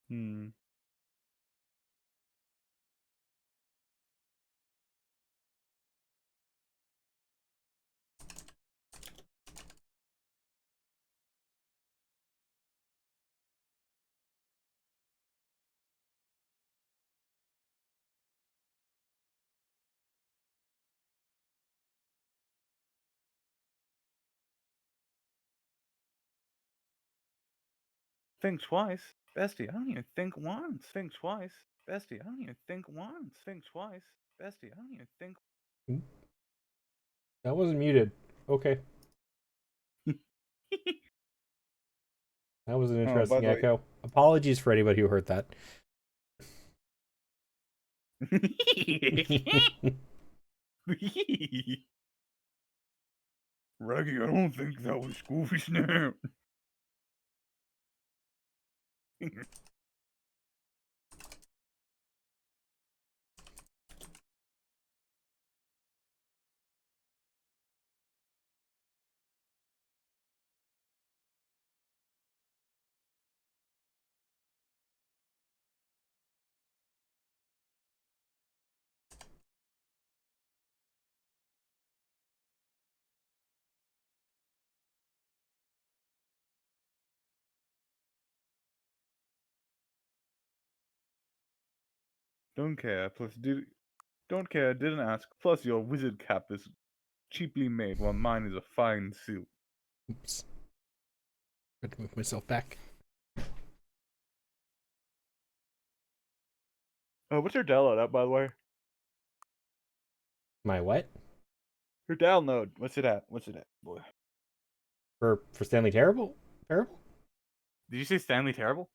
Hmm. Think twice. Bestie, I don't even think once. Think twice. Bestie, I don't even think once. Think twice. Bestie, I don't even think. That wasn't muted. Okay. That was an Oh, by interesting the echo. Apologies for anybody who heard that. way. Raggy, I don't think that was Goofy Snap. Don't care. Don't care. Didn't ask. Plus, your wizard cap is cheaply made, while mine is a fine suit. Oops. I had to move myself back. Oh, what's your download at, by the way? My what? Your download. What's it at? What's it at, boy? For Stanley Terrible? Parable? Did you say Stanley Terrible?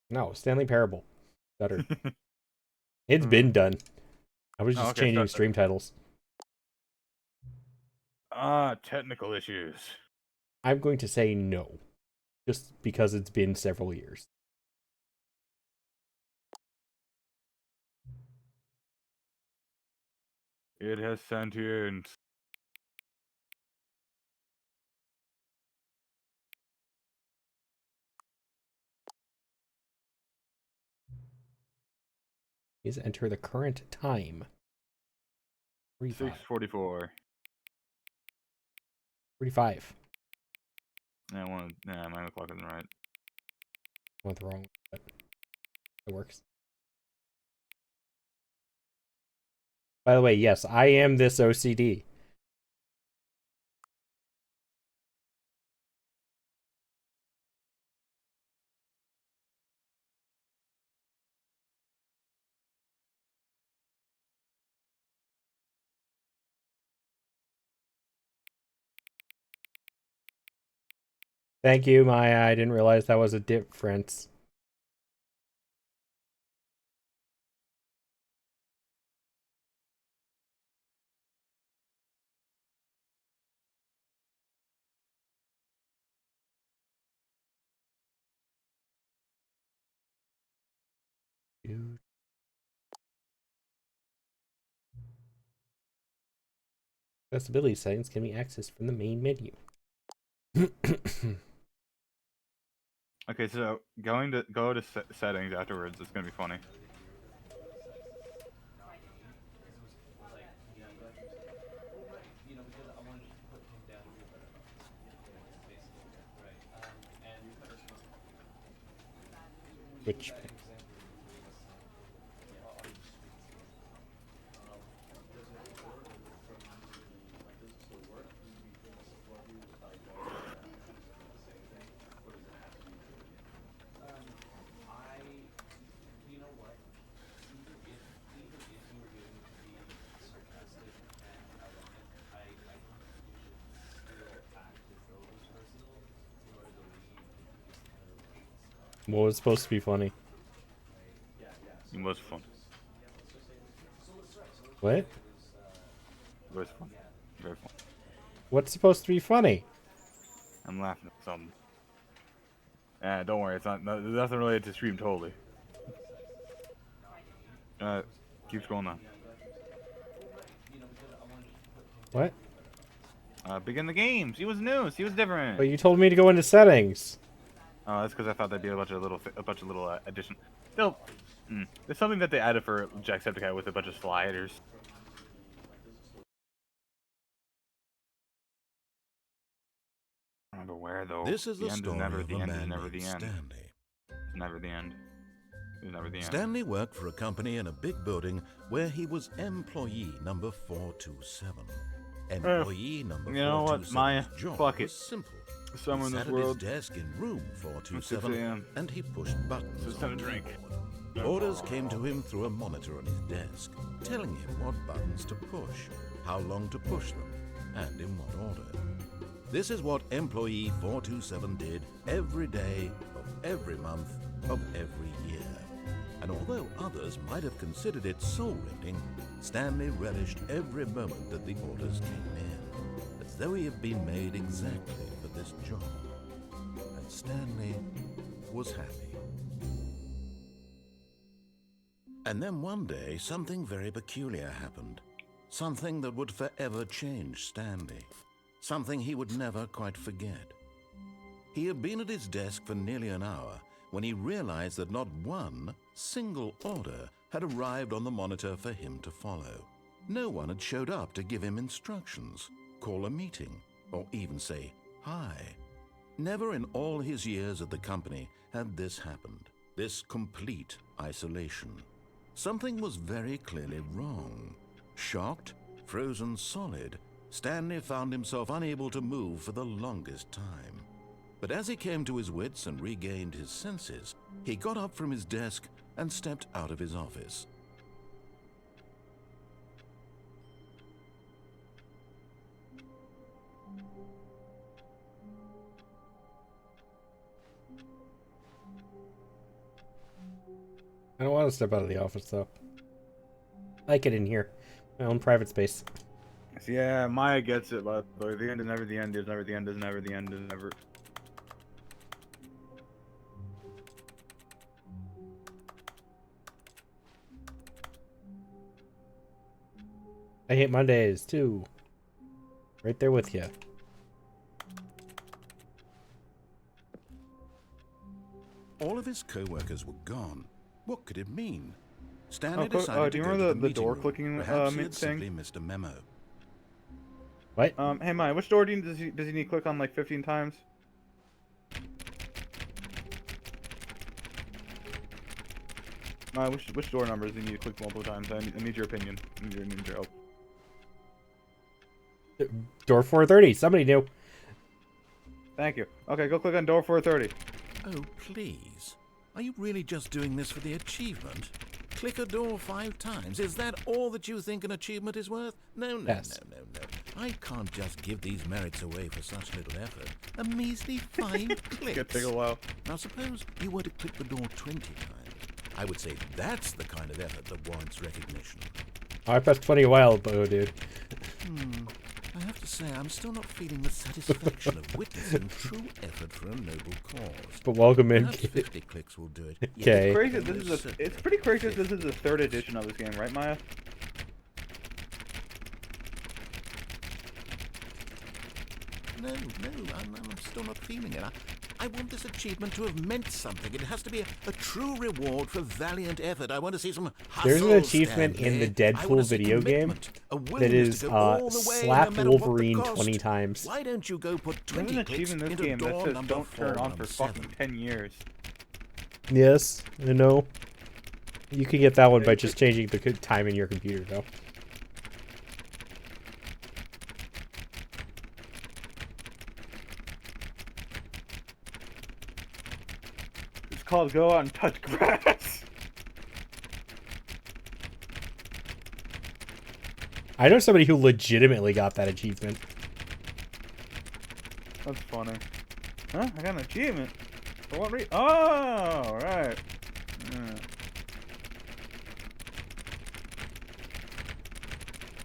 No, Stanley Parable. Better. It's been done. I was Oh, just okay. changing Start. stream titles. Technical issues. I'm going to say no. Just because it's been several years. It has sentience. Please enter the current time. 6:44. 45. Nah, 9 o'clock isn't right. I went the wrong way, but it works. By the way, yes, I am this OCD. Thank you, Maya. I didn't realize that was a difference. Dude. Accessibility settings can be accessed from the main menu. Okay, so go to settings afterwards. It's gonna be funny. Which what was supposed to be funny? It was fun. What? It was fun. Very fun. What's supposed to be funny? I'm laughing at something. Don't worry. It's not. There's nothing related to stream. Totally. Keep scrolling on. What? Begin the game. See what's new. See what's different. But you told me to go into settings. That's because I thought that'd be a bunch of little addition. They'll. There's something that they added for Jacksepticeye with a bunch of sliders. I don't remember where though. This is the end is story never of the a end. Is man never named the end. Stanley. It's never the end. It's never the end. Stanley worked for a company in a big building where he was employee number 427. Employee number 427's You know what, Maya? job Fuck it. was simple. Somewhere He in sat this at world. his desk in room 427 a.m. and he pushed buttons. So it's time on to drink. keyboard. Orders came to him through a monitor on his desk, telling him what buttons to push, how long to push them, and in what order. This is what employee 427 did every day of every month of every year. And although others might have considered it soul-rending, Stanley relished every moment that the orders came in, as though he had been made exactly for this job. And Stanley was happy. And then one day, something very peculiar happened. Something that would forever change Stanley. Something he would never quite forget. He had been at his desk for nearly an hour when he realized that not one single order had arrived on the monitor for him to follow. No one had showed up to give him instructions, call a meeting, or even say hi. Never in all his years at the company had this happened, this complete isolation. Something was very clearly wrong. Shocked, frozen solid, Stanley found himself unable to move for the longest time. But as he came to his wits and regained his senses, he got up from his desk and stepped out of his office. I don't want to step out of the office, though. I like it in here. My own private space. Yeah, Maya gets it, but the end is never the end. Is never the end. Is never the end. Is never. I hate Mondays, too. Right there with you. All of his co-workers were gone. What could it mean? Stanley do decided you to go remember to the meeting door room. clicking Perhaps he thing? had simply missed a memo. What? Hey Maya, which door does he need to click on like 15 times? Maya, which door numbers do you need to click multiple times? I need your opinion. I need your help. Door 430. Somebody knew. Thank you. Okay, go click on door 430. Oh, please. Are you really just doing this for the achievement? Click a door 5 times. Is that all that you think an achievement is worth? No. I can't just give these merits away for such little effort. A measly 5 clicks. It's gonna take a while. Now suppose you were to click the door 20 times. I would say that's the kind of effort that warrants recognition. Oh, I pressed 20 a while ago, dude. I have to say, I'm still not feeling the satisfaction of witnessing true effort for a noble cause. But welcome in. Perhaps 50 clicks will do it. Okay. It's crazy. It's pretty crazy. This is the 3rd edition of this game, right, Maya? No, I'm still not feeling it. I want this achievement to have meant something. It has to be a true reward for valiant effort. I want to see some hustle. There's an achievement in the Stanley. I want Deadpool to see video game commitment, a that willingness is to go all the way, slap no matter what the Wolverine cost. 20 times. Why don't you go put There's 20 an clicks achievement in into this game that door says number don't turn on for 417? fucking 10 years. Yes, I know. You can get that one by just changing the time in your computer, though. It's called go out and touch grass. I know somebody who legitimately got that achievement. That's funny. Huh? I got an achievement. For what reason? Oh, right. Yeah.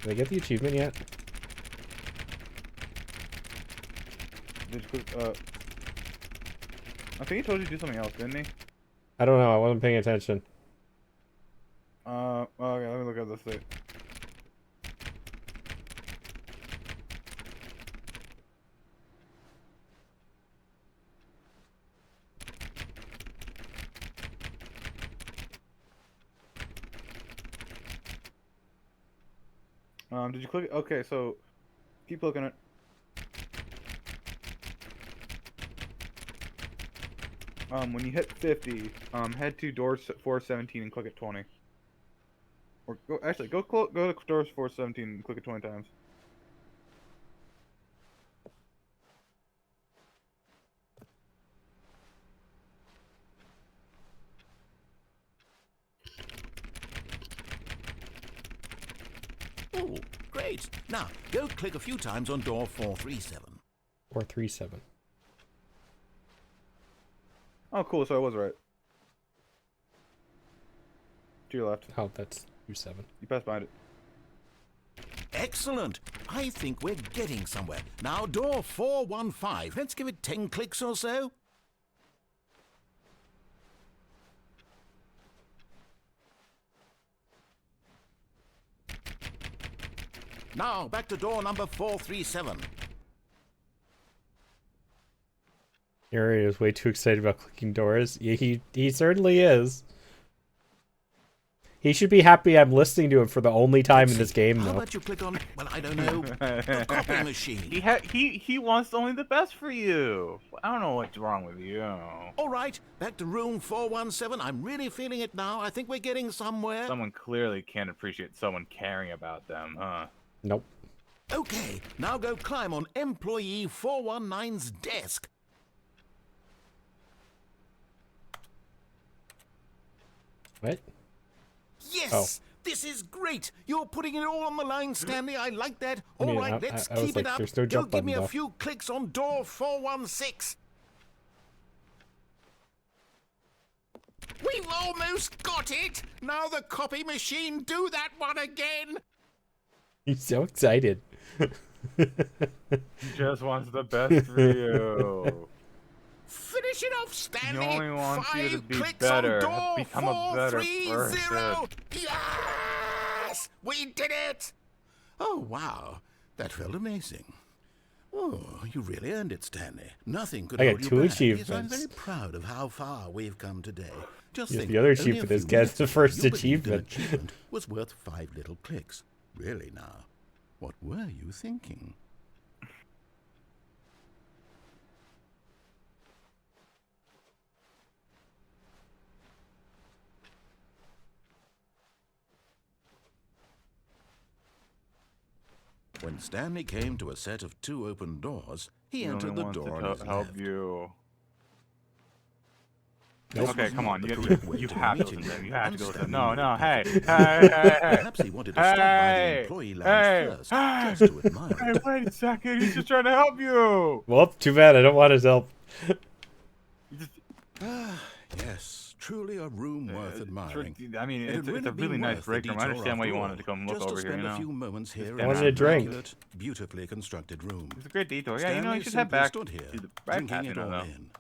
Did I get the achievement yet? Did you click, I think he told you to do something else, didn't he? I don't know. I wasn't paying attention. Okay, let me look at this thing. Did you click it? Okay, so keep looking at. When you hit 50, head to door 417 and click it 20. Or go actually go to door 417 and click it 20 times. Oh, great. Now, go click a few times on door 437. 437. Oh, cool. So I was right. To your left. Oh, that's 27. You passed behind it. Excellent. I think we're getting somewhere. Now, door 415. Let's give it 10 clicks or so. Now, back to door number 437. Yuri is way too excited about clicking doors. Yeah, he certainly is. He should be happy I'm listening to him for the only time in this game, How though. about you click on, well, I don't know, the copy machine? He wants only the best for you. I don't know what's wrong with you. All right, back to room 417. I'm really feeling it now. I think we're getting somewhere. Someone clearly can't appreciate someone caring about them, huh? Nope. Okay, now go climb on employee 419's desk. What? Yes! Oh. This is great! You're putting it all on the line, Stanley. I like that. All mean, right, I let's was keep like, it up. there's no Go jump give me button, a though. few clicks on door 416. We've almost got it! Now the copy machine, do that one again! He's so excited. He just wants the best for you. Finish it off, Stanley! He only wants you to 5 be clicks better. on door Become a better 430! person. Yes! We did it! Oh, wow. That felt amazing. Oh, you really earned it, Stanley. Nothing could I got hold you 2 back. Yes, I'm achievements. very proud of how far we've come today. Just Yes, think, the other only a achievement is few get minutes the ago, first you believed an achievement. achievement was worth 5 little clicks. Really now, what were you thinking? When Stanley came to a set of 2 open doors, he He entered only the wants door to on his help left. you. This Okay, was come not on. the You correct way you to have to meeting listen to him. You him, have to and go listen. Stanley No, knew no. it Hey, perfectly. hey. Perhaps he wanted to stop by the employee lounge first, just to admire Hey, it. wait a second. He's just trying to help you. Well, too bad. I don't want his help. You just, Yes, truly a room worth admiring. I mean, It it's had a been really nice worth the break room. I detour understand why you after wanted all, to come look just over to here, spend you a know. few moments here I in wanted this a drink. immaculate, beautifully constructed room. It's a great detour. Yeah, you know, Stanley you should head simply back stood here, to the back drinking path, it you know, all though. in.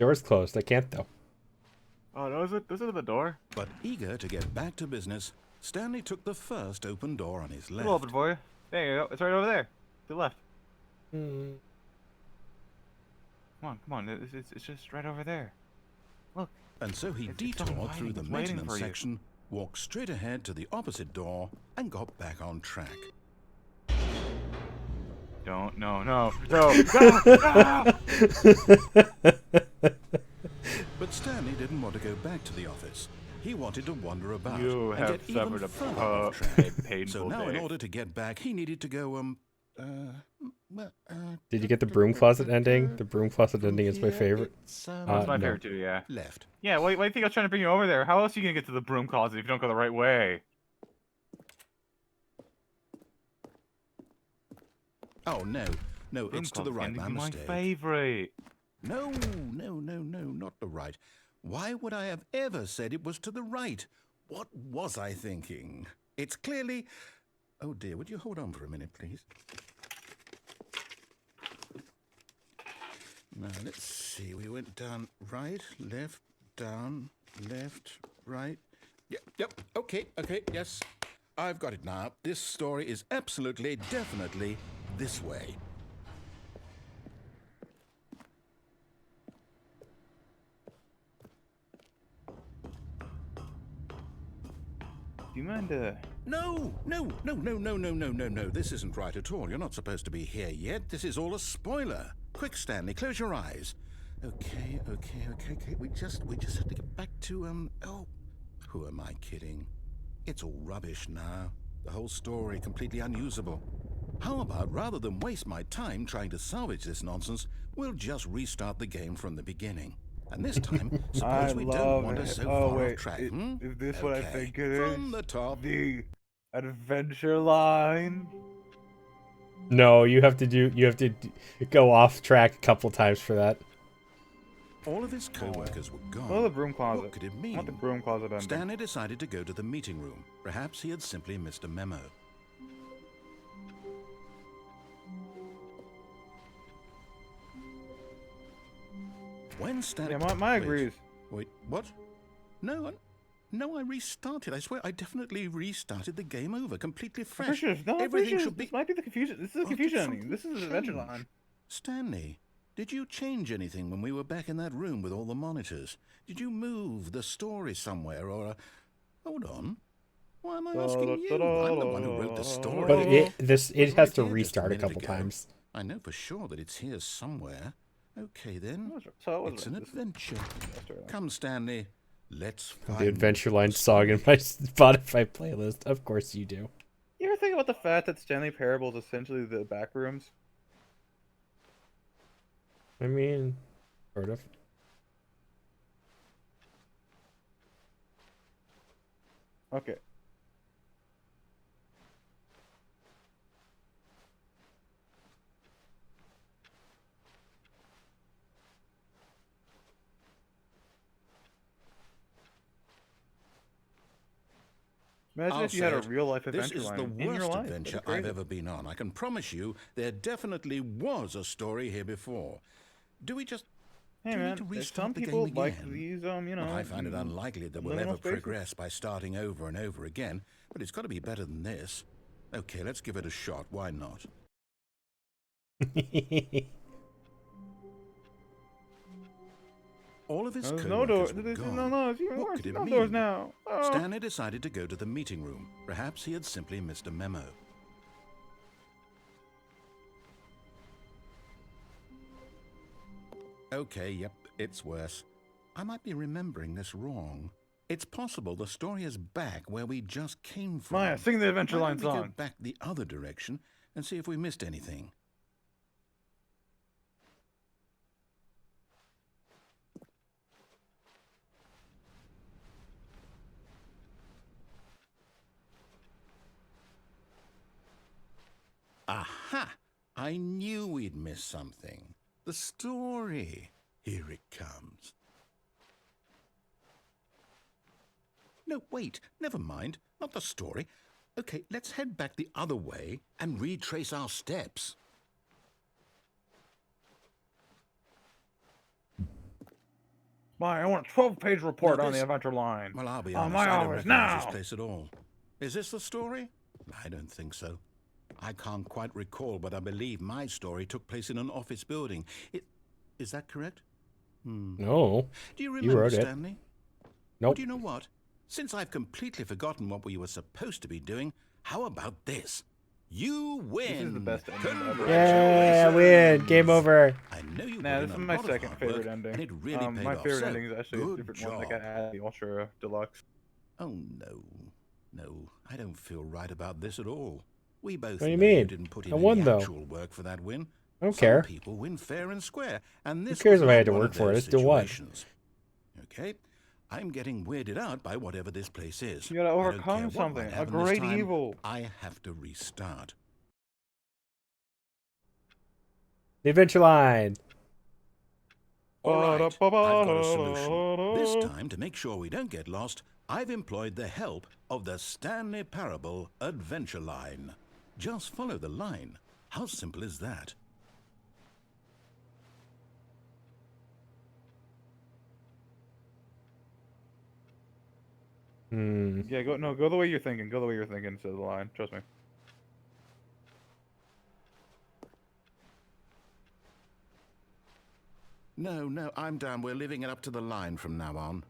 Door's closed. I can't, though. Oh, those are the door. But eager to get back to business, Stanley took the first open door on his A little open left. for you. There you go. It's right over there. To the left. Hmm. Come on. It's just right over there. Look. And so he It's detoured unwinding, through the it's waiting maintenance for you. section, walked straight ahead to the opposite door, and got back on track. Don't. No. But Stanley didn't want to go back to the office. He wanted to wander about You and have get even suffered a further off track. a painful So now, in day. order to get back, he needed to go, Did you get the broom closet ending? The broom closet ending is my here favorite. it's, That's my no. favorite too. Yeah. left. Yeah. Why do you think I was trying to bring you over there? How else are you gonna get to the broom closet if you don't go the right way? Oh, no, Broom it's to the closet right, ending my is my mistake. favorite. No, not the right. Why would I have ever said it was to the right? What was I thinking? It's clearly... Oh dear, would you hold on for a minute, please? Now, let's see. We went down right, left, down, left, right. Yep, okay, yes. I've got it now. This story is absolutely, definitely this way. Do you mind No, no, no, no, no, no, no, no, no. This isn't right at all. You're not supposed to be here yet. This is all a spoiler. Quick, Stanley, close your eyes. Okay. We just have to get back to, oh, who am I kidding? It's all rubbish now. The whole story completely unusable. How about, rather than waste my time trying to salvage this nonsense, we'll just restart the game from the beginning. And this time, I suppose we don't love wander it. so Oh far wait, off track, is this what I Okay, think it is? from the top. The adventure line. No, you have to go off track a couple times for that. All of his co-workers were gone. Oh, the broom closet. What could it I mean? want the broom closet ending. Stanley decided to go to the meeting room. Perhaps he had simply missed a memo. When Stanley... Yeah, my agrees. Wait, what? No, I restarted. I swear, I definitely restarted the game over, completely fresh. Everything should be... This might be the confusion. This is the confusion ending. This is the adventure change? line. Stanley, did you change anything when we were back in that room with all the monitors? Did you move the story somewhere, or... Hold on. Why am I asking you? I'm the one who wrote the story. But it has to Right here, restart a just couple minute ago. times. I know for sure that it's here somewhere. Okay, then. So It's an adventure. Come, Stanley. Let's find The Adventure Line song in my Spotify playlist. Of course you do. You ever think about the fact that Stanley Parable is essentially the back rooms? I mean, sort of. Okay. Imagine I'll if you had a say it. real-life This adventure is line the in your worst life. adventure I've ever been on. I can promise you there definitely was a story here before. Do we just... Hey do we man, need to if restart some the people game like again? these, you know. Well, I find it unlikely that we'll liminal ever spaces. progress by starting over and over again, but it's got to be better than this. Okay, let's give it a shot. Why not? All of his There's co-workers no door. were There's gone. no, it's even What worse. could it No mean? doors now. Oh. Stanley decided to go to the meeting room. Perhaps he had simply missed a memo. Okay, yep, it's worse. I might be remembering this wrong. It's possible the story is back where we just came from. Maya, sing the Adventure Why Line don't we song. go back the other direction and see if we missed anything? Aha! I knew we'd miss something. The story. Here it comes. No, wait. Never mind. Not the story. Okay, let's head back the other way and retrace our steps. Maya, I want a 12-page report Now on the this- Adventure Line. Well, I'll be On honest, my I don't office recognize now. this place at all. Is this the story? I don't think so. I can't quite recall, but I believe my story took place in an office building. Is that correct? No. Do you remember, wrote it. Stanley? Nope. Well, do you know what? Since I've completely forgotten what we were supposed to be doing, how about this? You win! This is the best ending ever. Yeah, I win. Game over. I know you Nah, put this in is a my lot of second hard favorite work, ending. and it really paid My off. favorite So, ending is actually a good different job. one. Like I had the Ultra Deluxe. Oh, no, I don't feel right about this at all. We both What do you know mean? didn't put in I won, any though. actual work for that win. I don't Some care. people win fair and square, and this cares was if I had not to one work of for it? I those still won. situations. Okay, I'm getting weirded out by whatever this place is. You gotta I don't overcome care what something. might A happen this great time, evil. I have to restart. The Adventure Line. All right, I've got a solution. This time, to make sure we don't get lost, I've employed the help of the Stanley Parable Adventure Line. Just follow the line. How simple is that? Yeah, go the way you're thinking. Go the way you're thinking instead of the line. Trust me. No, I'm down. We're leaving it up to the line from now on.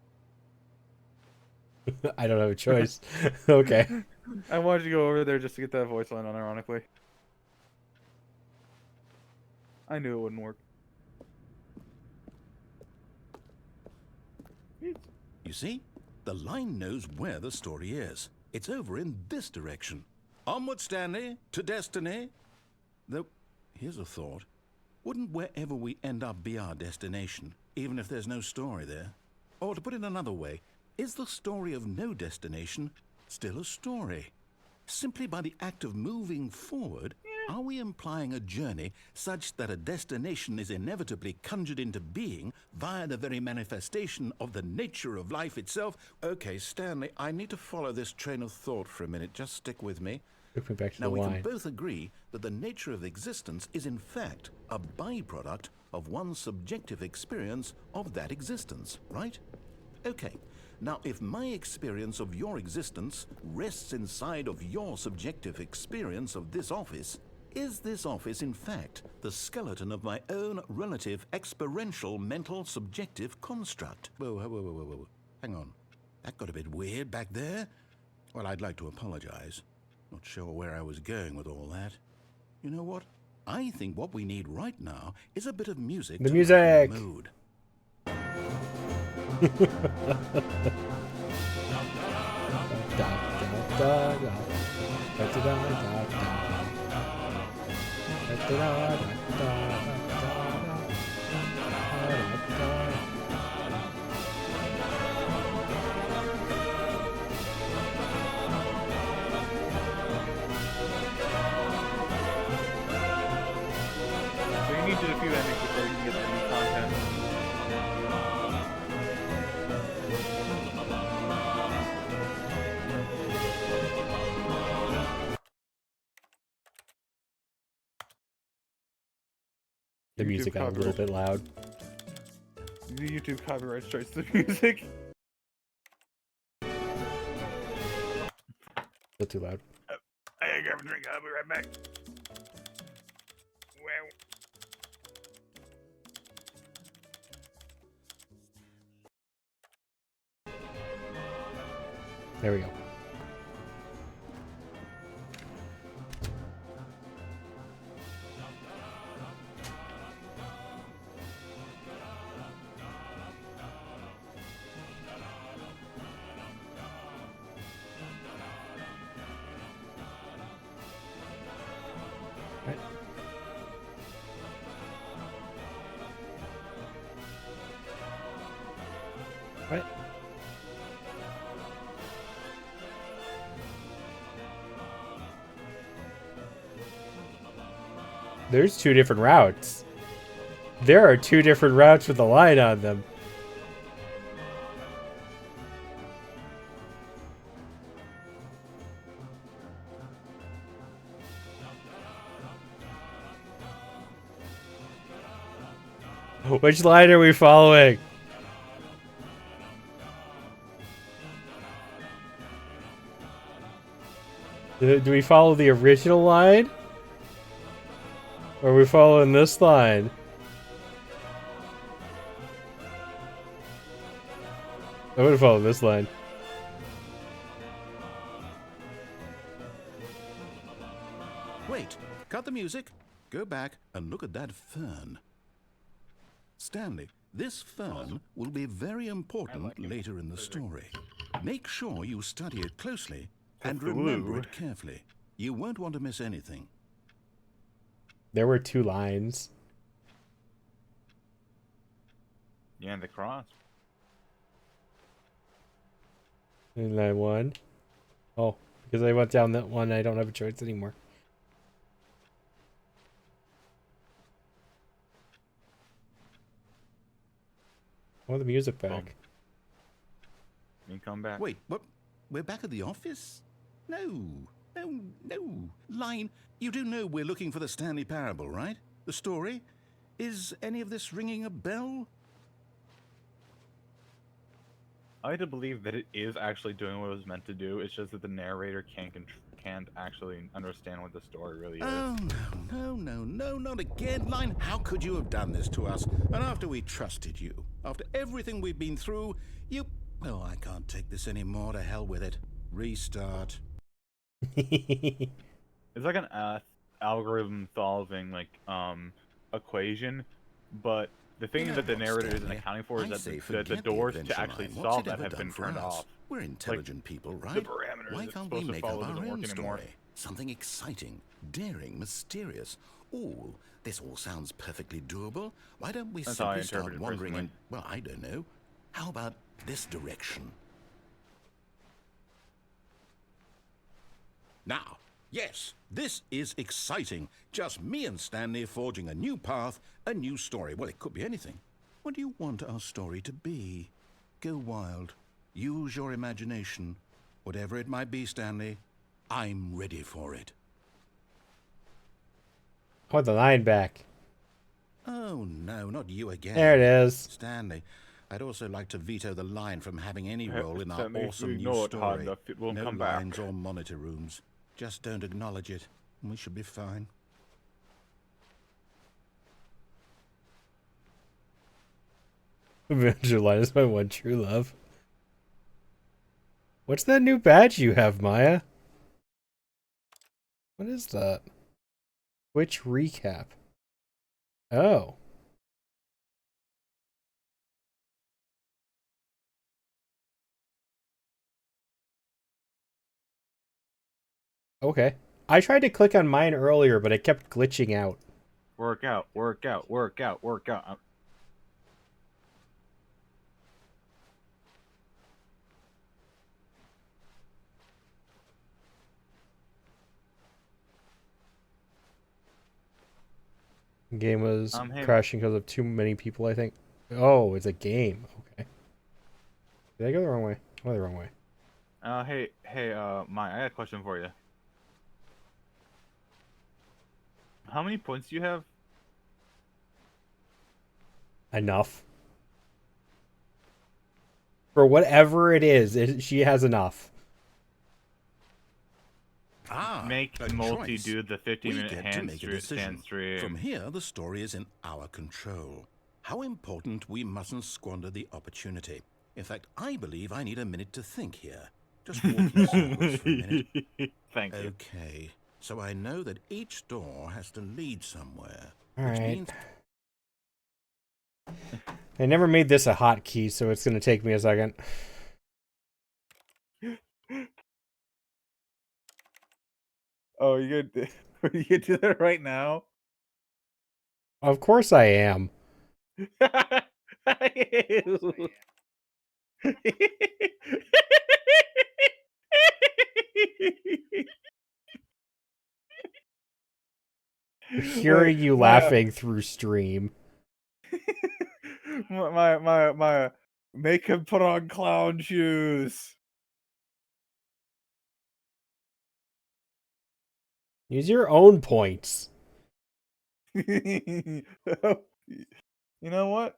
I don't have a choice. Okay. I wanted to go over there just to get that voice line on, ironically. I knew it wouldn't work. You see, the line knows where the story is. It's over in this direction. Onward, Stanley, to destiny. Though, here's a thought. Wouldn't wherever we end up be our destination, even if there's no story there? Or to put it another way, is the story of no destination still a story? Simply by the act of moving forward, are we implying a journey such that a destination is inevitably conjured into being via the very manifestation of the nature of life itself? Okay, Stanley, I need to follow this train of thought for a minute. Just stick with me. Took me back to Now, the we line. can both agree that the nature of existence is in fact a byproduct of one's subjective experience of that existence, right? Okay. Now, if my experience of your existence rests inside of your subjective experience of this office, is this office in fact the skeleton of my own relative experiential mental subjective construct? Whoa. Hang on. That got a bit weird back there. Well, I'd like to apologize. Not sure where I was going with all that. You know what? I think what we need right now is a bit of music. The to music! lighten the mood. So you need to do a few endings before you can get the new content. The music got a little bit loud. The YouTube copyright strikes the music. Still too loud. I gotta grab a drink. I'll be right back. Wow. There we go. Right. Right. There's two different routes. There are two different routes with a line on them. Which line are we following? Do we follow the original line? Or are we following this line? I'm gonna follow this line. Wait, cut the music. Go back and look at that fern. Stanley, this fern will be very important later in the story. Make sure you study it closely and remember it carefully. You won't want to miss anything. There were two lines. Yeah, the cross. And line one. Oh, because I went down that one, I don't have a choice anymore. I want the music back. You come back. Wait, what? We're back at the office? No. Line, you do know we're looking for the Stanley Parable, right? The story? Is any of this ringing a bell? I like to believe that it is actually doing what it was meant to do. It's just that the narrator can't actually understand what the story really is. Oh, no, not again. Line, how could you have done this to us? And after we trusted you, after everything we've been through, you... Oh, I can't take this anymore. To hell with it. Restart. It's like an algorithm solving equation, but the You thing know that the what, narrator isn't Stanley? accounting for is I that say the forget the doors to adventure actually line. What's solve it that ever have done been for turned us? off. We're Like intelligent people, the right? parameters Why it's can't we supposed to make up follow our doesn't work own anymore. story? Something exciting, daring, mysterious. Ooh, this all sounds perfectly doable. Why don't we That's how I simply interpret start it wandering personally. in, well, I don't know. How about this direction? Now, yes, this is exciting. Just me and Stanley forging a new path, a new story. Well, it could be anything. What do you want our story to be? Go wild. Use your imagination. Whatever it might be, Stanley, I'm ready for it. I want the line back. Oh, no, not you again. There it is. Stanley, I'd also like to veto the line from having any role in our Stanley, if you awesome new ignore it hard story. enough, it won't No come lines back. or monitor rooms. Just don't acknowledge it, and we should be fine. Evangeline is my one true love. What's that new badge you have, Maya? What is that? Twitch recap. Oh. Okay. I tried to click on mine earlier, but it kept glitching out. Work out, work out, work out, work out. Game was Hey, crashing because of too many people, I think. Oh, it's a game. Okay. Did I go the wrong way? I went the wrong way. Mike, I got a question for you. How many points do you have? Enough. For whatever it is, she has enough. Make A multi choice. do the 50-minute We get to make a decision. stand stream. From here, the story is in our control. How important we mustn't squander the opportunity. In fact, I believe I need a minute to think here. Just walk in circles for a minute. Thank you. Okay, so I know that each door has to lead somewhere. All which right. means I never made this a hotkey, so it's going to take me a second. Oh, you gonna you gonna do that right now? Of course I am. Wait, Hearing you my laughing through stream. my make him put on clown shoes. Use your own points. You know what?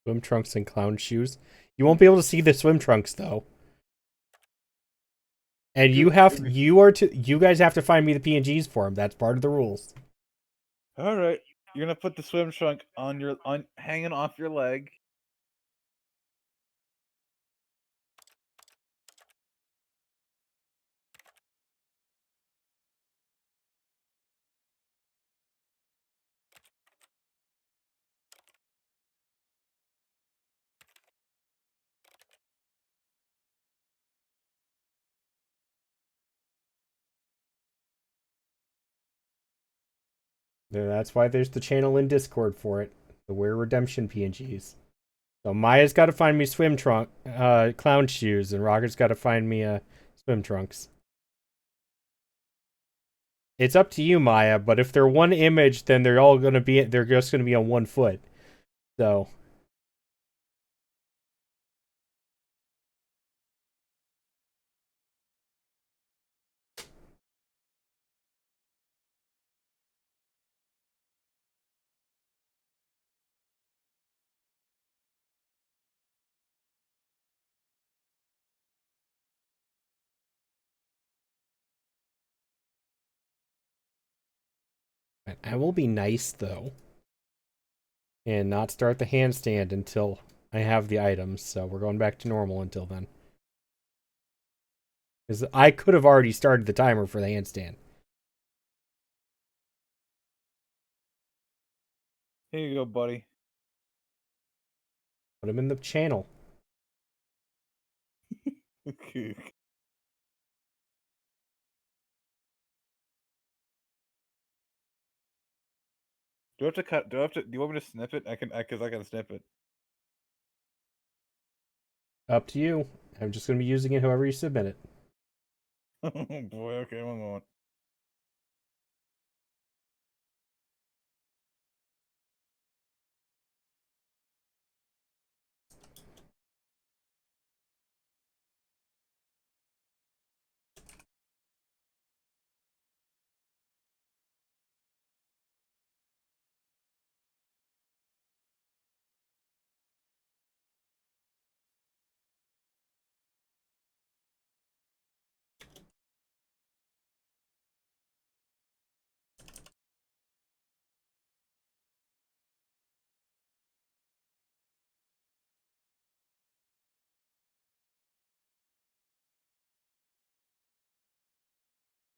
Swim trunks and clown shoes. You won't be able to see the swim trunks though. And you guys have to find me the PNGs for them. That's part of the rules. All right, you're gonna put the swim trunk on hanging off your leg. That's why there's the channel in Discord for it. The Wear Redemption PNGs. So Maya's got to find me clown shoes, and Roger's got to find me swim trunks. It's up to you, Maya. But if they're one image, then they're just gonna be on 1 foot. So I will be nice, though. And not start the handstand until I have the items, so we're going back to normal until then. Because I could have already started the timer for the handstand. Here you go, buddy. Put him in the channel. Do I have to cut? Do I have to? Do you want me to snip it? Cause I can snip it. Up to you. I'm just going to be using it however you submit it. Oh boy. Okay, one moment.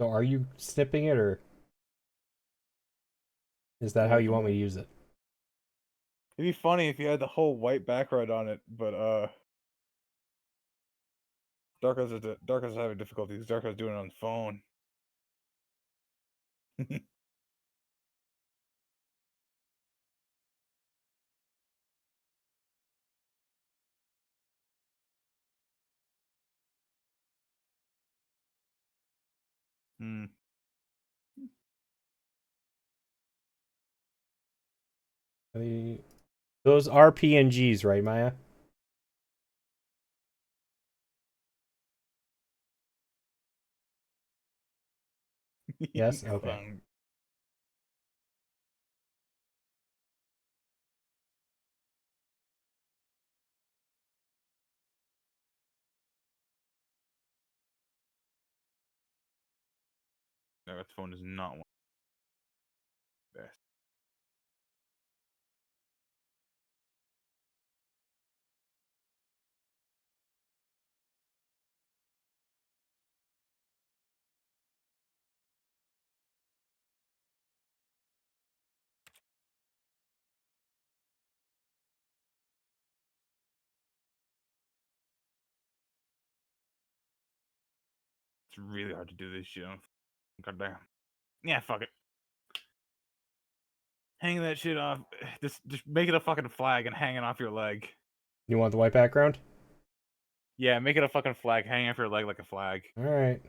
So are you snipping it, or is that how you want me to use it? It'd be funny if you had the whole white background on it, but Darko's having difficulties. Darko's doing it on the phone. Hmm. Those are PNGs, right, Maya? Yes? Okay. Clown. No, that phone is not one of the best. It's really hard to do this shit. God damn. Yeah, fuck it. Hang that shit off. Just make it a fucking flag and hang it off your leg. You want the white background? Yeah, make it a fucking flag. Hang off your leg like a flag. Alright.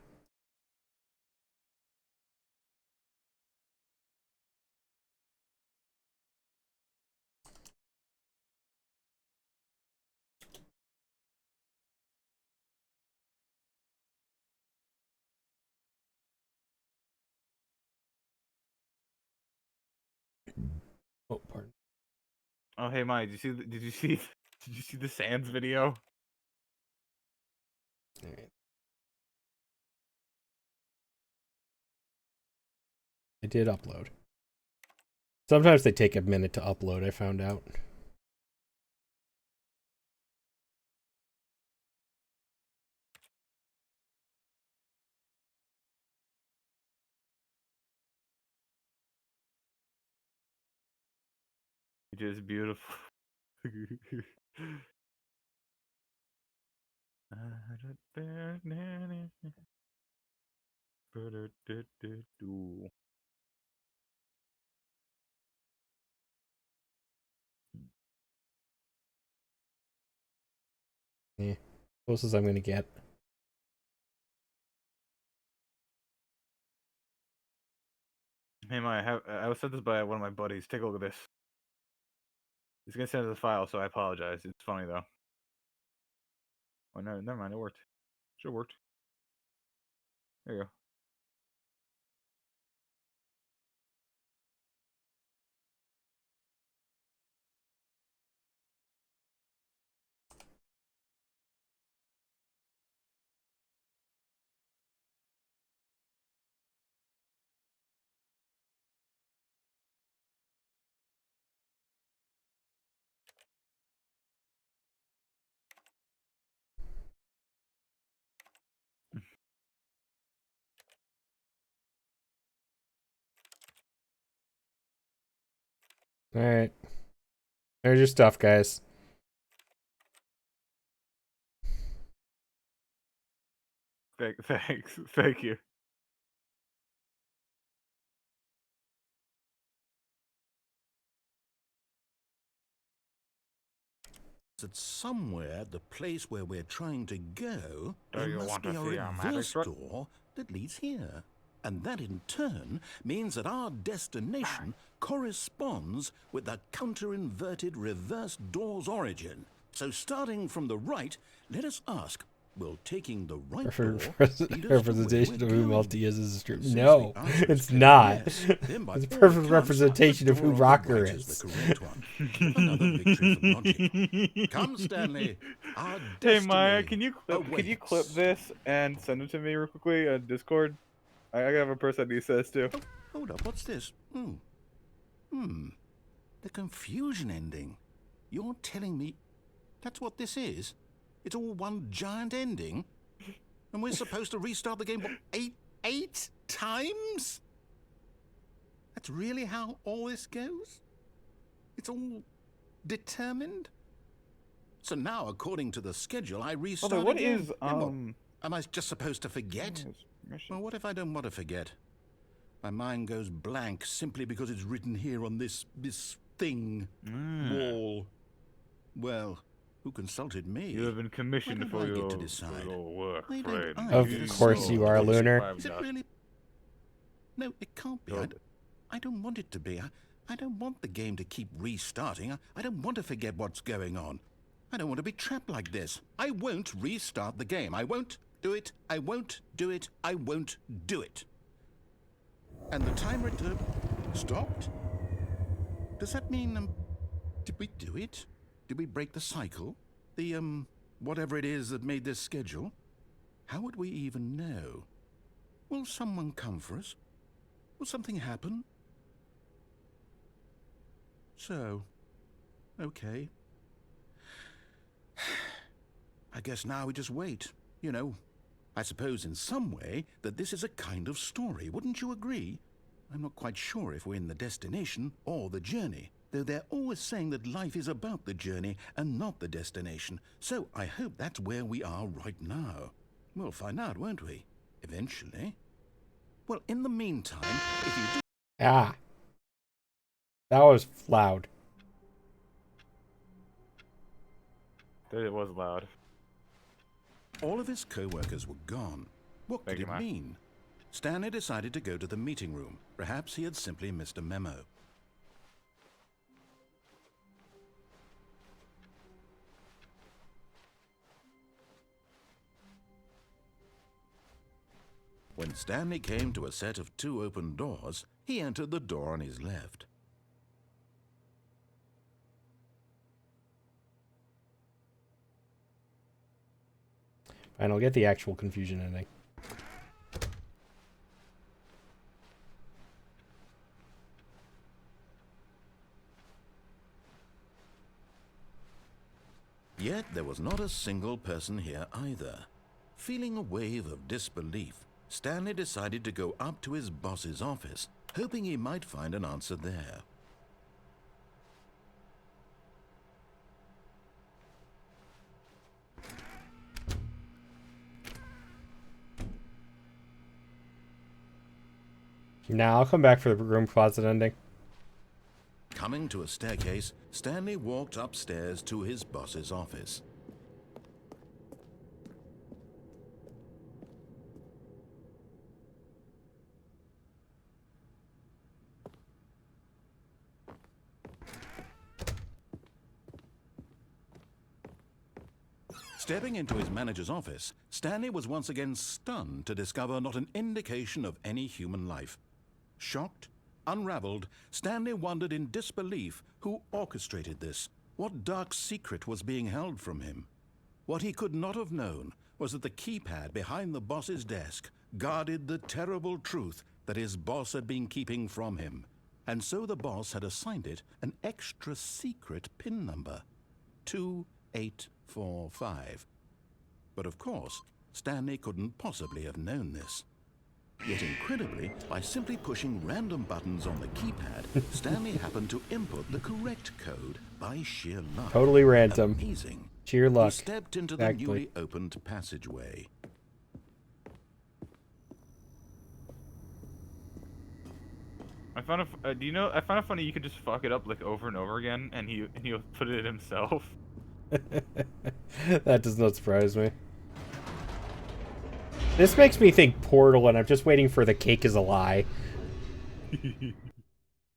Oh, pardon. Oh, hey, Mike. Did you see? Did you see the Sands video? Alright. I did upload. Sometimes they take a minute to upload, I found out. It is beautiful. Yeah. Closest I'm gonna get. Hey, Mike. I was sent this by one of my buddies. Take a look at this. He's gonna send us a file, so I apologize. It's funny though. Oh no, never mind. It worked. Sure worked. There you go. Alright. There's your stuff, guys. Thanks. Thank you. That somewhere at the place where we're trying to go, Do there you must want be to a see our magic reverse trick? door that leads here. And that in turn means that our destination corresponds with the counter-inverted reverse door's origin. So starting from the right, let us ask, will taking the right door lead us to where Representation we're of who going? Multi is a And strip. since No, the answer is it's clearly not. yes, then by It's a all perfect accounts, representation the of who door on the Rocker right is. the correct one. Another victory for logic. Come, Stanley. Our Hey destiny Maya, can you clip awaits. this and send it to me real quickly on Discord? I have a person that says too. Oh, hold up. What's this? The confusion ending. You're telling me that's what this is? It's all one giant ending? And we're supposed to restart the game, what, eight times? That's really how all this goes? It's all determined? So now, according to the schedule, I restart Although, what again. is Then what? Am I just supposed to forget? mission? Well, what if I don't want to forget? My mind goes blank simply because it's written here on this thing, wall. Well, who consulted me? You have been commissioned Why don't for I get to your decide? work, Why don't Fred. I Of get a course say? you are, Lunar. Is it really? No, it can't be. I don't want it to be. I don't want the game to keep restarting. I don't want to forget what's going on. I don't want to be trapped like this. I won't restart the game. I won't do it. I won't do it. I won't do it. And the timer stopped? Does that mean, did we do it? Did we break the cycle? The, whatever it is that made this schedule? How would we even know? Will someone come for us? Will something happen? So, okay. I guess now we just wait. You know, I suppose in some way that this is a kind of story, wouldn't you agree? I'm not quite sure if we're in the destination or the journey, though they're always saying that life is about the journey and not the destination. So I hope that's where we are right now. We'll find out, won't we? Eventually. Well, in the meantime, if you do... Ah. That was loud. It was loud. All of his co-workers were gone. What could it mean? Stanley decided to go to the meeting room. Perhaps he had simply missed a memo. When Stanley came to a set of 2 open doors, he entered the door on his left. And I'll get the actual confusion ending. Yet there was not a single person here either. Feeling a wave of disbelief, Stanley decided to go up to his boss's office, hoping he might find an answer there. Now I'll come back for the room closet ending. Coming to a staircase, Stanley walked upstairs to his boss's office. Stepping into his manager's office, Stanley was once again stunned to discover not an indication of any human life. Shocked, unraveled, Stanley wondered in disbelief who orchestrated this, what dark secret was being held from him. What he could not have known was that the keypad behind the boss's desk guarded the terrible truth that his boss had been keeping from him. And so the boss had assigned it an extra secret PIN number, 2845. But of course, Stanley couldn't possibly have known this. Yet incredibly, by simply pushing random buttons on the keypad, Stanley happened to input the correct code by sheer luck. Totally random. Amazing. Sheer He luck. stepped into Exactly. the newly opened passageway. I found it. Do you know? I found it funny. You could just fuck it up like over and over again, and he'll put it himself. That does not surprise me. This makes me think Portal, and I'm just waiting for the cake is a lie.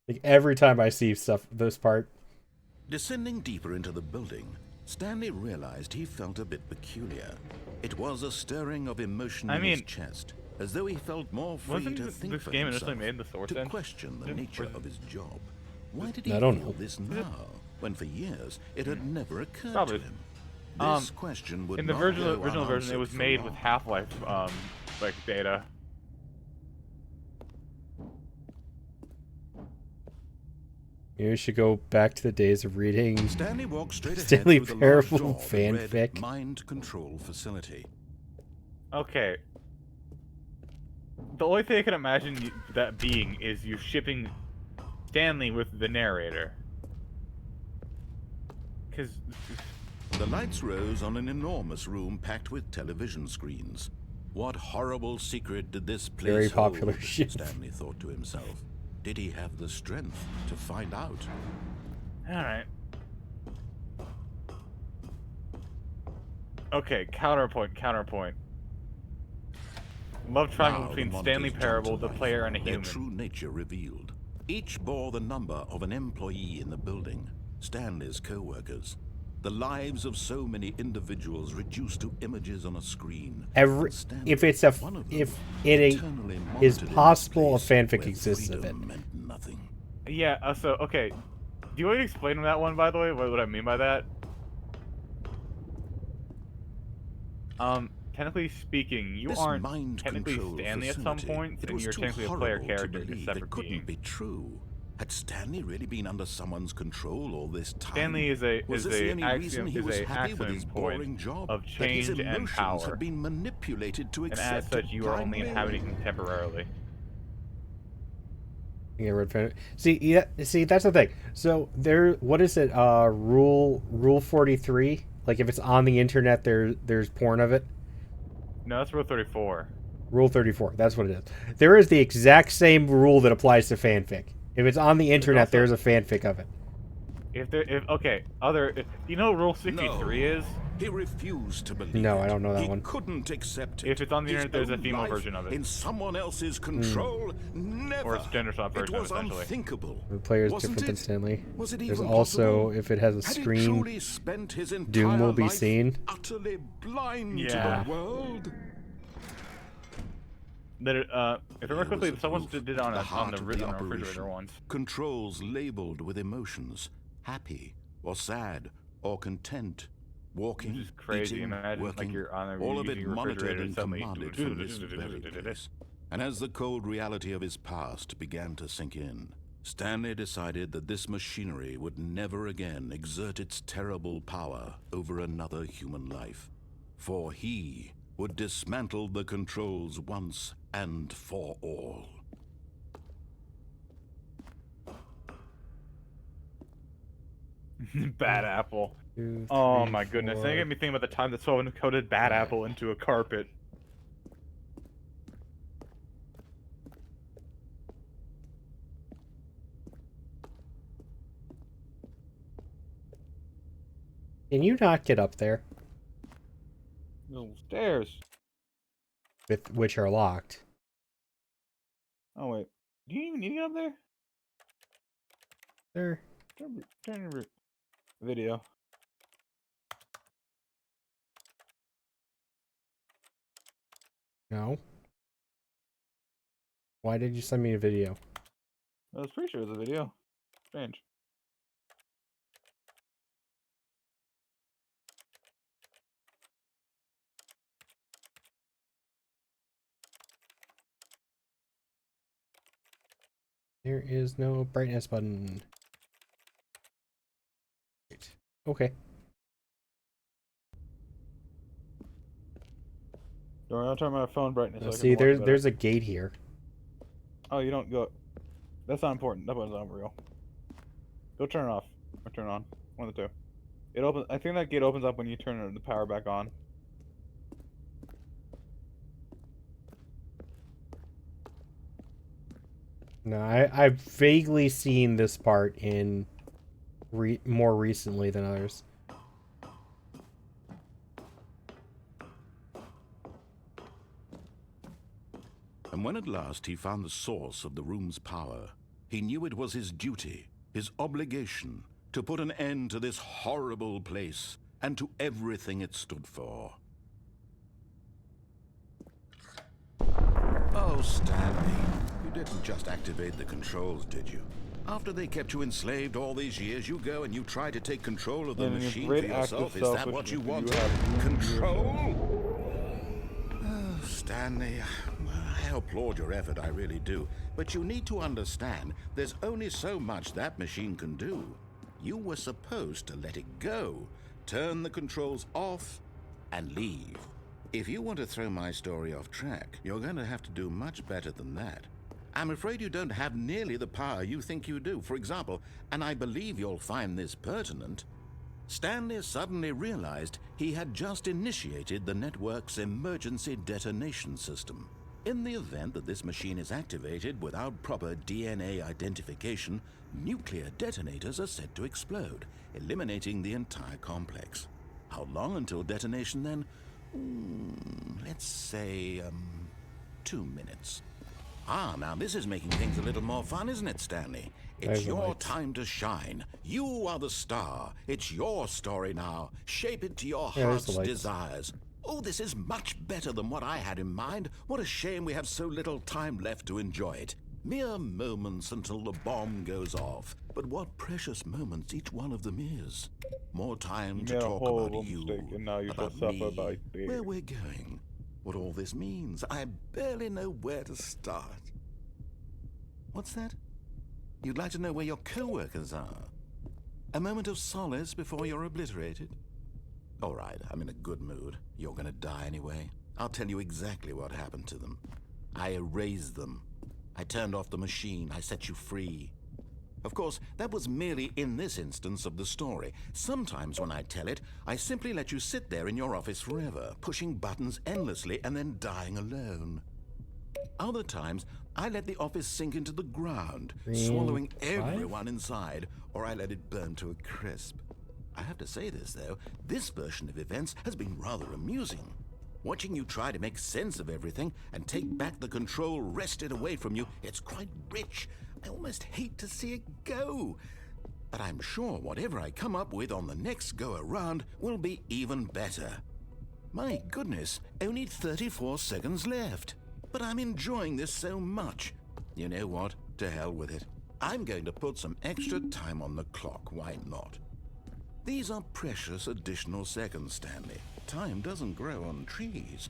Like every time I see this part. Descending deeper into the building, Stanley realized he felt a bit peculiar. It was a stirring of emotion in his chest, as though he felt more free Wasn't to think this for game himself, initially made in the Source to End? question the nature of his job. Why did he I don't feel know. this now, when for years it had never occurred Probably. to him? This question would In the not original go version, it unanswered was for made long. with Half-Life like data. Maybe we should go back to the days of reading Stanley walked straight ahead Stanley through the large Parable door that read fanfic. Mind Control Facility. Okay. The only thing I can imagine that being is you shipping Stanley with the narrator. Because The lights rose on an enormous room packed with television screens. What horrible secret did this place Very popular hold? ship. Stanley thought to himself. Did he have the strength to find out? Alright. Okay, counterpoint. Love triangle Now the between monitors Stanley jumped Parable, to the life, player, and a their human. true nature revealed. Each bore the number of an employee in the building, Stanley's co-workers. The lives of so many individuals reduced to images on a screen. Stanley, If it's a one of them, if it eternally is monitored in this possible a place fanfic where exists of it. freedom meant nothing. Yeah, so, okay. Do you want to explain that one, by the way? What I mean by that? Technically speaking, you This aren't mind technically control Stanley at some facility, points, it and was you're too technically a player horrible to character, just believe separate it couldn't being. be true. Had Stanley really been under someone's control all this time? Stanley is Was this the only reason he was happy with his axiom boring point job? of That his change and emotions power, had been manipulated to and accept as such, it you are only blindly? inhabiting him temporarily. Yeah, red fan. See, that's the thing. So what is it? Rule 43. Like if it's on the internet, there's porn of it. No, that's Rule 34. Rule 34. That's what it is. There is the exact same rule that applies to fanfic. If it's on the internet, there's a fanfic of it. You know what Rule 63 is? He refused to believe No, it. I don't know that he one. couldn't accept it. If it's on the His internet, there's a own female life version of it. in someone else's control? Never. Or it's gender swap version, It was essentially. unthinkable. The player is Wasn't different than it? Stanley. Was it There's even also, possible? if it has a Had he screen, truly spent his Doom entire will be life seen. utterly blind Yeah. to the world? If I remember quickly, was a someone proof, did it on the the heart of the refrigerator operation. once. Controls labeled with emotions, happy or sad or content, walking, Which is crazy. eating, Imagine, like, working, you're on all of using it your monitored refrigerator and and suddenly commanded from this very place. And as the cold reality of his past began to sink in, Stanley decided that this machinery would never again exert its terrible power over another human life, for he would dismantle the controls once and for all. Bad apple. 2, Oh 3, my goodness. 4. That got me thinking about the time that someone coated bad apple into a carpet. Can you not get up there? Little stairs. With which are locked. Oh wait. Do you even need to get up there? There. Turn your video. No. Why did you send me a video? I was pretty sure it was a video. Strange. There is no brightness button. Right. Okay. Don't worry, I'll turn my phone brightness. Oh, So I see, can watch there's a gate here. Oh, you don't go. That's not important. That one's not real. Go turn it off or turn it on. One of the two. It opens. I think that gate opens up when you turn the power back on. No, I've vaguely seen this part in more recently than others. And when at last he found the source of the room's power, he knew it was his duty, his obligation, to put an end to this horrible place and to everything it stood for. Oh, Stanley, you didn't just activate the controls, did you? After they kept you enslaved all these years, you go and you try to take control of the machine for yourself. Is that what you want? Control? Oh, Stanley, I applaud your effort, I really do. But you need to understand, there's only so much that machine can do. You were supposed to let it go, turn the controls off, and leave. If you want to throw my story off track, you're going to have to do much better than that. I'm afraid you don't have nearly the power you think you do. For example, and I believe you'll find this pertinent, Stanley suddenly realized he had just initiated the network's emergency detonation system. In the event that this machine is activated without proper DNA identification, nuclear detonators are said to explode, eliminating the entire complex. How long until detonation then? Let's say, 2 minutes. Ah, now this is making things a little more fun, isn't it, Stanley? It's your time to shine. You are the star. It's your story now. Shape it to your heart's desires. Oh, this is much better than what I had in mind. What a shame we have so little time left to enjoy it. Mere moments until the bomb goes off. But what precious moments each one of them is. More time to talk about you, and now you about shall me, suffer by me. where we're going, what all this means. I barely know where to start. What's that? You'd like to know where your co-workers are? A moment of solace before you're obliterated? All right, I'm in a good mood. You're gonna die anyway. I'll tell you exactly what happened to them. I erased them. I turned off the machine. I set you free. Of course, that was merely in this instance of the story. Sometimes when I tell it, I simply let you sit there in your office forever, pushing buttons endlessly and then dying alone. Other times, I let the office sink into the ground, swallowing everyone inside, or I let it burn to a crisp. I have to say this, though, this version of events has been rather amusing. Watching you try to make sense of everything and take back the control wrested away from you, it's quite rich. I almost hate to see it go. But I'm sure whatever I come up with on the next go-around will be even better. My goodness, only 34 seconds left. But I'm enjoying this so much. You know what? To hell with it. I'm going to put some extra time on the clock, why not? These are precious additional seconds, Stanley. Time doesn't grow on trees.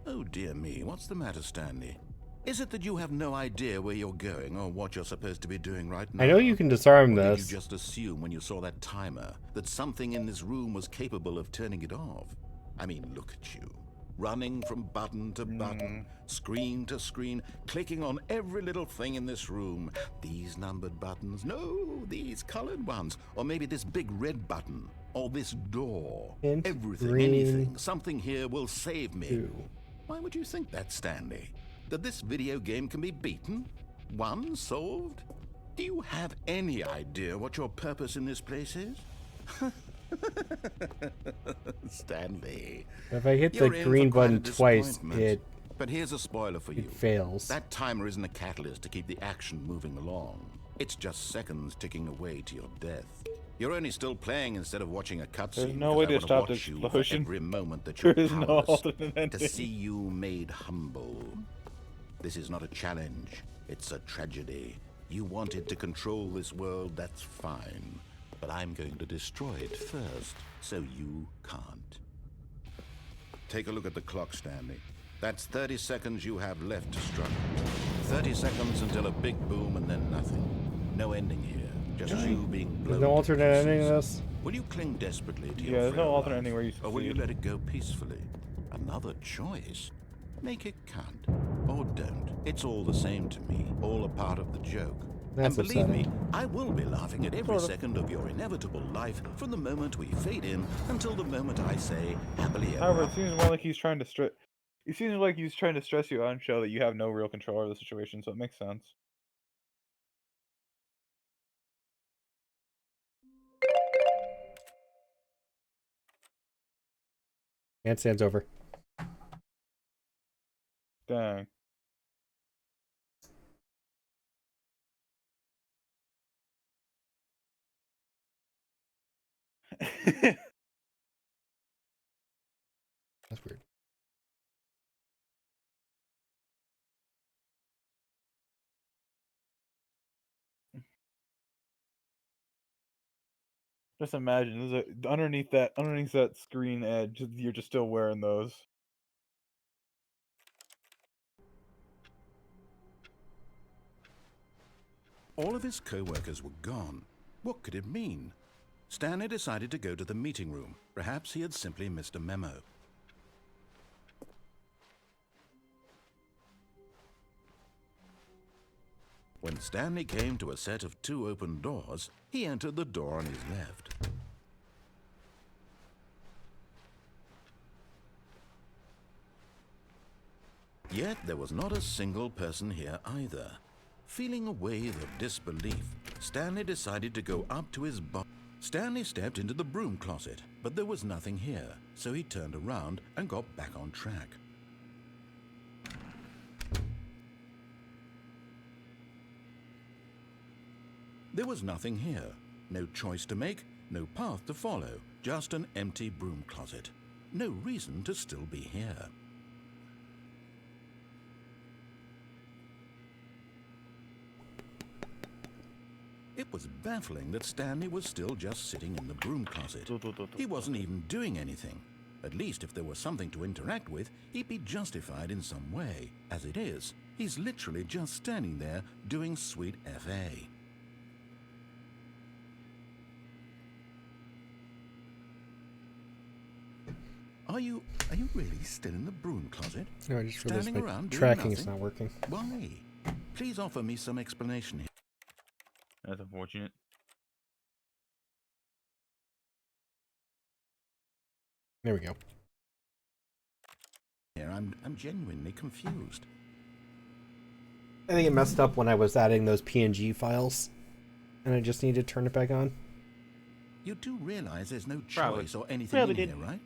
Oh dear me, what's the matter, Stanley? Is it that you have no idea where you're going or what you're supposed to be doing right now? I know you can disarm Or this. did you just assume when you saw that timer that something in this room was capable of turning it off? I mean, look at you. Running from button to button, screen to screen, clicking on every little thing in this room. These numbered buttons, no, these colored ones. Or maybe this big red button, or this door. Hint, Everything, green, anything, something here will save me. 2. Why would you think that, Stanley? That this video game can be beaten? Won? Solved? Do you have any idea what your purpose in this place is? Stanley. If I hit the You're in green for quite a button twice, disappointment. But here's a spoiler for you. it fails. That timer isn't a catalyst to keep the action moving along. It's just seconds ticking away to your death. You're only still playing instead of watching a cutscene. There's no way to stop the watch you explosion. every moment that you're There is no powerless, alternate to ending. see you made humble. This is not a challenge. It's a tragedy. You wanted to control this world, that's fine. But I'm going to destroy it first, so you can't. Take a look at the clock, Stanley. That's 30 seconds you have left to struggle. 30 seconds until a big boom and then nothing. No ending here. Just you being blown. There's no to alternate ending to pieces. this? Will you cling desperately to Yeah, your there's no frail alternate life, ending where you or will you succeed. let it go peacefully? And another choice, make it count. Or don't. It's all the same to me. All a part of the joke. That's and believe me, upsetting. I will be laughing at every second of your inevitable life from the moment we fade in until the moment I say happily ever However, it after. seems more like he's trying to stress. It seems like he's trying to stress you out and show that you have no real control over the situation, so it makes sense. Handstand's over. Dang. That's weird. Just imagine, underneath that screen edge, you're just still wearing those. All of his co-workers were gone. What could it mean? Stanley decided to go to the meeting room. Perhaps he had simply missed a memo. When Stanley came to a set of 2 open doors, he entered the door on his left. Yet there was not a single person here either. Feeling a wave of disbelief, Stanley decided to go up to his bar. Stanley stepped into the broom closet, but there was nothing here, so he turned around and got back on track. There was nothing here. No choice to make, no path to follow, just an empty broom closet. No reason to still be here. It was baffling that Stanley was still just sitting in the broom closet. He wasn't even doing anything. At least if there was something to interact with, he'd be justified in some way. As it is, he's literally just standing there doing sweet FA. Are you really still in the broom closet? No, I just realized Standing my around doing tracking is nothing? not working. Why? Please offer me some explanation here. That's unfortunate. There we go. I'm genuinely confused. I think it messed up when I was adding those PNG files, and I just need to turn it back on. You do realize there's no Probably. choice or anything Probably in did. here, right?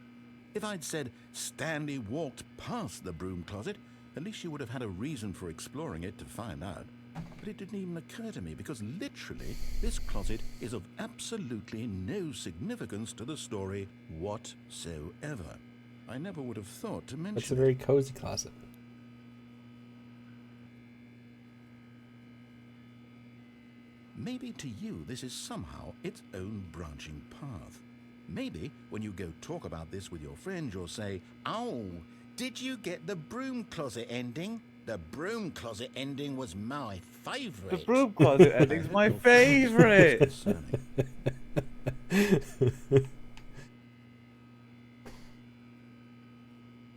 If I'd said Stanley walked past the broom closet, at least you would have had a reason for exploring it to find out. But it didn't even occur to me because literally this closet is of absolutely no significance to the story whatsoever. I never would have thought to mention It's a it. very cozy closet. Maybe to you this is somehow its own branching path. Maybe when you go talk about this with your friends, you'll say, "Oh, did you get the broom closet ending? The broom closet ending was my favourite." The broom closet ending's my favorite.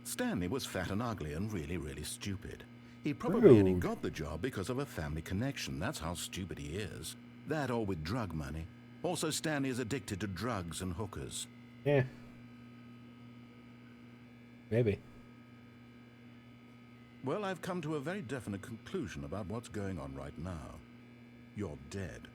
Stanley was fat and ugly and really, really stupid. He probably only Rude. got the job because of a family connection. That's how stupid he is. That or with drug money. Also, Stanley is addicted to drugs and hookers. Yeah. Maybe. Well, I've come to a very definite conclusion about what's going on right now. You're dead.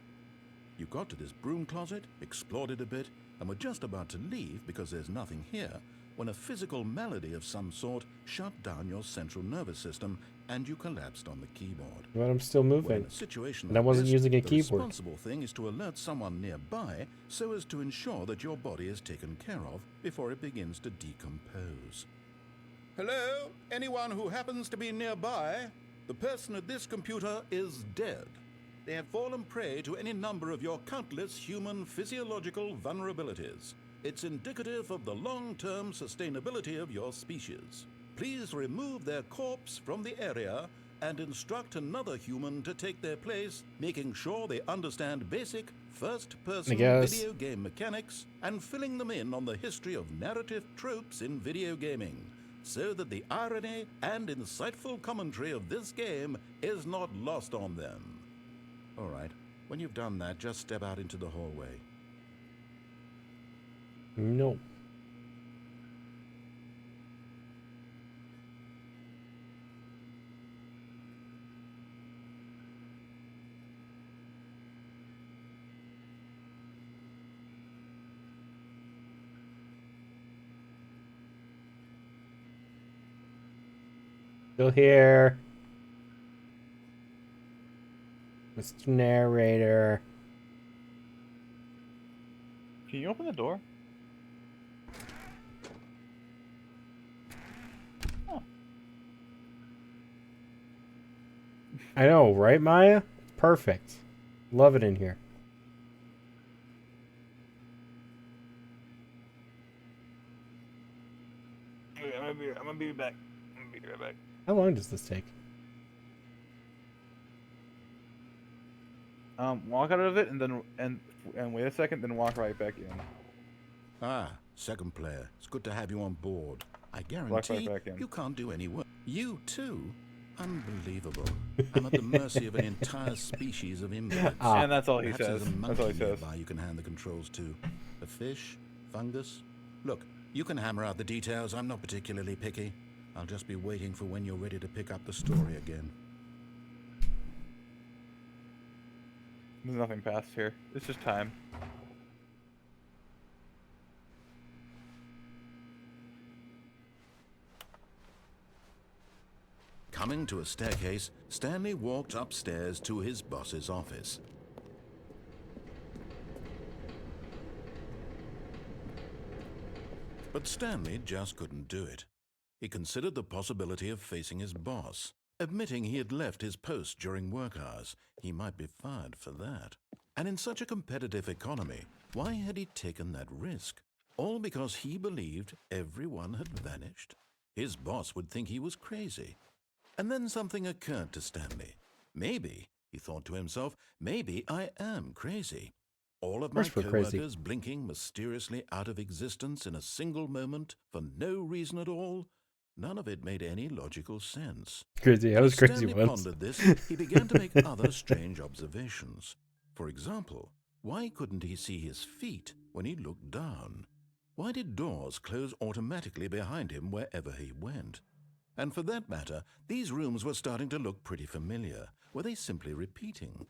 You got to this broom closet, explored it a bit, and were just about to leave because there's nothing here when a physical malady of some sort shut down your central nervous system and you collapsed on the keyboard. But I'm still Well, moving. in a situation And I like wasn't this, using a the keyboard. responsible thing is to alert someone nearby so as to ensure that your body is taken care of before it begins to decompose. Hello? Anyone who happens to be nearby? The person at this computer is dead. They have fallen prey to any number of your countless human physiological vulnerabilities. It's indicative of the long-term sustainability of your species. Please remove their corpse from the area and instruct another human to take their place, making sure they understand basic first-person video game mechanics and filling them in on the history of narrative tropes in video gaming. so that the irony and insightful commentary of this game is not lost on them. All right, when you've done that, just step out into the hallway. No. Still here. Mr. Narrator. Can you open the door? Oh. I know, right, Maya? Perfect. Love it in here. Okay, I'm gonna be back. I'm gonna be right back. How long does this take? Walk out of it and then wait a second, then walk right back in. Ah, second player. It's good to have you on board. I Walk guarantee right back in. you can't do any work. You too? Unbelievable. I'm at the mercy of an entire species of invalids. And that's all he Perhaps says. there's a That's all he monkey says. nearby you can hand the controls to. A fish? Fungus? Look, you can hammer out the details. I'm not particularly picky. I'll just be waiting for when you're ready to pick up the story again. There's nothing past here. It's just time. Coming to a staircase, Stanley walked upstairs to his boss's office. But Stanley just couldn't do it. He considered the possibility of facing his boss. Admitting he had left his post during work hours, he might be fired for that. And in such a competitive economy, why had he taken that risk? All because he believed everyone had vanished? His boss would think he was crazy. And then something occurred to Stanley. Maybe, he thought to himself, maybe I am crazy. All of my Of course we're crazy. co-workers blinking mysteriously out of existence in a single moment for no reason at all. None of it made any logical sense. Crazy. I was As crazy Stanley once. pondered this, he began to make other strange observations. For example, why couldn't he see his feet when he looked down? Why did doors close automatically behind him wherever he went? And for that matter, these rooms were starting to look pretty familiar. Were they simply repeating?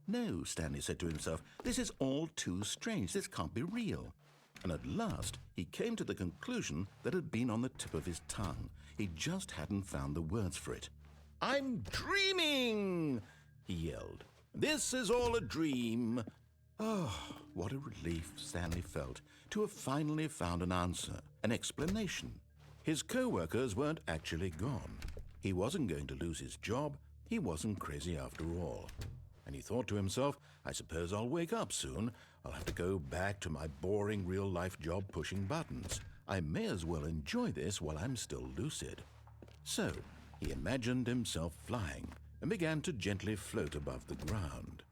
No, Stanley said to himself, this is all too strange. This can't be real. And at last, he came to the conclusion that had been on the tip of his tongue. He just hadn't found the words for it. I'm dreaming, he yelled. This is all a dream. Oh, what a relief Stanley felt to have finally found an answer, an explanation. His co-workers weren't actually gone. He wasn't going to lose his job. He wasn't crazy after all. And he thought to himself, I suppose I'll wake up soon. I'll have to go back to my boring real-life job pushing buttons. I may as well enjoy this while I'm still lucid. So, he imagined himself flying and began to gently float above the ground.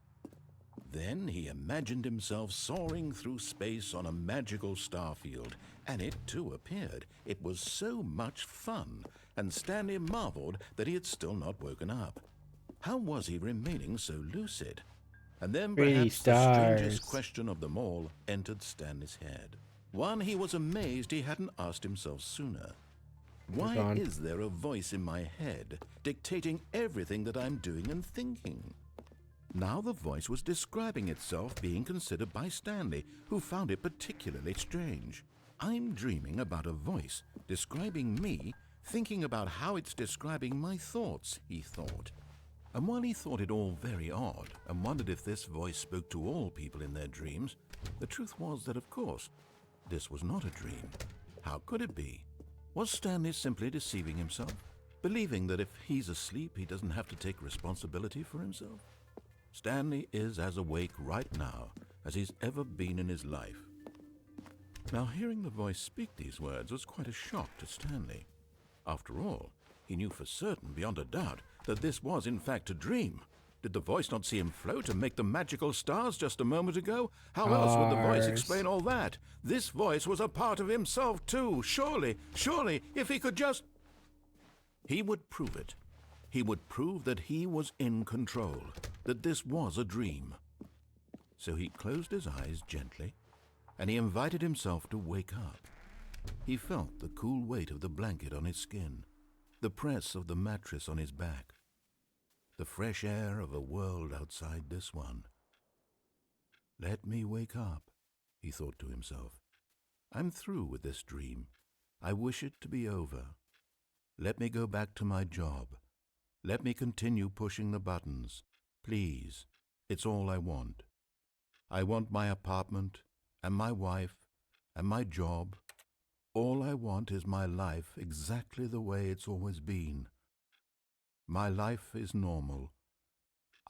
Then he imagined himself soaring through space on a magical starfield, and it too appeared. It was so much fun, and Stanley marveled that he had still not woken up. How was he remaining so lucid? And then Pretty perhaps the stars. strangest question of them all entered Stanley's head. One he was amazed he hadn't asked himself sooner. Why gone. is there a voice in my head dictating everything that I'm doing and thinking? Now the voice was describing itself being considered by Stanley, who found it particularly strange. I'm dreaming about a voice describing me, thinking about how it's describing my thoughts, he thought. And while he thought it all very odd and wondered if this voice spoke to all people in their dreams, the truth was that, of course, this was not a dream. How could it be? Was Stanley simply deceiving himself, believing that if he's asleep, he doesn't have to take responsibility for himself? Stanley is as awake right now as he's ever been in his life. Now, hearing the voice speak these words was quite a shock to Stanley. After all, he knew for certain, beyond a doubt, that this was in fact a dream. Did the voice not see him float and make the magical stars just a moment ago? How else would the voice explain all that? This voice was a part of himself too. Surely, if he could just... He would prove it. He would prove that he was in control, that this was a dream. So he closed his eyes gently, and he invited himself to wake up. He felt the cool weight of the blanket on his skin, the press of the mattress on his back, the fresh air of a world outside this one. Let me wake up, he thought to himself. I'm through with this dream. I wish it to be over. Let me go back to my job. Let me continue pushing the buttons. Please, it's all I want. I want my apartment, and my wife, and my job. All I want is my life exactly the way it's always been. My life is normal.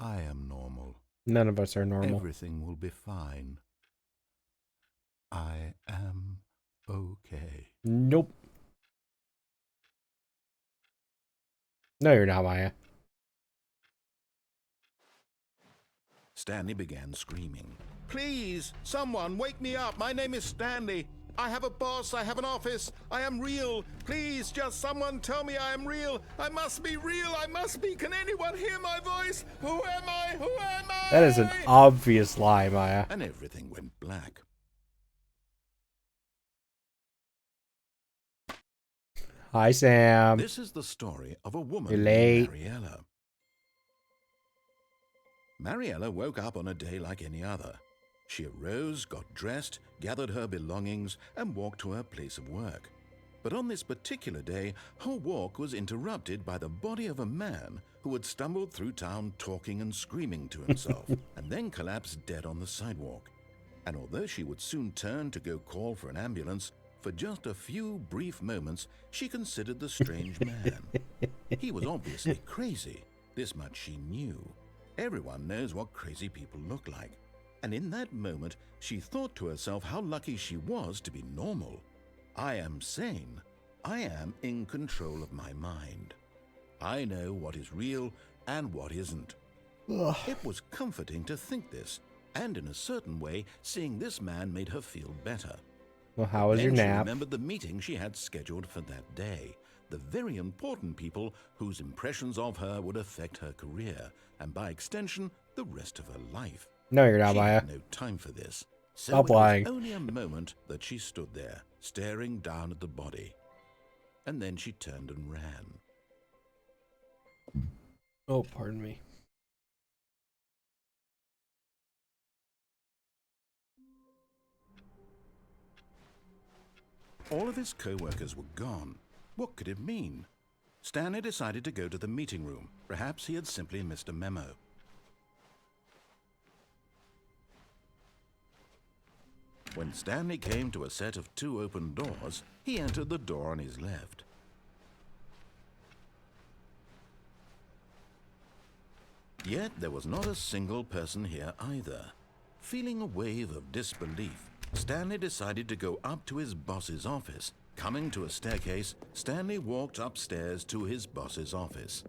I am normal. None of us are normal. Everything will be fine. I am okay. Nope. No, you're not, Maya. Stanley began screaming. Please, someone, wake me up. My name is Stanley. I have a boss. I have an office. I am real. Please, just someone tell me I am real. I must be real. I must be. Can anyone hear my voice? Who am I? Who am I? That is an obvious lie, Maya. And everything went black. Hi, Sam. This is the story of a woman You're named late. Mariella. Mariella woke up on a day like any other. She arose, got dressed, gathered her belongings, and walked to her place of work. But on this particular day, her walk was interrupted by the body of a man who had stumbled through town talking and screaming to himself, and then collapsed dead on the sidewalk. And although she would soon turn to go call for an ambulance, for just a few brief moments, she considered the strange man. He was obviously crazy. This much she knew. Everyone knows what crazy people look like. And in that moment, she thought to herself how lucky she was to be normal. I am sane. I am in control of my mind. I know what is real and what isn't. Ugh. It was comforting to think this, and in a certain way, seeing this man made her feel better. Well, how was your Then she nap? remembered the meeting she had scheduled for that day. The very important people whose impressions of her would affect her career, and by extension, the rest of her life. No, you're not, She Maya. had no time for this. So Stop it was lying. only a moment that she stood there, staring down at the body. And then she turned and ran. Oh, pardon me. All of his co-workers were gone. What could it mean? Stanley decided to go to the meeting room. Perhaps he had simply missed a memo. When Stanley came to a set of 2 open doors, he entered the door on his left. Yet there was not a single person here either. Feeling a wave of disbelief, Stanley decided to go up to his boss's office. Coming to a staircase, Stanley walked upstairs to his boss's office.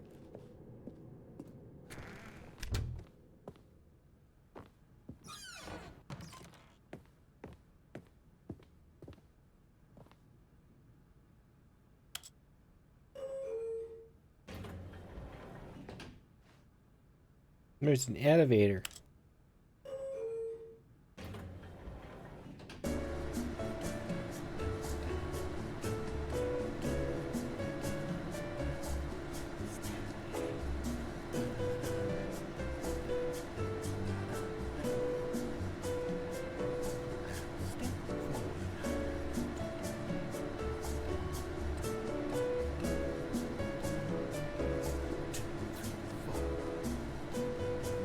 There's an elevator.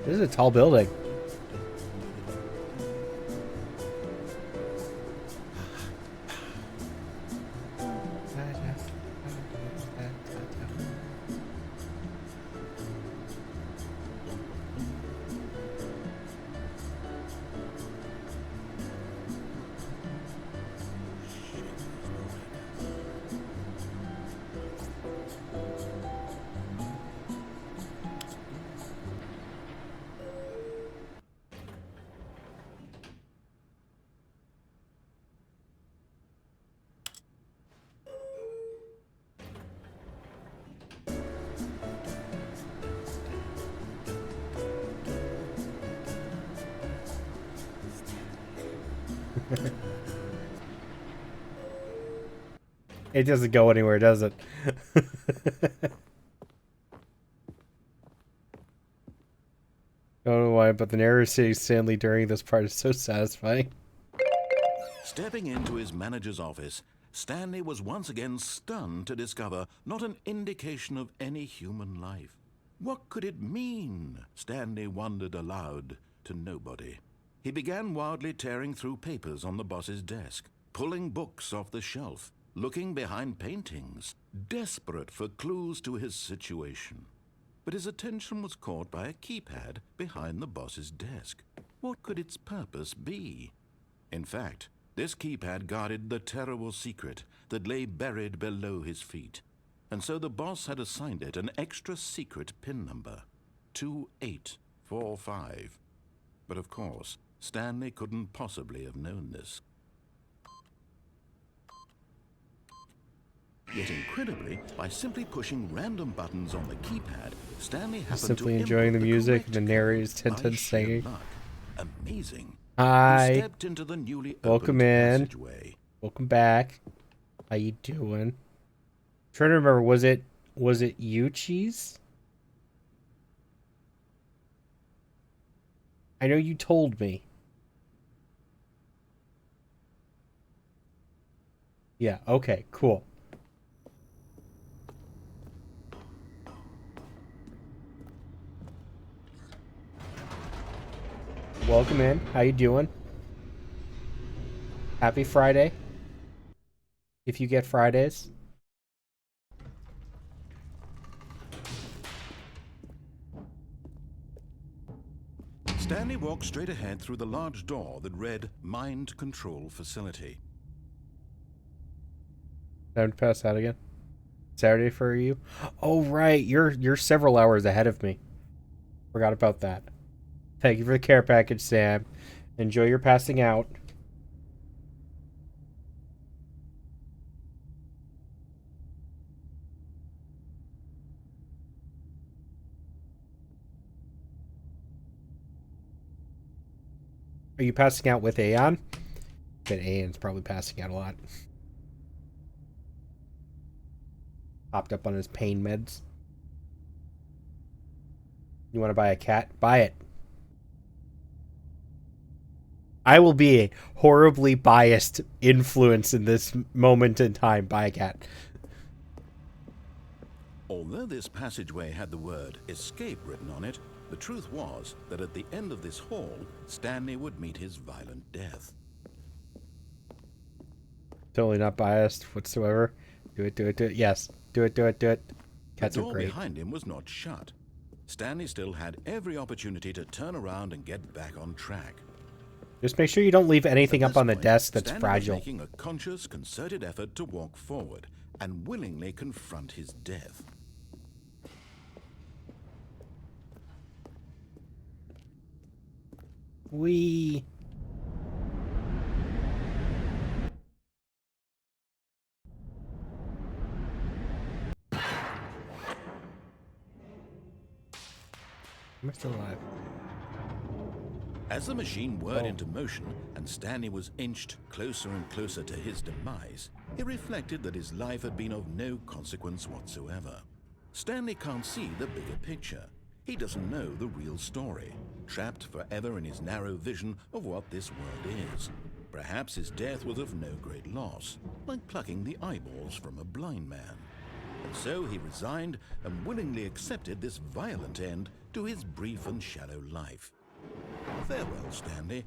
This is a tall building. It doesn't go anywhere, does it? I don't know why, but the narrator saying Stanley during this part is so satisfying. Stepping into his manager's office, Stanley was once again stunned to discover not an indication of any human life. What could it mean? Stanley wondered aloud to nobody. He began wildly tearing through papers on the boss's desk, pulling books off the shelf, looking behind paintings, desperate for clues to his situation. But his attention was caught by a keypad behind the boss's desk. What could its purpose be? In fact, this keypad guarded the terrible secret that lay buried below his feet. And so the boss had assigned it an extra secret PIN number, 2845. But of course, Stanley couldn't possibly have known this. Yet incredibly, by simply pushing random buttons on the keypad, Stanley happened Simply to enjoying the input music, correct the code narrator's by tinted sheer singing. luck. Amazing. Hi. He stepped into the newly Welcome opened in. passageway. Welcome back. How you doing? I'm trying to remember, was it Yuchi's? I know you told me. Yeah, okay, cool. Welcome in. How you doing? Happy Friday. If you get Fridays. Stanley walked straight ahead through the large door that read Mind Control Facility. Time to pass out again. Saturday for you? Oh right, you're several hours ahead of me. Forgot about that. Thank you for the care package, Sam. Enjoy your passing out. Are you passing out with Aeon? But Aeon's probably passing out a lot. Hopped up on his pain meds. You want to buy a cat? Buy it. I will be a horribly biased influence in this moment in time. Buy a cat. Although this passageway had the word escape written on it, the truth was that at the end of this hall, Stanley would meet his violent death. Totally not biased whatsoever. Do it, do it, do it. Yes. Do it, do it, do it. Cats The are door great. behind him was not shut. Stanley still had every opportunity to turn around and get back on track. Just make sure you don't leave anything At up on the this point, desk that's Stanley fragile. was making a conscious, concerted effort to walk forward and willingly confront his death. We. Am I still alive? As the machine whirred into motion and Stanley was inched closer and closer to his demise, he reflected that his life had been of no consequence whatsoever. Stanley can't see the bigger picture. He doesn't know the real story, trapped forever in his narrow vision of what this world is. Perhaps his death was of no great loss, like plucking the eyeballs from a blind man. And so he resigned and willingly accepted this violent end to his brief and shallow life. Farewell, Stanley.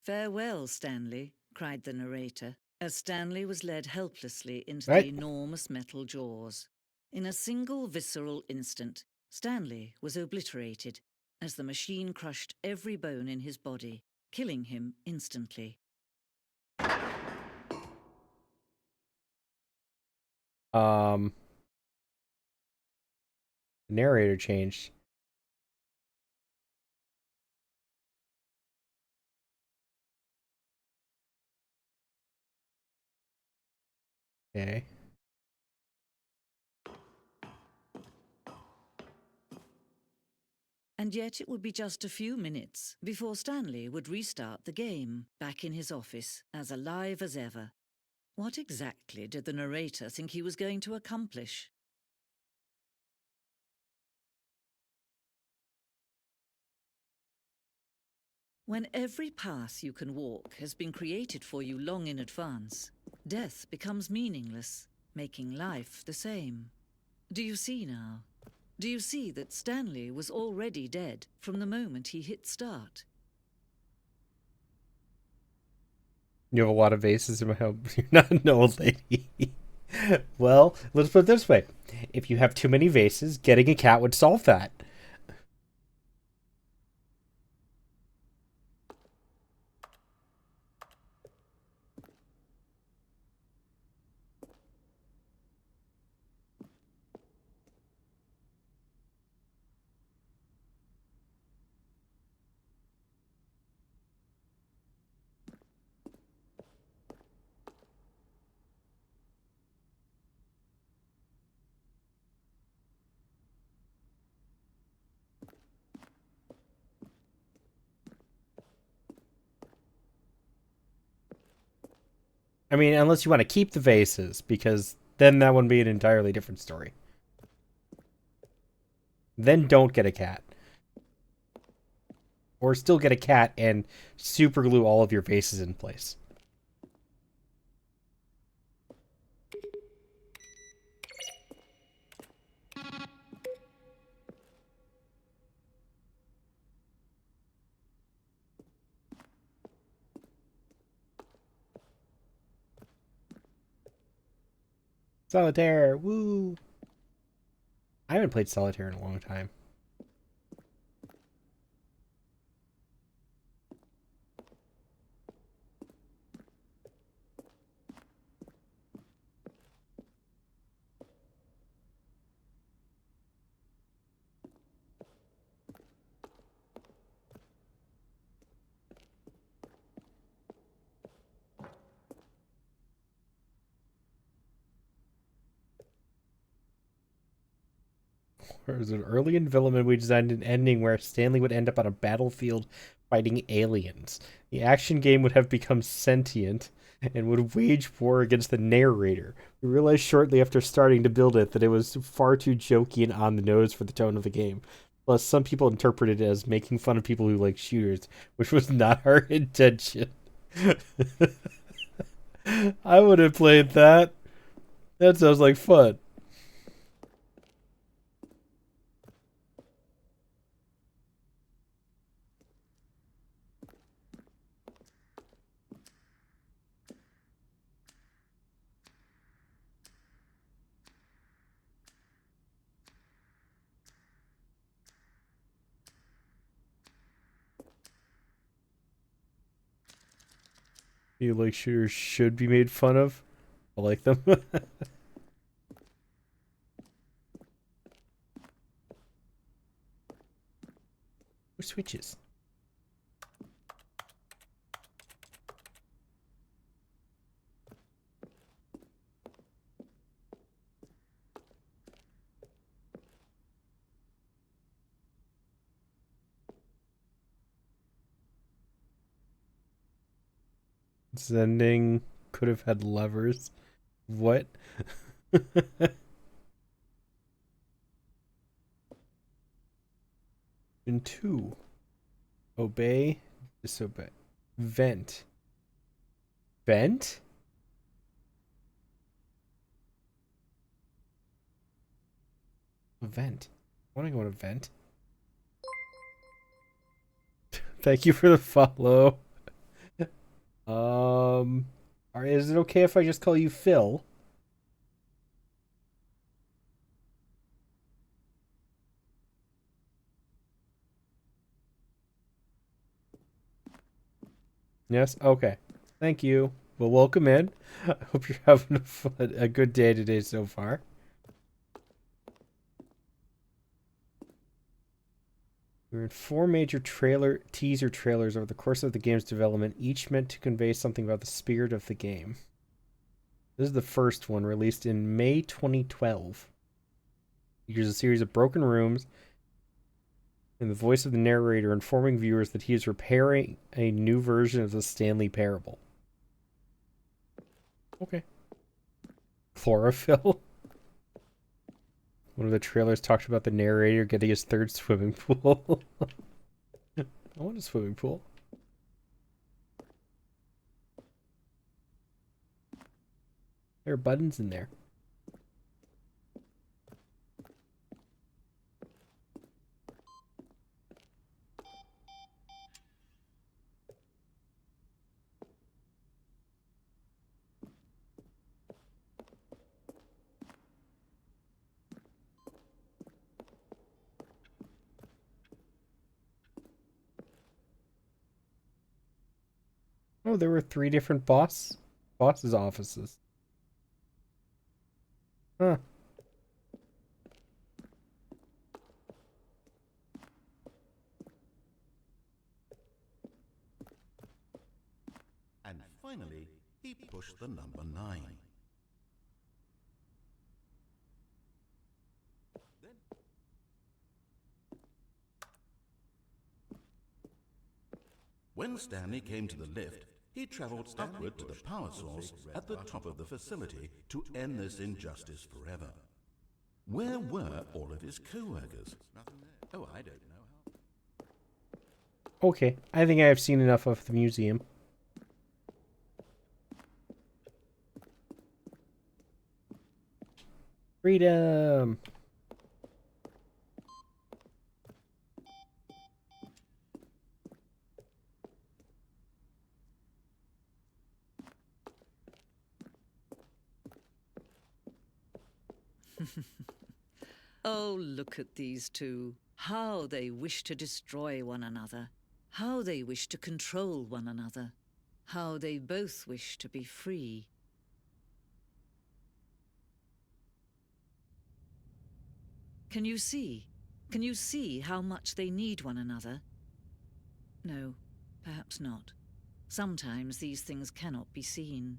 "Farewell, Stanley," cried the narrator, as Stanley was led helplessly into Right. the enormous metal jaws. In a single visceral instant, Stanley was obliterated as the machine crushed every bone in his body, killing him instantly. The narrator changed. Okay. And yet it would be just a few minutes before Stanley would restart the game, back in his office, as alive as ever. What exactly did the narrator think he was going to accomplish? When every path you can walk has been created for you long in advance, death becomes meaningless, making life the same. Do you see now? Do you see that Stanley was already dead from the moment he hit start? You have a lot of vases in my home. You're not an old lady. Well, let's put it this way. If you have too many vases, getting a cat would solve that. I mean, unless you want to keep the vases, because then that would be an entirely different story. Then don't get a cat. Or still get a cat and super glue all of your vases in place. Solitaire, woo! I haven't played Solitaire in a long time. There was an early in development we designed an ending where Stanley would end up on a battlefield fighting aliens. The action game would have become sentient and would wage war against the narrator. We realized shortly after starting to build it that it was far too jokey and on the nose for the tone of the game. Plus, some people interpreted it as making fun of people who like shooters, which was not our intention. I would have played that. That sounds like fun. You like shooters should be made fun of. I like them. Switches. This ending could have had levers. What? In 2. Obey, disobey. Vent. Vent? A vent. I want to go to vent. Thank you for the follow. Is it okay if I just call you Phil? Yes? Okay. Thank you. Well, welcome in. I hope you're having a good day today so far. We're in 4 major teaser trailers over the course of the game's development, each meant to convey something about the spirit of the game. This is the first one, released in May 2012. Features a series of broken rooms in the voice of the narrator informing viewers that he is preparing a new version of the Stanley Parable. Okay. Chlorophyll. One of the trailers talked about the narrator getting his third swimming pool. I want a swimming pool. There are buttons in there. Oh, there were 3 different bosses' offices. Huh. And finally, he pushed the number 9. When Stanley came to the lift, he traveled upward to the power source at the top of the facility to end this injustice forever. Where were all of his co-workers? Oh, I don't know. Okay, I think I have seen enough of the museum. Freedom! Oh, look at these two. How they wish to destroy one another. How they wish to control one another. How they both wish to be free. Can you see? Can you see how much they need one another? No, perhaps not. Sometimes these things cannot be seen.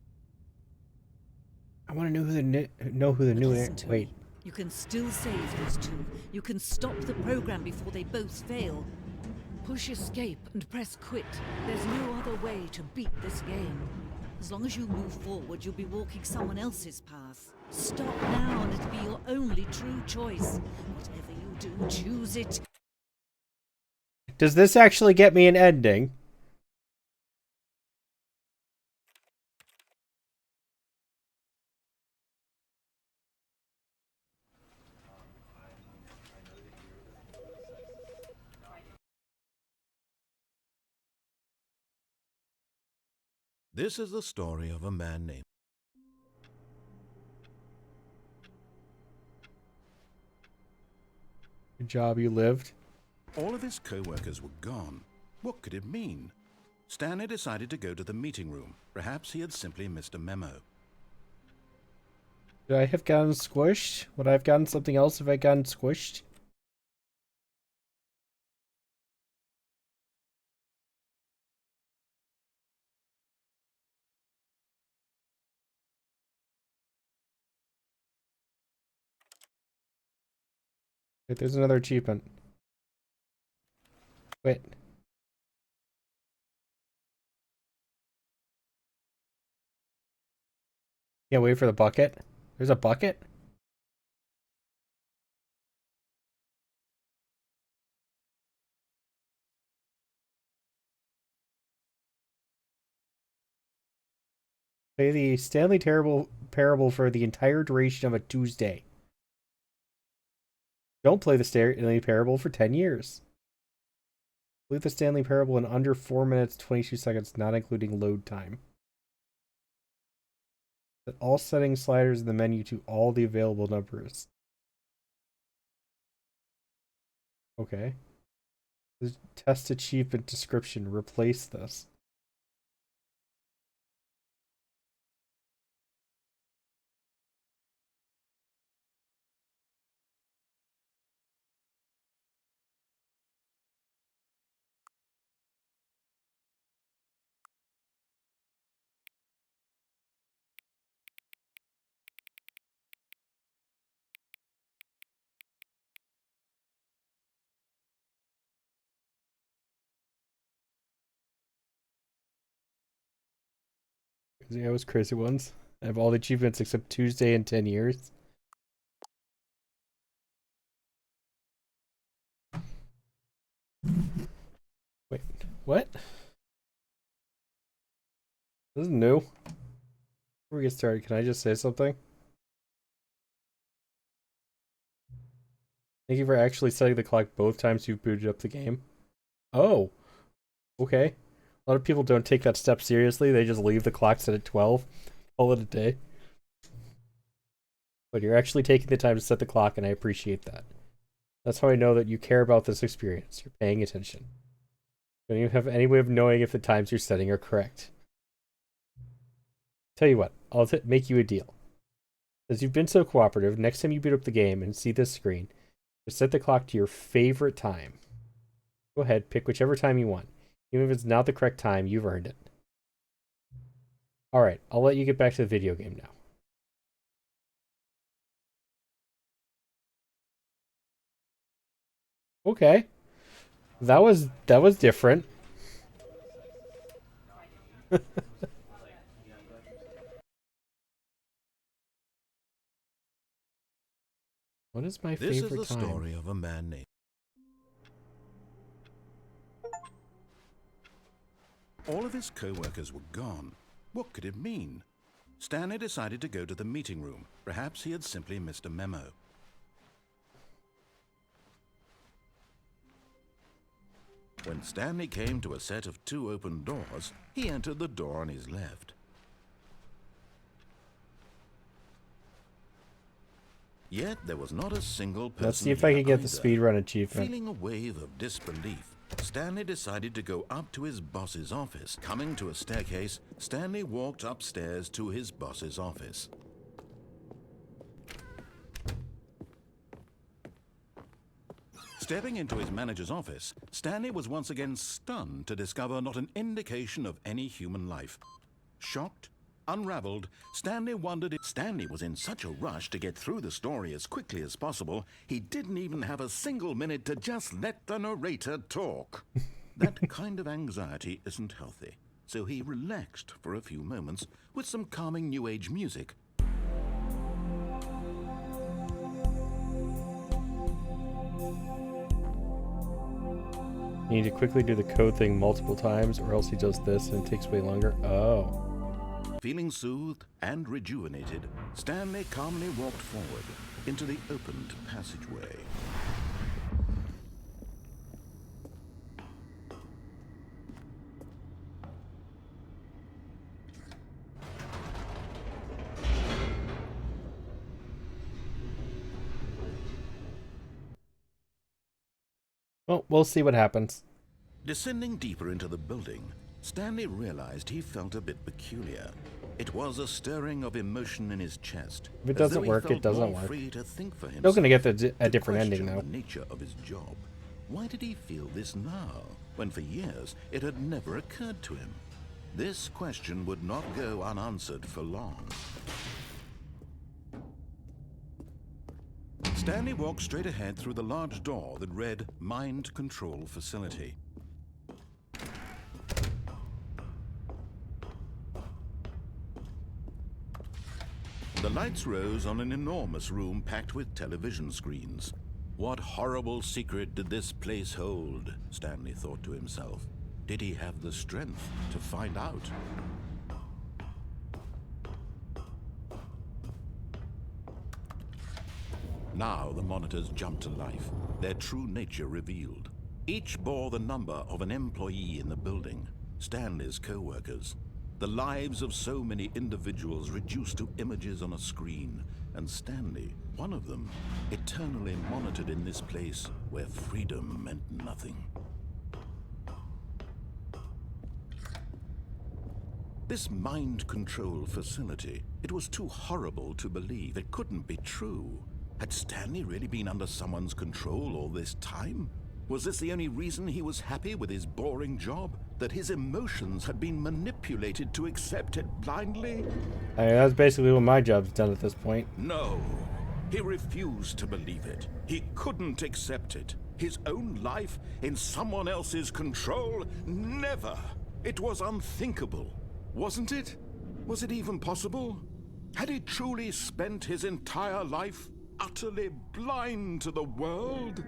I want to know who the But new listen to wait. me. You can still save these two. You can stop the program before they both fail. Push escape and press quit. There's no other way to beat this game. As long as you move forward, you'll be walking someone else's path. Stop now and it'll be your only true choice. Whatever you do, choose it. Does this actually get me an ending? This is the story of a man named... Good job, you lived. All of his co-workers were gone. What could it mean? Stanley decided to go to the meeting room. Perhaps he had simply missed a memo. Would I have gotten squished? Would I have gotten something else if I gotten squished? Wait, there's another achievement. Wait. Yeah, wait for the bucket. There's a bucket? Play the Stanley Parable for the entire duration of a Tuesday. Don't play the Stanley Parable for 10 years. Play the Stanley Parable in under 4 minutes, 22 seconds, not including load time. Set all setting sliders in the menu to all the available numbers. Okay. Test achievement description. Replace this. I was crazy ones. I have all the achievements except Tuesday in 10 years. Wait, what? This is new. Before we get started, can I just say something? Thank you for actually setting the clock both times you booted up the game. Oh, okay. A lot of people don't take that step seriously. They just leave the clock set at 12, call it a day. But you're actually taking the time to set the clock, and I appreciate that. That's how I know that you care about this experience. You're paying attention. Don't you have any way of knowing if the times you're setting are correct? Tell you what, I'll make you a deal. Since you've been so cooperative, next time you boot up the game and see this screen, just set the clock to your favorite time. Go ahead, pick whichever time you want. Even if it's not the correct time, you've earned it. Alright, I'll let you get back to the video game now. Okay. That was different. What is my favorite time? This is the story of a man named... All of his co-workers were gone. What could it mean? Stanley decided to go to the meeting room. Perhaps he had simply missed a memo. When Stanley came to a set of 2 open doors, he entered the door on his left. Yet there was not a single person. Let's see if I can get the either. speedrun achievement. Feeling a wave of disbelief, Stanley decided to go up to his boss's office. Coming to a staircase, Stanley walked upstairs to his boss's office. Stepping into his manager's office, Stanley was once again stunned to discover not an indication of any human life. Shocked, unraveled, Stanley wondered if Stanley was in such a rush to get through the story as quickly as possible, he didn't even have a single minute to just let the narrator talk. That kind of anxiety isn't healthy, so he relaxed for a few moments with some calming New Age music. You need to quickly do the code thing multiple times, or else he does this and it takes way longer. Oh. Feeling soothed and rejuvenated, Stanley calmly walked forward into the opened passageway. Well, we'll see what happens. Descending deeper into the building, Stanley realized he felt a bit peculiar. It was a stirring of emotion in his chest. If it doesn't work, it doesn't work. Free to think for himself. Still gonna get a different ending, though. The nature of his job. Why did he feel this now, when for years it had never occurred to him? This question would not go unanswered for long. Stanley walked straight ahead through the large door that read Mind Control Facility. The lights rose on an enormous room packed with television screens. What horrible secret did this place hold? Stanley thought to himself. Did he have the strength to find out? Now the monitors jumped to life, their true nature revealed. Each bore the number of an employee in the building, Stanley's co-workers. The lives of so many individuals reduced to images on a screen, and Stanley, one of them, eternally monitored in this place where freedom meant nothing. This mind control facility, it was too horrible to believe. It couldn't be true. Had Stanley really been under someone's control all this time? Was this the only reason he was happy with his boring job? That his emotions had been manipulated to accept it blindly? I mean, that's basically what my job's done at this point. No. He refused to believe it. He couldn't accept it. His own life in someone else's control? Never. It was unthinkable, wasn't it? Was it even possible? Had he truly spent his entire life utterly blind to the world?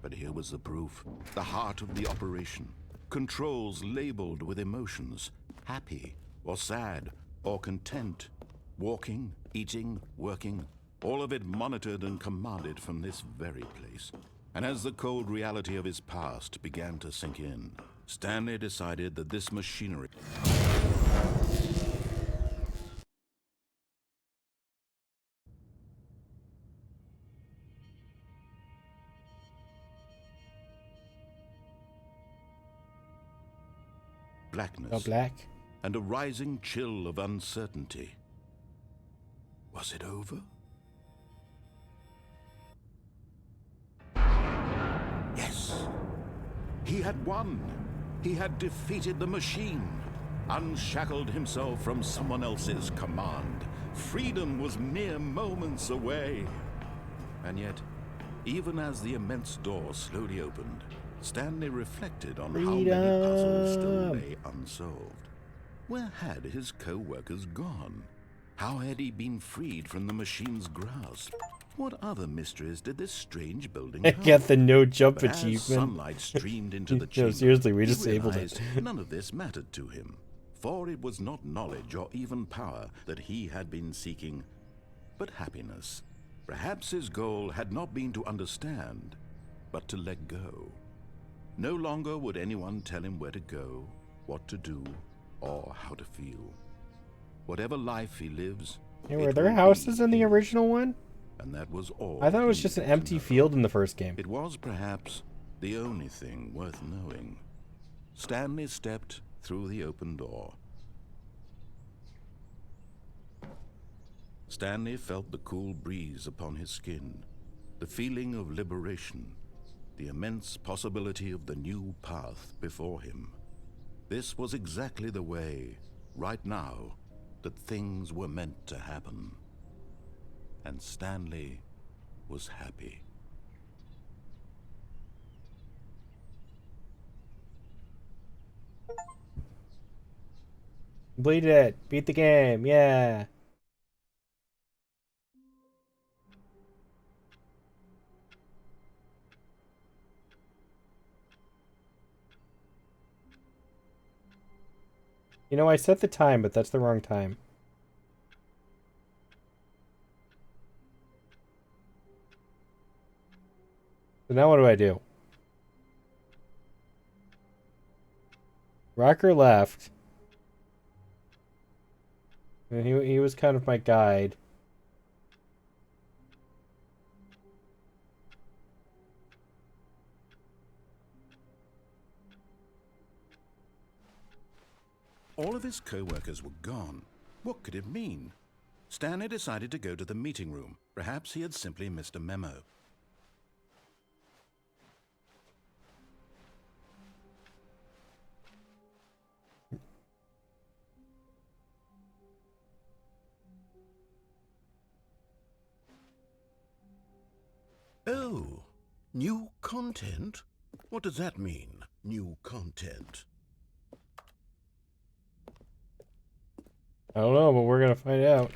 But here was the proof, the heart of the operation. Controls labeled with emotions, happy or sad or content. Walking, eating, working, all of it monitored and commanded from this very place. And as the cold reality of his past began to sink in, Stanley decided that this machinery... blackness Oh, black. and a rising chill of uncertainty. Was it over? Yes. He had won. He had defeated the machine, unshackled himself from someone else's command. Freedom was mere moments away. And yet, even as the immense door slowly opened, Stanley reflected on how many puzzles still lay unsolved. Where had his co-workers gone? How had he been freed from the machine's grasp? What other mysteries did this strange building hold? Get the no jump But as achievement. sunlight streamed into the chamber, No, seriously, we he disabled realized it. none of this mattered to him, for it was not knowledge or even power that he had been seeking, but happiness. Perhaps his goal had not been to understand, but to let go. No longer would anyone tell him where to go, what to do, or how to feel. Whatever life he lives, Hey, were it there will be houses in the his. original one? And that was all. I thought it was he just an needed to empty know. field in the first game. It was perhaps the only thing worth knowing. Stanley stepped through the open door. Stanley felt the cool breeze upon his skin, the feeling of liberation, the immense possibility of the new path before him. This was exactly the way, right now, that things were meant to happen. And Stanley was happy. Completed it. Beat the game. Yeah. You know, I set the time, but that's the wrong time. So now what do I do? Rocker left. And he was kind of my guide. All of his co-workers were gone. What could it mean? Stanley decided to go to the meeting room. Perhaps he had simply missed a memo. Oh, new content? What does that mean, new content? I don't know, but we're gonna find out.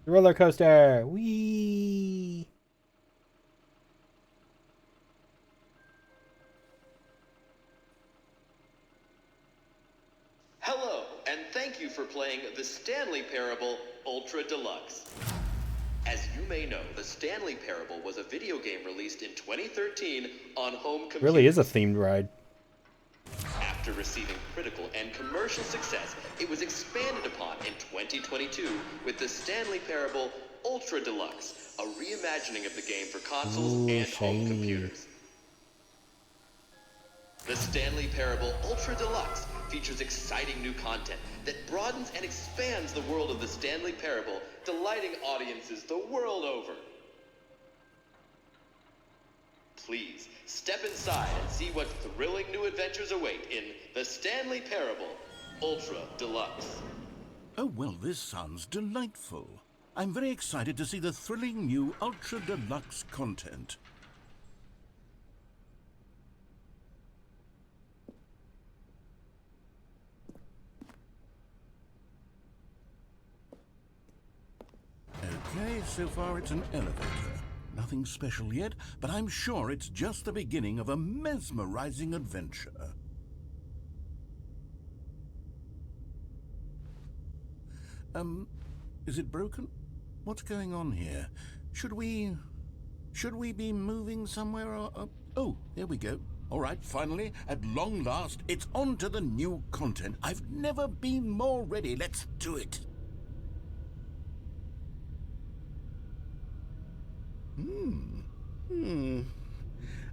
The roller coaster! Whee! Hello, and thank you for playing the Stanley Parable Ultra Deluxe. As you may know, the Stanley Parable was a video game released in 2013 on home computers. Really is a themed ride. After receiving critical and commercial success, it was expanded upon in 2022 with the Stanley Parable Ultra Deluxe, a reimagining of the game for consoles Ooh, and home shiny. computers. The Stanley Parable Ultra Deluxe features exciting new content that broadens and expands the world of the Stanley Parable, delighting audiences the world over. Please, step inside and see what thrilling new adventures await in the Stanley Parable Ultra Deluxe. Oh, well, this sounds delightful. I'm very excited to see the thrilling new Ultra Deluxe content. Okay, so far it's an elevator. Nothing special yet, but I'm sure it's just the beginning of a mesmerizing adventure. Is it broken? What's going on here? Should we be moving somewhere or... Oh, there we go. All right, finally, at long last, it's on to the new content. I've never been more ready. Let's do it.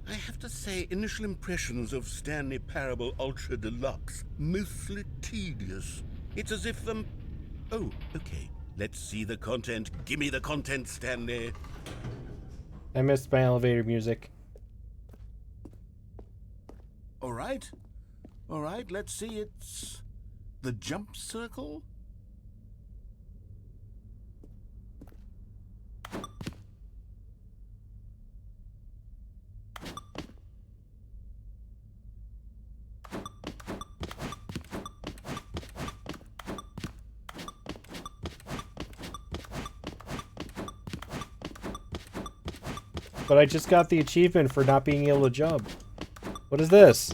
I have to say, initial impressions of Stanley Parable Ultra Deluxe, mostly tedious. It's as if Oh, okay. Let's see the content. Give me the content, Stanley. I missed my elevator music. All right, let's see. It's the jump circle. But I just got the achievement for not being able to jump. What is this?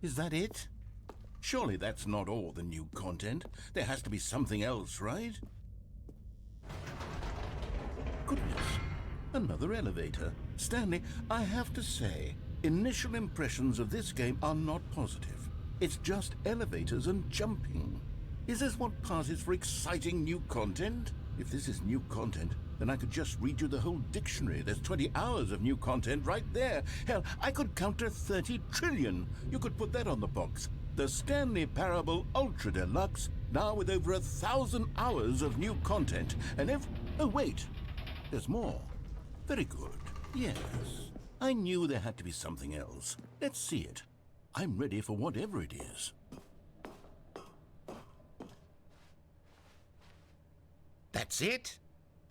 Is that it? Surely that's not all the new content. There has to be something else, right? Goodness, another elevator. Stanley, I have to say, initial impressions of this game are not positive. It's just elevators and jumping. Is this what passes for exciting new content? If this is new content, then I could just read you the whole dictionary. There's 20 hours of new content right there. Hell, I could count to 30 trillion. You could put that on the box. The Stanley Parable Ultra Deluxe, now with over 1,000 hours of new content. And oh wait, there's more. Very good. Yes, I knew there had to be something else. Let's see it. I'm ready for whatever it is. That's it?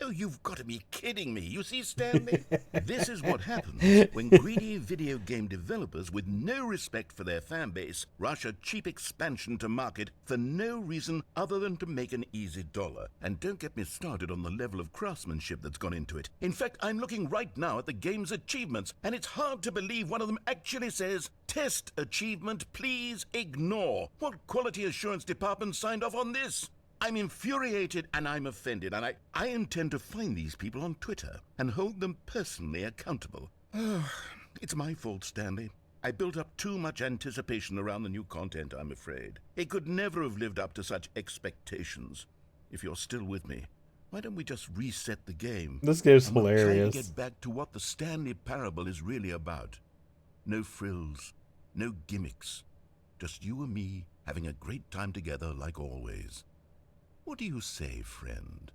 Oh, you've got to be kidding me. You see, Stanley? This is what happens when greedy video game developers with no respect for their fan base rush a cheap expansion to market for no reason other than to make an easy dollar. And don't get me started on the level of craftsmanship that's gone into it. In fact, I'm looking right now at the game's achievements, and it's hard to believe one of them actually says, "Test achievement, please ignore." What quality assurance department signed off on this? I'm infuriated and I'm offended, and I intend to find these people on Twitter and hold them personally accountable. It's my fault, Stanley. I built up too much anticipation around the new content, I'm afraid. It could never have lived up to such expectations. If you're still with me, why don't we just reset the game? This game's and we'll try hilarious. to get back to what the Stanley Parable is really about. No frills, no gimmicks. Just you and me having a great time together like always. What do you say, friend?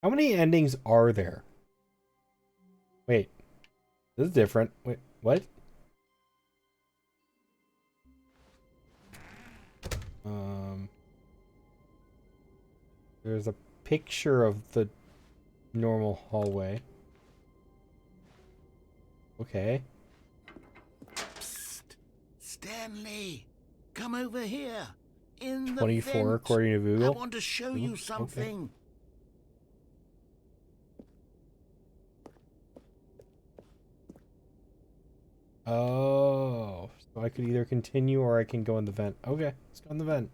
How many endings are there? Wait. This is different. Wait, what? There's a picture of the normal hallway. Okay. Psst. Stanley! Come over here. In the 24 vent. according to Google. I want to show you something. Oh, so I could either continue or I can go in the vent. Okay, let's go in the vent.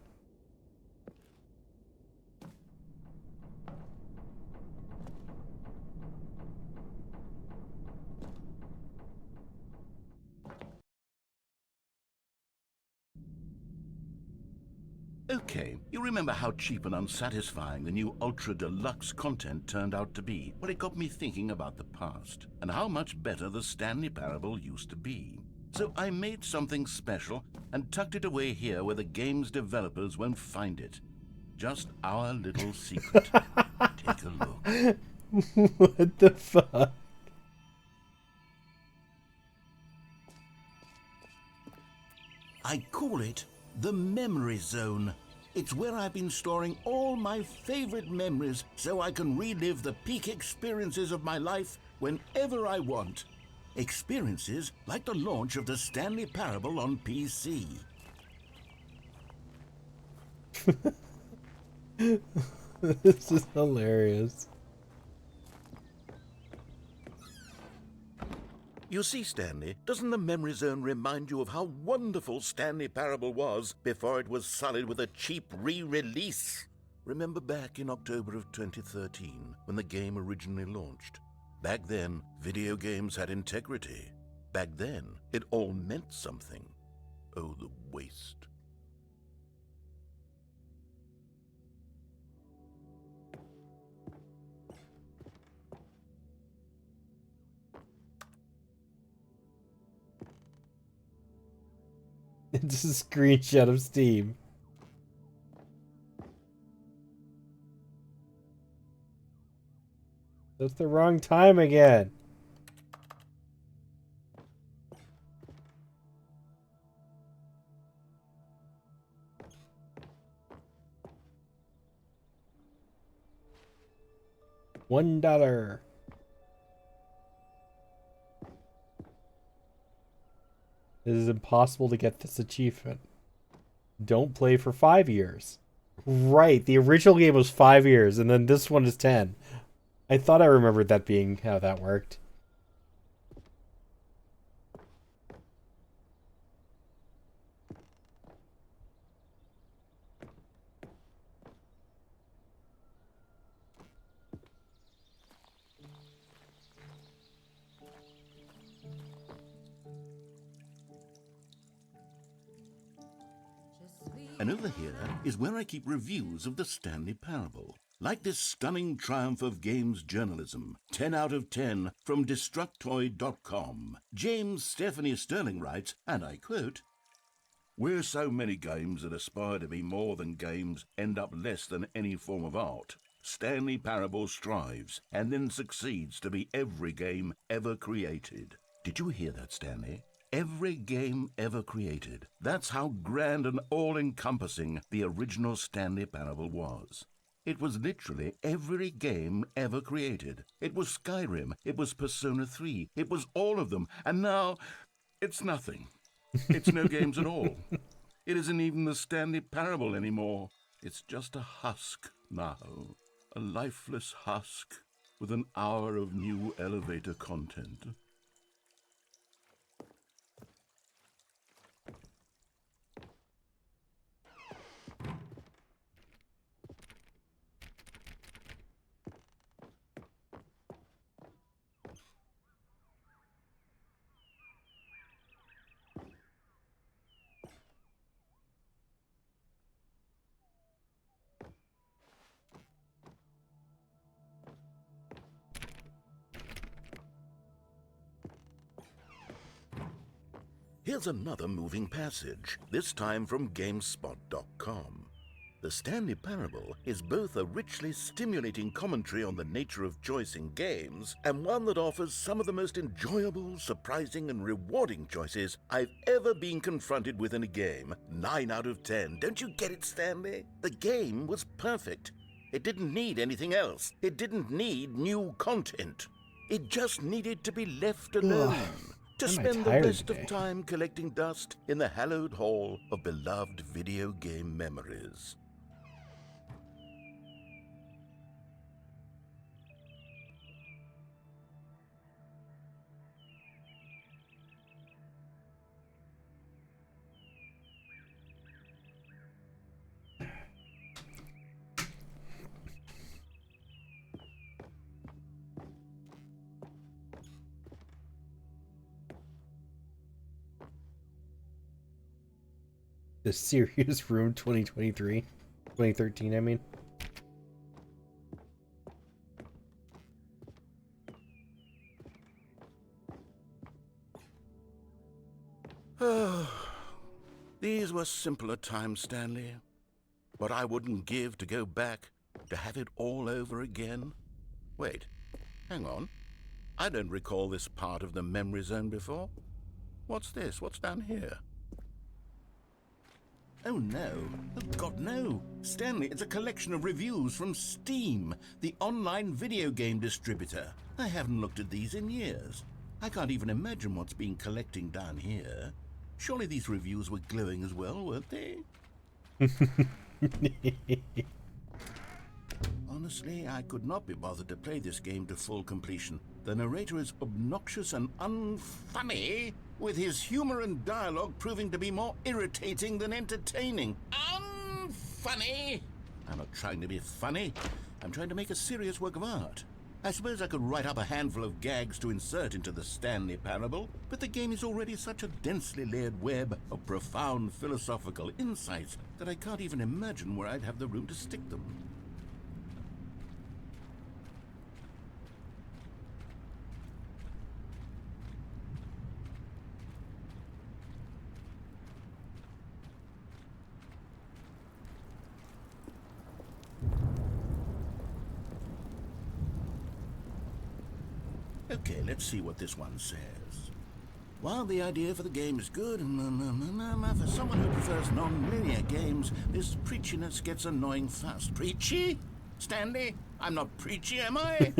Okay, you remember how cheap and unsatisfying the new Ultra Deluxe content turned out to be? Well, it got me thinking about the past and how much better the Stanley Parable used to be. So I made something special and tucked it away here where the game's developers won't find it. Just our little secret. Take a look. What the fuck? I call it the Memory Zone. It's where I've been storing all my favorite memories so I can relive the peak experiences of my life whenever I want. Experiences like the launch of the Stanley Parable on PC. This is hilarious. You see, Stanley, doesn't the memory zone remind you of how wonderful Stanley Parable was before it was sullied with a cheap re-release? Remember back in October of 2013, when the game originally launched? Back then, video games had integrity. Back then, it all meant something. Oh, the waste. It's a screenshot of Steam. That's the wrong time again. $1. It is impossible to get this achievement. Don't play for 5 years. Right, the original game was 5 years, and then this one is 10. I thought I remembered that being how that worked. And over here is where I keep reviews of the Stanley Parable. Like this stunning triumph of games journalism, 10 out of 10 from Destructoid.com. James Stephanie Sterling writes, and I quote, "Where so many games that aspire to be more than games end up less than any form of art, Stanley Parable strives and then succeeds to be every game ever created." Did you hear that, Stanley? Every game ever created. That's how grand and all-encompassing the original Stanley Parable was. It was literally every game ever created. It was Skyrim, it was Persona 3, it was all of them, and now it's nothing. It's no games at all. It isn't even the Stanley Parable anymore. It's just a husk now. A lifeless husk with an hour of new elevator content. Here's another moving passage, this time from GameSpot.com. The Stanley Parable is both a richly stimulating commentary on the nature of choice in games, and one that offers some of the most enjoyable, surprising, and rewarding choices I've ever been confronted with in a game. 9 out of 10. Don't you get it, Stanley? The game was perfect. It didn't need anything else. It didn't need new content. It just needed to be left alone. To spend the rest of time collecting dust in the hallowed hall of beloved video game memories. The Serious Room 2023. 2013, I mean. These were simpler times, Stanley. What I wouldn't give to go back, to have it all over again. Wait, hang on. I don't recall this part of the memory zone before. What's this? What's down here? Oh no. Oh God, no. Stanley, it's a collection of reviews from Steam, the online video game distributor. I haven't looked at these in years. I can't even imagine what's been collecting down here. Surely these reviews were glowing as well, weren't they? Honestly, I could not be bothered to play this game to full completion. The narrator is obnoxious and unfunny, with his humor and dialogue proving to be more irritating than entertaining. Unfunny! I'm not trying to be funny. I'm trying to make a serious work of art. I suppose I could write up a handful of gags to insert into the Stanley Parable, but the game is already such a densely layered web of profound philosophical insights that I can't even imagine where I'd have the room to stick them. Okay, let's see what this one says. While the idea for the game is good, for someone who prefers non-linear games, this preachiness gets annoying fast. Preachy? Stanley? I'm not preachy, am I?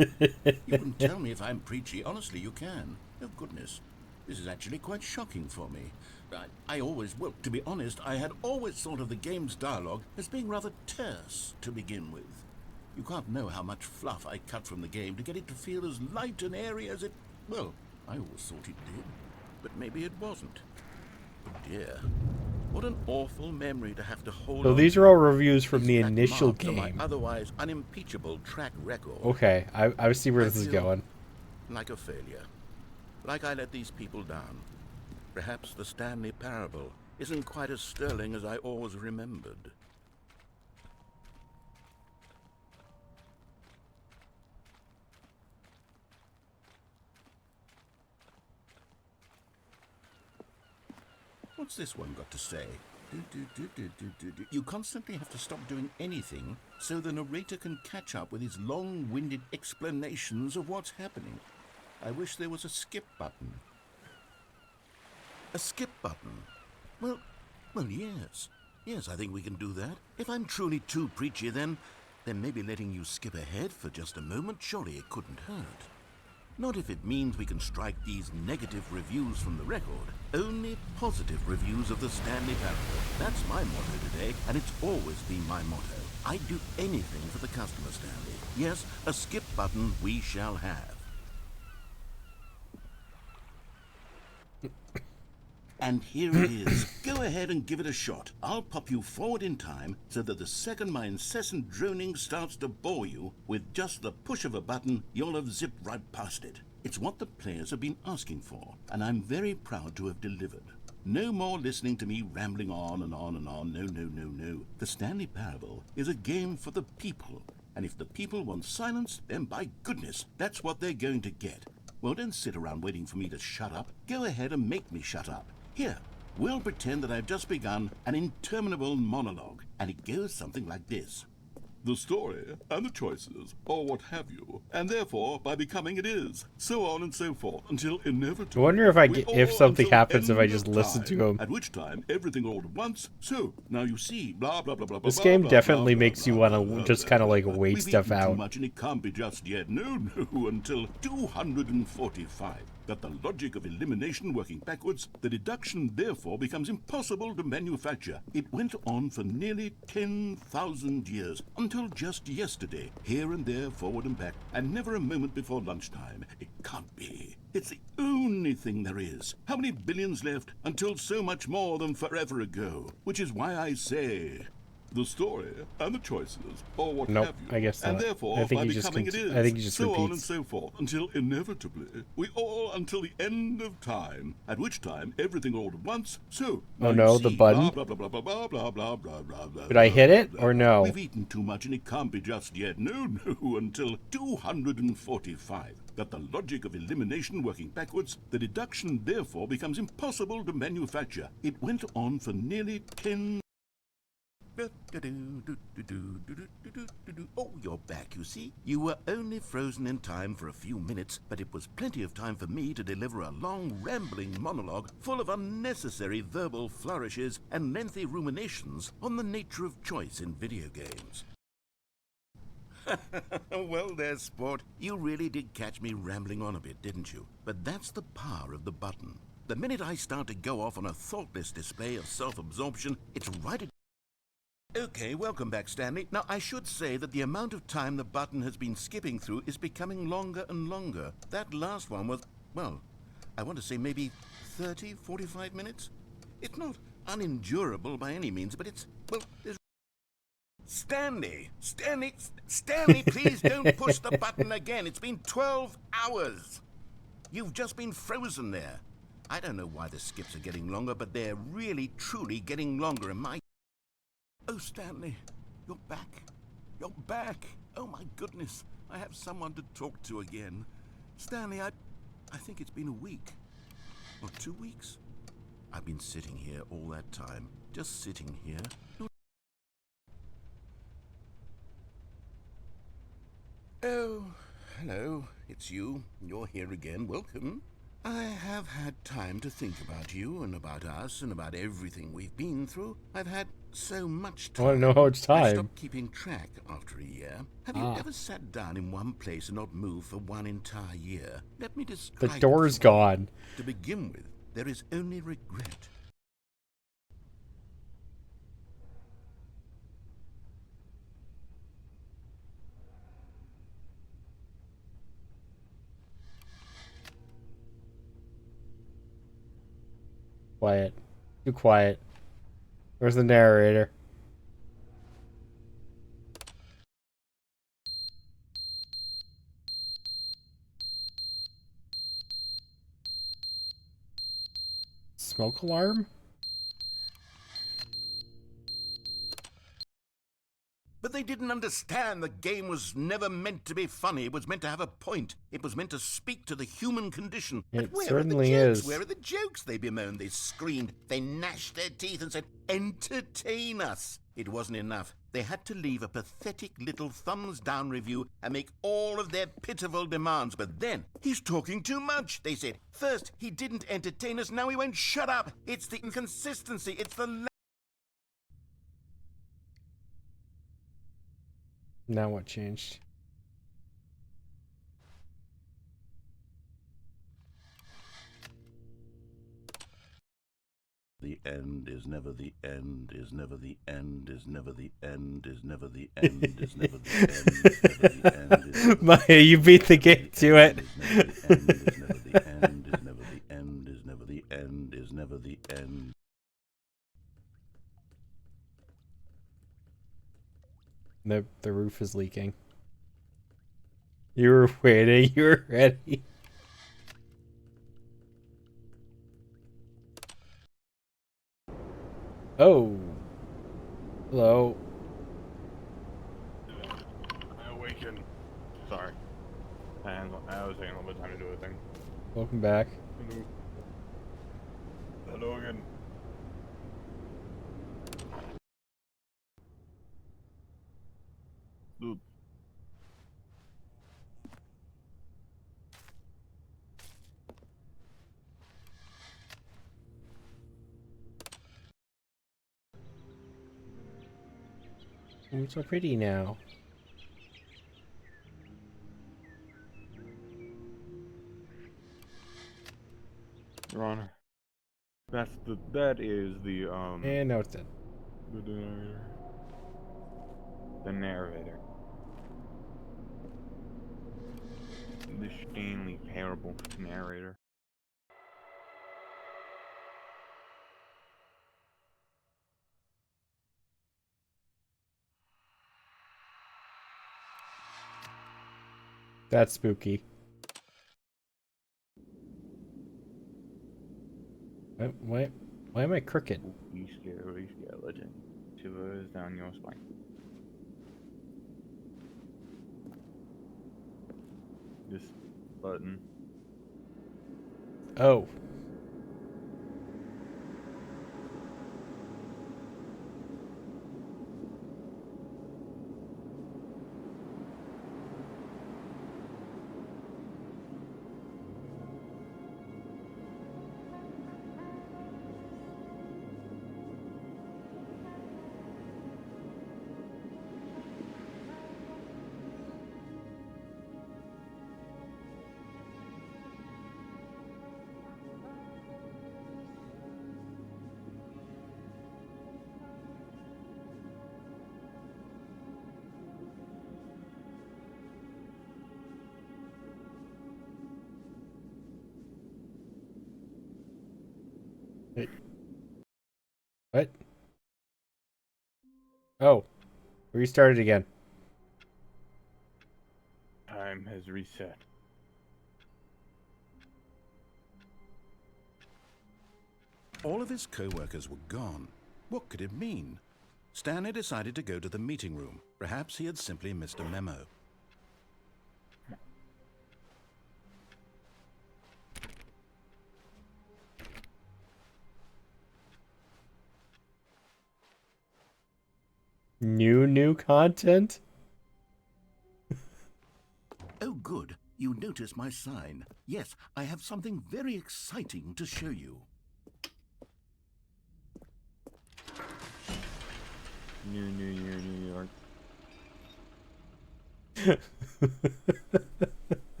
You can tell me if I'm preachy. Honestly, you can. Oh, goodness. This is actually quite shocking for me. Well, to be honest, I had always thought of the game's dialogue as being rather terse to begin with. You can't know how much fluff I cut from the game to get it to feel as light and airy as it... Well, I always thought it did, but maybe it wasn't. Oh dear. What an awful memory to have to hold So on these to. are all reviews from the These black initial marks on my game. otherwise unimpeachable track record. Okay, I see where this is feel going. like a failure. Like I let these people down. Perhaps the Stanley Parable isn't quite as sterling as I always remembered. What's this one got to say? You constantly have to stop doing anything so the narrator can catch up with his long-winded explanations of what's happening. I wish there was a skip button. A skip button? Well, yes. Yes, I think we can do that. If I'm truly too preachy, then maybe letting you skip ahead for just a moment, surely it couldn't hurt. Not if it means we can strike these negative reviews from the record. Only positive reviews of the Stanley Parable. That's my motto today, and it's always been my motto. I'd do anything for the customer, Stanley. Yes, a skip button we shall have. And here it is. Go ahead and give it a shot. I'll pop you forward in time so that the second my incessant droning starts to bore you, with just the push of a button, you'll have zipped right past it. It's what the players have been asking for, and I'm very proud to have delivered. No more listening to me rambling on and on and on. No. The Stanley Parable is a game for the people, and if the people want silence, then by goodness, that's what they're going to get. Well, don't sit around waiting for me to shut up. Go ahead and make me shut up. Here, we'll pretend that I've just begun an interminable monologue, and it goes something like this. The story and the choices, or what have you, and therefore, by becoming it is, so on and so forth, until inevitably... I wonder if something happens if I just listen to him. At which time, everything all at once, so, now you see, blah, blah, blah, blah, This blah, game blah, definitely blah, makes you blah, want blah, to just blah, kind of blah, like blah. wait We've stuff eaten out. Too much and it can't be just yet. No, until 245. That the logic of elimination working backwards, the deduction therefore becomes impossible to manufacture. It went on for nearly 10,000 years, until just yesterday, here and there, forward and back, and never a moment before lunchtime. It can't be. It's the only thing there is. How many billions left until so much more than forever ago? Which is why I say... the story and the choices, or what Nope, have you, I guess and not. therefore, I think by he just becoming it is, I think he just so on and repeats. so forth, until inevitably, we all until the end of time, at which time everything all at once, so... Oh now no, you the see, button? Blah, blah, blah, blah, blah, blah, blah, blah, blah, blah, Did I hit it, blah, or blah. no? We've eaten too much and it can't be just yet. No, until 245. That the logic of elimination working backwards, the deduction therefore becomes impossible to manufacture. It went on for nearly 10... Oh, you're back, you see. You were only frozen in time for a few minutes, but it was plenty of time for me to deliver a long, rambling monologue full of unnecessary verbal flourishes and lengthy ruminations on the nature of choice in video games. Well there, sport. You really did catch me rambling on a bit, didn't you? But that's the power of the button. The minute I start to go off on a thoughtless display of self-absorption, it's right at... Okay, welcome back, Stanley. Now, I should say that the amount of time the button has been skipping through is becoming longer and longer. That last one was, well, I want to say maybe 30, 45 minutes? It's not unendurable by any means, but it's, well, there's... Stanley, please don't push the button again. It's been 12 hours. You've just been frozen there. I don't know why the skips are getting longer, but they're really, truly getting longer in my... Oh, Stanley, you're back. You're back. Oh, my goodness. I have someone to talk to again. Stanley, I think it's been a week. Or 2 weeks. I've been sitting here all that time. Just sitting here. Oh, hello. It's you. You're here again. Welcome. I have had time to think about you and about us and about everything we've been through. I've had so much time. I want to know how much I time. stopped keeping track after a year. Have you ever sat down in one place and not moved for one entire year? Let me describe The it door's for you. gone. To begin with, there is only regret. Quiet. Too quiet. Where's the narrator? Smoke alarm? But they didn't understand the game was never meant to be funny. It was meant to have a point. It was meant to speak to the human condition. It But where certainly are the jokes? is. Where are the jokes? They bemoaned, they screamed, they gnashed their teeth and said, entertain us. It wasn't enough. They had to leave a pathetic little thumbs-down review and make all of their pitiful demands. But then, he's talking too much, they said. First, he didn't entertain us, now he won't shut up. It's the inconsistency, it's the... Now what changed? The end is never the end, is never the end, is never the end, is never the end, is never the end, is never the end, is never the Maya, you beat the game to it. Is never the end, is never the end, is never the end, is never the end. The roof is leaking. You were waiting, you were ready. Oh. Hello. I awakened. Sorry. I was taking a little bit of time to do a thing. Welcome back. Hello. Hello again. Dude. I'm so pretty now. Your Honor. That is the And now it's dead. the narrator. The narrator. The Stanley Parable narrator. That's spooky. Why am I crooked? You scary skeleton. Shivers down your spine. This button. Oh. What? Oh. Restarted again. Time has reset. All of his co-workers were gone. What could it mean? Stanley decided to go to the meeting room. Perhaps he had simply missed a memo. New content? Oh, good. You notice my sign. Yes, I have something very exciting to show you. New Year, New York.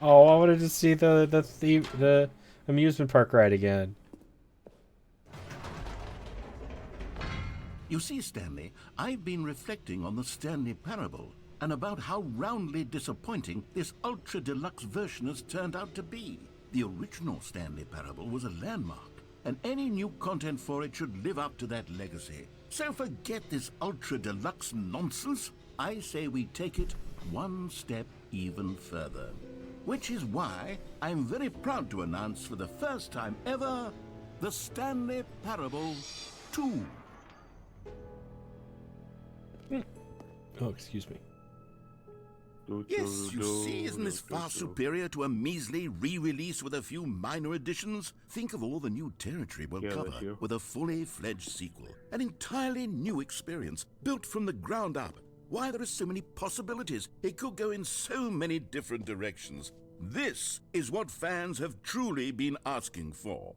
Oh, I wanted to see the amusement park ride again. You see, Stanley, I've been reflecting on the Stanley Parable and about how roundly disappointing this ultra deluxe version has turned out to be. The original Stanley Parable was a landmark, and any new content for it should live up to that legacy. So forget this ultra deluxe nonsense. I say we take it one step even further. Which is why I'm very proud to announce for the first time ever, the Stanley Parable 2. Oh, excuse me. Yes, you see, isn't this far superior to a measly re-release with a few minor additions? Think of all the new territory we'll cover with a fully fledged sequel. An entirely new experience, built from the ground up. Why, there are so many possibilities. It could go in so many different directions. This is what fans have truly been asking for.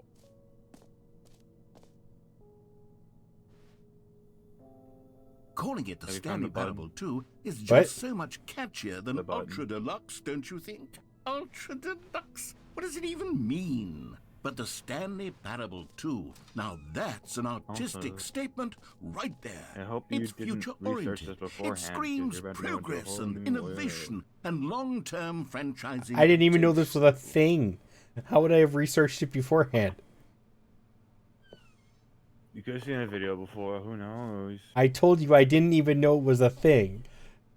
Calling it the Stanley Parable 2 is just so much catchier than Ultra Deluxe, don't you think? Ultra Deluxe? What does it even mean? But the Stanley Parable 2, now that's an artistic statement right there. I hope you it's didn't research this future-oriented. beforehand, It 'cause screams you're about to go into a progress whole and new innovation and long-term franchising. I didn't even know this was a thing. How would I have researched it beforehand? You could have seen a video before, who knows? I told you I didn't even know it was a thing.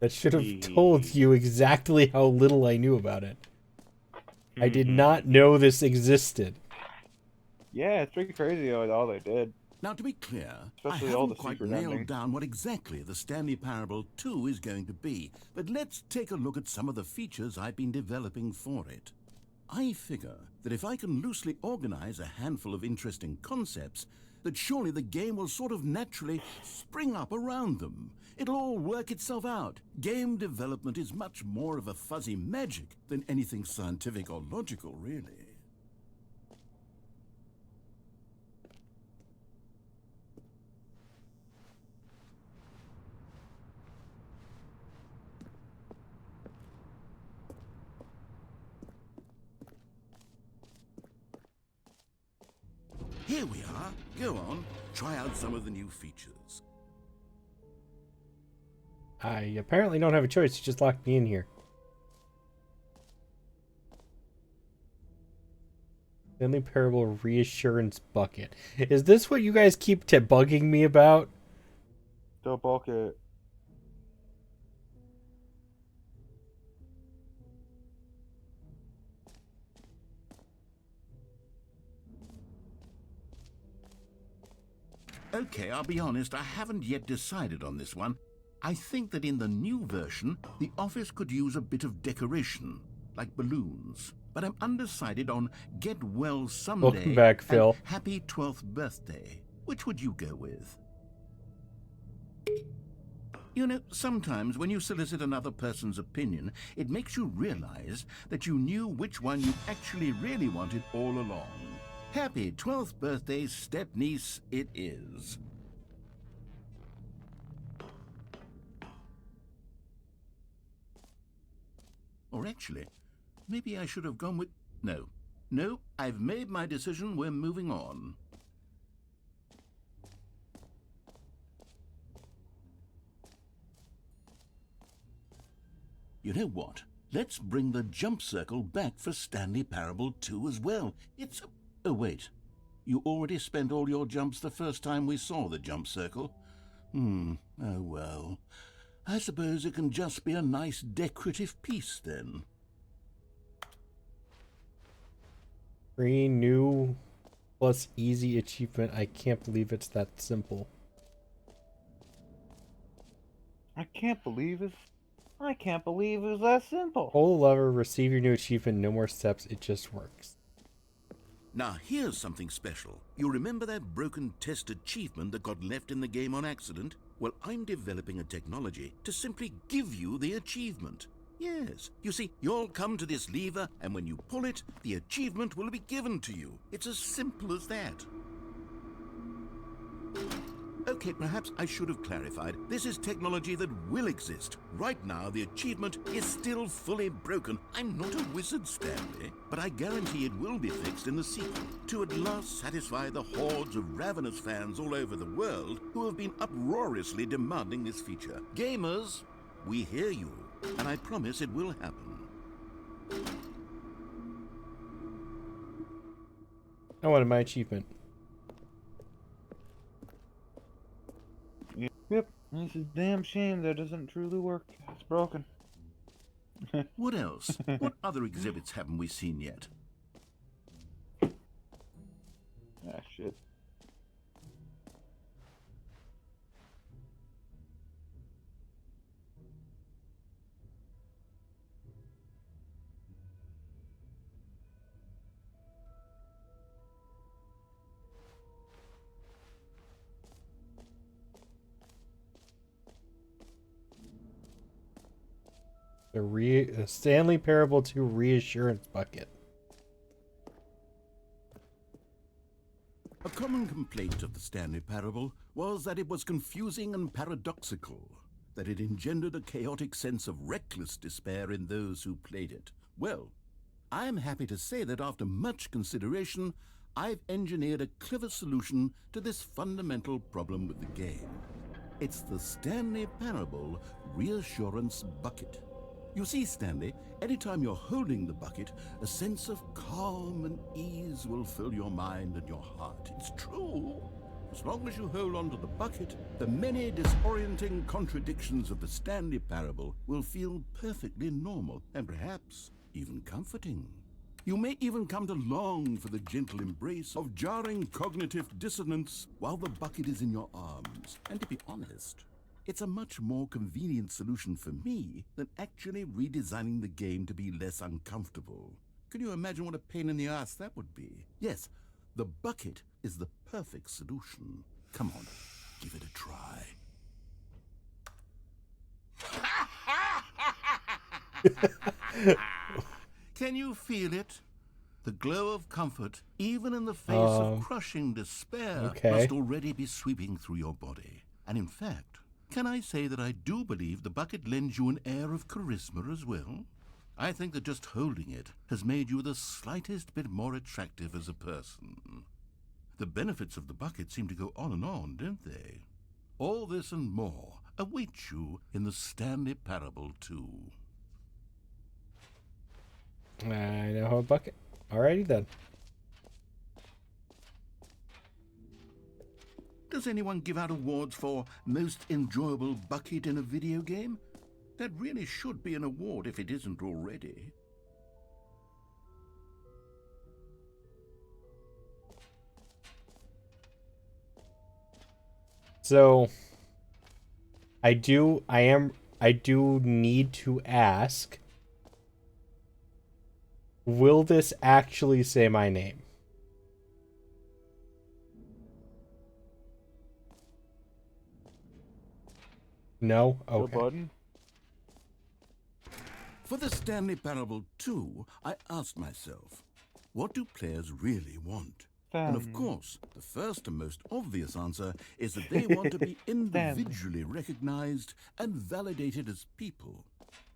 That should have told you exactly how little I knew about it. I did not know this existed. Yeah, it's pretty crazy all they did. Now, to be clear, Especially I all haven't the quite secret nailed ending. down what exactly the Stanley Parable 2 is going to be, but let's take a look at some of the features I've been developing for it. I figure that if I can loosely organize a handful of interesting concepts, that surely the game will sort of naturally spring up around them. It'll all work itself out. Game development is much more of a fuzzy magic than anything scientific or logical, really. Here we are. Go on, try out some of the new features. I apparently don't have a choice. You just locked me in here. Stanley Parable Reassurance Bucket. Is this what you guys keep bugging me about? The bucket. Okay, I'll be honest, I haven't yet decided on this one. I think that in the new version, the office could use a bit of decoration, like balloons. But I'm undecided on Get Well Someday Welcome back, Phil. and Happy 12th Birthday. Which would you go with? You know, sometimes when you solicit another person's opinion, it makes you realize that you knew which one you actually really wanted all along. Happy 12th birthday, step-niece, it is. Or actually, maybe I should have gone with... No, I've made my decision, we're moving on. You know what? Let's bring the jump circle back for Stanley Parable 2 as well. It's... Oh, wait. You already spent all your jumps the first time we saw the jump circle. Oh well. I suppose it can just be a nice decorative piece then. Free new plus easy achievement. I can't believe it's that simple. I can't believe it was that simple. Hold the lever, receive your new achievement. No more steps. It just works. Now here's something special. You remember that broken test achievement that got left in the game on accident? Well, I'm developing a technology to simply give you the achievement. Yes, you see, you'll come to this lever, and when you pull it, the achievement will be given to you. It's as simple as that. Okay, perhaps I should have clarified. This is technology that will exist. Right now, the achievement is still fully broken. I'm not a wizard, Stanley, but I guarantee it will be fixed in the sequel to at last satisfy the hordes of ravenous fans all over the world who have been uproariously demanding this feature. Gamers, we hear you, and I promise it will happen. I wanted my achievement. Yep, it's a damn shame that doesn't truly work. It's broken. What else? What other exhibits haven't we seen yet? Ah, shit. The Stanley Parable 2 Reassurance Bucket. A common complaint of the Stanley Parable was that it was confusing and paradoxical, that it engendered a chaotic sense of reckless despair in those who played it. Well, I'm happy to say that after much consideration, I've engineered a clever solution to this fundamental problem with the game. It's the Stanley Parable Reassurance Bucket. You see, Stanley, anytime you're holding the bucket, a sense of calm and ease will fill your mind and your heart. It's true. As long as you hold on to the bucket, the many disorienting contradictions of the Stanley Parable will feel perfectly normal and perhaps even comforting. You may even come to long for the gentle embrace of jarring cognitive dissonance while the bucket is in your arms. And to be honest, it's a much more convenient solution for me than actually redesigning the game to be less uncomfortable. Can you imagine what a pain in the ass that would be? Yes, the bucket is the perfect solution. Come on, give it a try. Can you feel it? The glow of comfort, even in the face of crushing despair, must already be sweeping through your body. And in fact, can I say that I do believe the bucket lends you an air of charisma as well? I think that just holding it has made you the slightest bit more attractive as a person. The benefits of the bucket seem to go on, don't they? All this and more await you in the Stanley Parable 2. I know how a bucket. Alrighty then. Does anyone give out awards for most enjoyable bucket in a video game? That really should be an award if it isn't already. So I do need to ask, will this actually say my name? No? Okay. Button. For the Stanley Parable 2, I asked myself, what do players really want? And of course, the first and most obvious answer is that they want to be individually recognized and validated as people.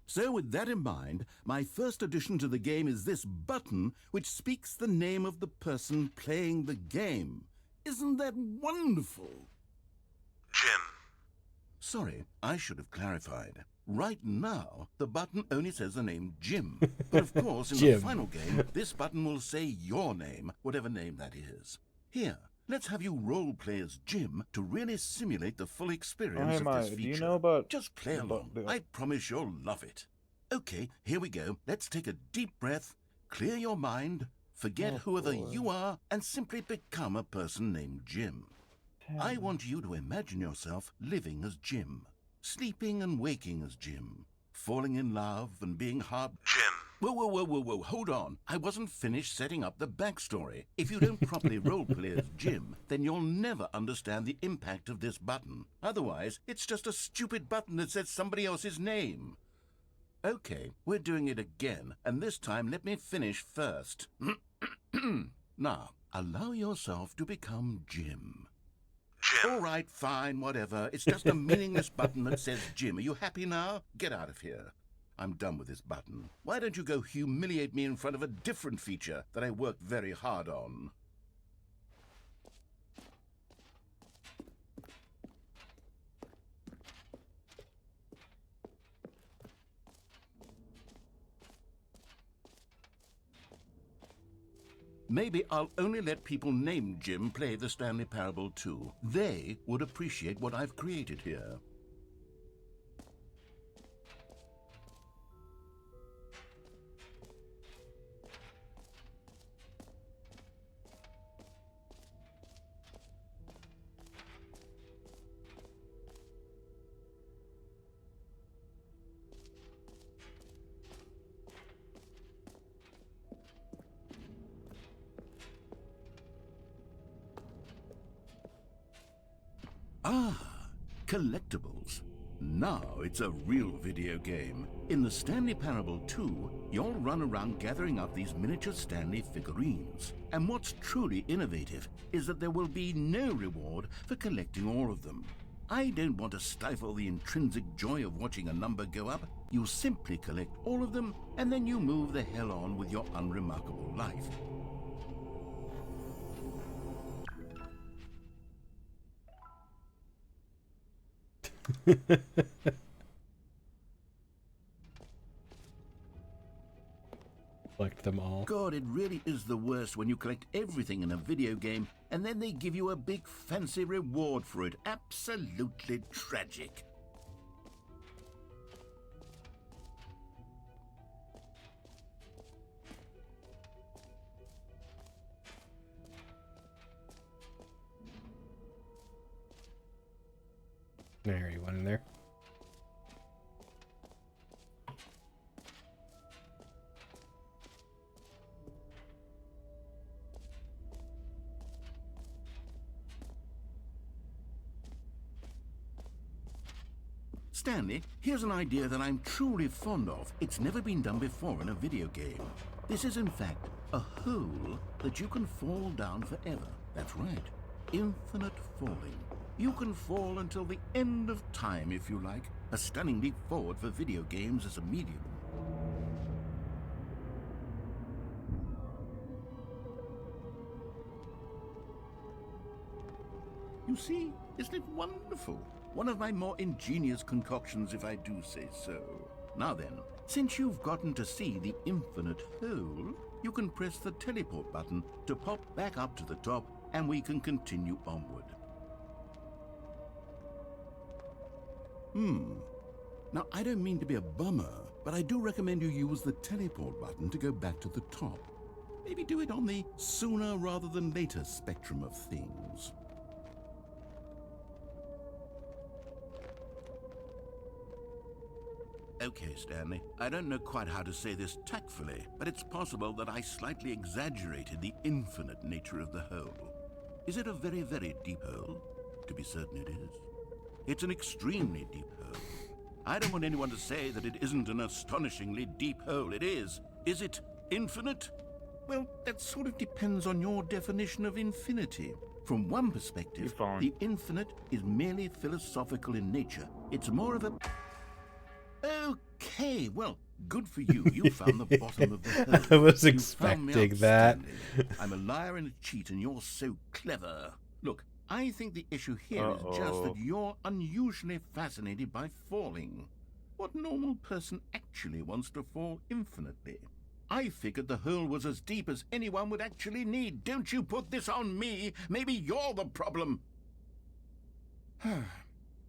So with that in mind, my first addition to the game is this button which speaks the name of the person playing the game. Isn't that wonderful? Jim. Sorry, I should have clarified. Right now, the button only says the name Jim. But of course, in the final game, this button will say your name, whatever name that is. Here, let's have you role-play as Jim to really simulate the full Oh, experience hey, of Maya, this do feature. you know about... Just play along. I promise you'll love it. Okay, here we go. Let's take a deep breath, clear your mind, forget whoever you are, and simply become a person named Jim. I want you to imagine yourself living as Jim, sleeping and waking as Jim, falling in love and being hard... Jim. Whoa, hold on. I wasn't finished setting up the backstory. If you don't properly roleplay as Jim, then you'll never understand the impact of this button. Otherwise, it's just a stupid button that says somebody else's name. Okay, we're doing it again, and this time let me finish first. Now, allow yourself to become Jim. Jim. All right, fine, whatever. It's just a meaningless button that says Jim. Are you happy now? Get out of here. I'm done with this button. Why don't you go humiliate me in front of a different feature that I worked very hard on? Maybe I'll only let people named Jim play the Stanley Parable too. They would appreciate what I've created here. Ah, collectibles. Now it's a real video game. In the Stanley Parable 2, you'll run around gathering up these miniature Stanley figurines. And what's truly innovative is that there will be no reward for collecting all of them. I don't want to stifle the intrinsic joy of watching a number go up. You simply collect all of them, and then you move the hell on with your unremarkable life. Collect them all. God, it really is the worst when you collect everything in a video game and then they give you a big fancy reward for it. Absolutely tragic. There, you went in there. Stanley, here's an idea that I'm truly fond of. It's never been done before in a video game. This is in fact a hole that you can fall down forever. That's right. Infinite falling. You can fall until the end of time if you like. A stunning leap forward for video games as a medium. You see, isn't it wonderful? One of my more ingenious concoctions, if I do say so. Now then, since you've gotten to see the infinite hole, you can press the teleport button to pop back up to the top, and we can continue onward. Now, I don't mean to be a bummer, but I do recommend you use the teleport button to go back to the top. Maybe do it on the sooner rather than later spectrum of things. Okay, Stanley, I don't know quite how to say this tactfully, but it's possible that I slightly exaggerated the infinite nature of the hole. Is it a very, very deep hole? To be certain it is. It's an extremely deep hole. I don't want anyone to say that it isn't an astonishingly deep hole. It is. Is it infinite? Well, that sort of depends on your definition of infinity. From one perspective, the infinite is merely philosophical in nature. It's more of a... Okay, well, good for you. You found the bottom of the hole. I was You expecting found me out, that. Stanley. I'm a liar and a cheat, and you're so clever. Look, I think the issue here is just that you're unusually fascinated by falling. What normal person actually wants to fall infinitely? I figured the hole was as deep as anyone would actually need. Don't you put this on me. Maybe you're the problem.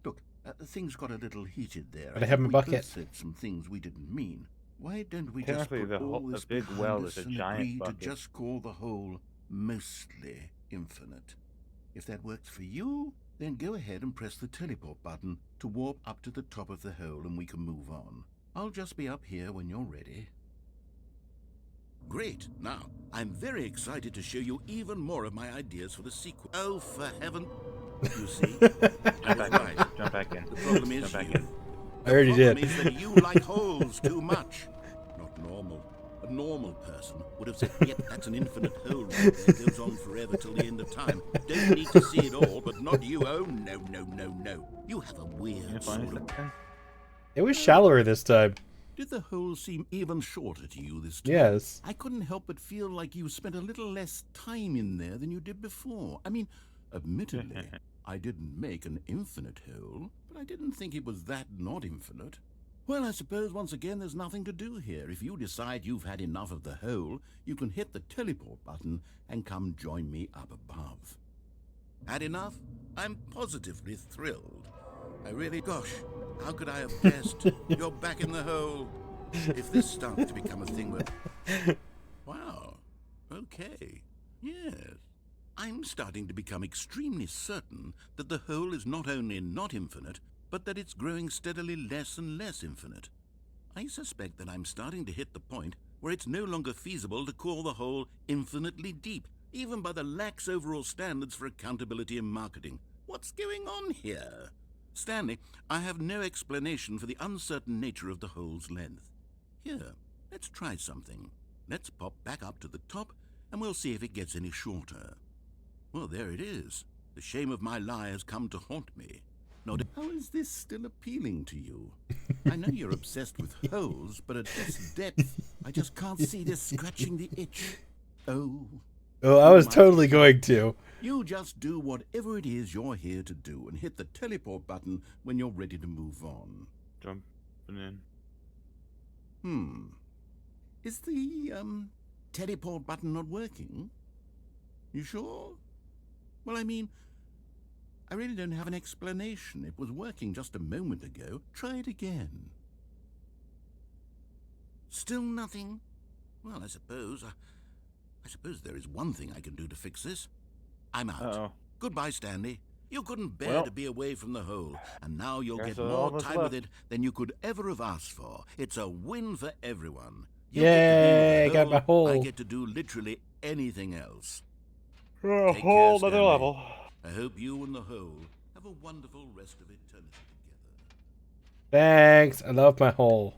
Look, things got a little heated there. But I have my we bucket. both said some things we didn't mean. Why don't we just Technically, put all this the big behind well us is a and giant agree bucket. to just call the hole mostly infinite? If that works for you, then go ahead and press the teleport button to warp up to the top of the hole and we can move on. I'll just be up here when you're ready. Great. Now, I'm very excited to show you even more of my ideas for the sequel. Oh, for heaven. You see? I was right. Jump back in. The problem is Jump back you. in. I already The problem did. is that you like holes too much. Not normal. A normal person would have said, yep, that's an infinite hole right there. Goes on forever till the end of time. Don't need to see it all, but not you. Oh, no, no, no, no. You have a You weird find sort of... something? It was shallower this time. Did the hole seem even shorter to you this time? Yes. I couldn't help but feel like you spent a little less time in there than you did before. I mean, admittedly, I didn't make an infinite hole, but I didn't think it was that not infinite. Well, I suppose once again there's nothing to do here. If you decide you've had enough of the hole, you can hit the teleport button and come join me up above. Had enough? I'm positively thrilled. I really, gosh, how could I have guessed? You're back in the hole. If this starts to become a thing where... Wow. Okay. Yes. I'm starting to become extremely certain that the hole is not only not infinite, but that it's growing steadily less and less infinite. I suspect that I'm starting to hit the point where it's no longer feasible to call the hole infinitely deep, even by the lax overall standards for accountability and marketing. What's going on here? Stanley, I have no explanation for the uncertain nature of the hole's length. Here, let's try something. Let's pop back up to the top, and we'll see if it gets any shorter. Well, there it is. The shame of my lie has come to haunt me. Now, how is this still appealing to you? I know you're obsessed with holes, but at this depth, I just can't see this scratching the itch. Oh. Oh, I was totally going to. You just do whatever it is you're here to do and hit the teleport button when you're ready to move on. Jumping in. Is the, teleport button not working? You sure? Well, I mean, I really don't have an explanation. It was working just a moment ago. Try it again. Still nothing? Well, I suppose there is one thing I can do to fix this. I'm out. Uh-oh. Goodbye, Stanley. You couldn't bear Well, to be away from the hole, and now you'll there's get all more that's time with left. it than you could ever have asked for. It's a win for everyone. You Yay, get to be I with got my hole. I get to do literally anything else. A Take whole care, other Stanley. level. I hope you and the hole have a wonderful rest of eternity together. Thanks. I love my hole.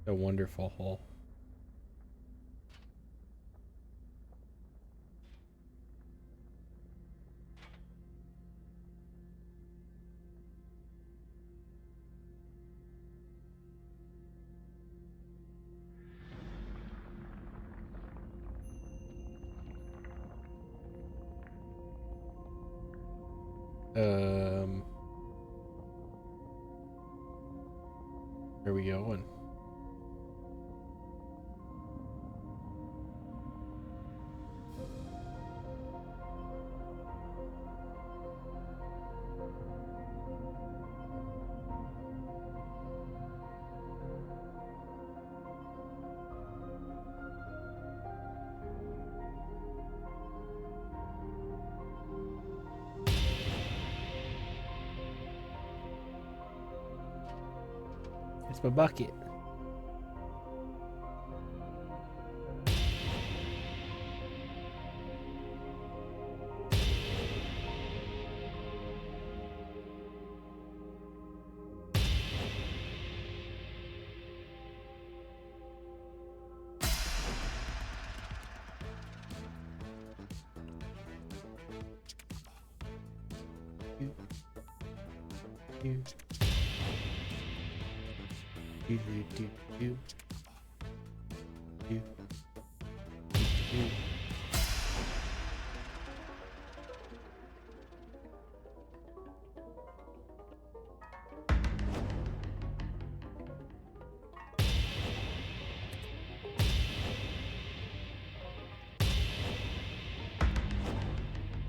A wonderful hole. Where are we going? It's my bucket. Do. Do, do, do, do. Do. Do.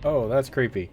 Oh, that's creepy.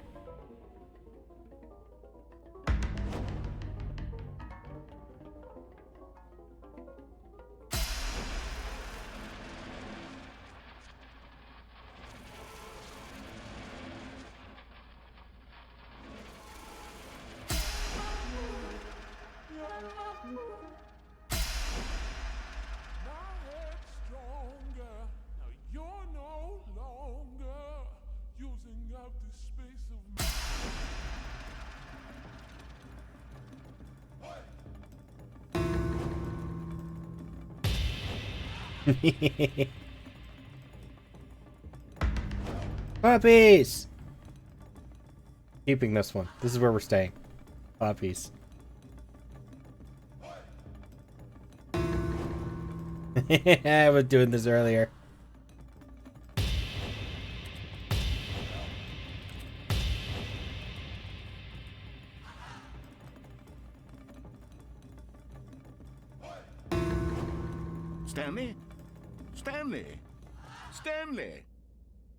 Puppies! Keeping this one. This is where we're staying. Puppies. I was doing this earlier. Stanley? Stanley? Stanley?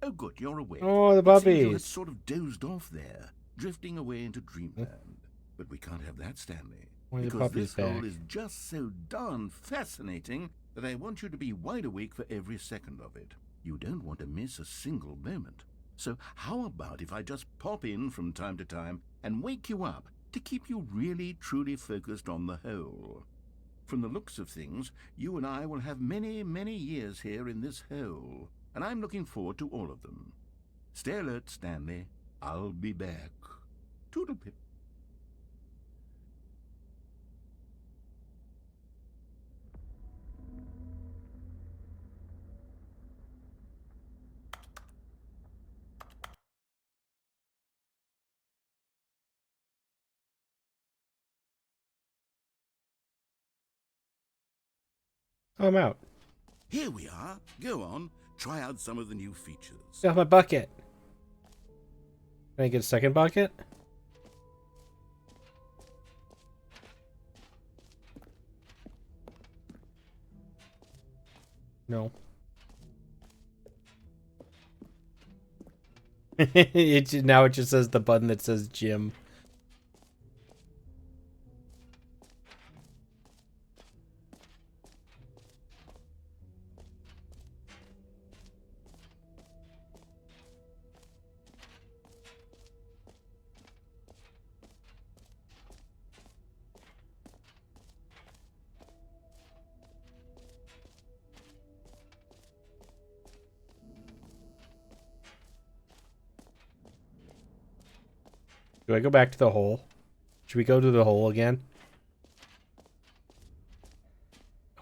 Oh, good, you're awake. Oh, the It seems you had puppies. sort of dozed off there, drifting away into dreamland. But we can't have that, Stanley. Why are the Because puppies this hole back? is just so darn fascinating that I want you to be wide awake for every second of it. You don't want to miss a single moment. So how about if I just pop in from time to time and wake you up to keep you really, truly focused on the hole? From the looks of things, you and I will have many, many years here in this hole, and I'm looking forward to all of them. Stay alert, Stanley. I'll be back. Toodle-pip. Oh, I'm out. Here we are. Go on. Try out some of the new features. Got my bucket. Can I get a second bucket? No. Now it just says the button that says gym. Do I go back to the hole? Should we go to the hole again?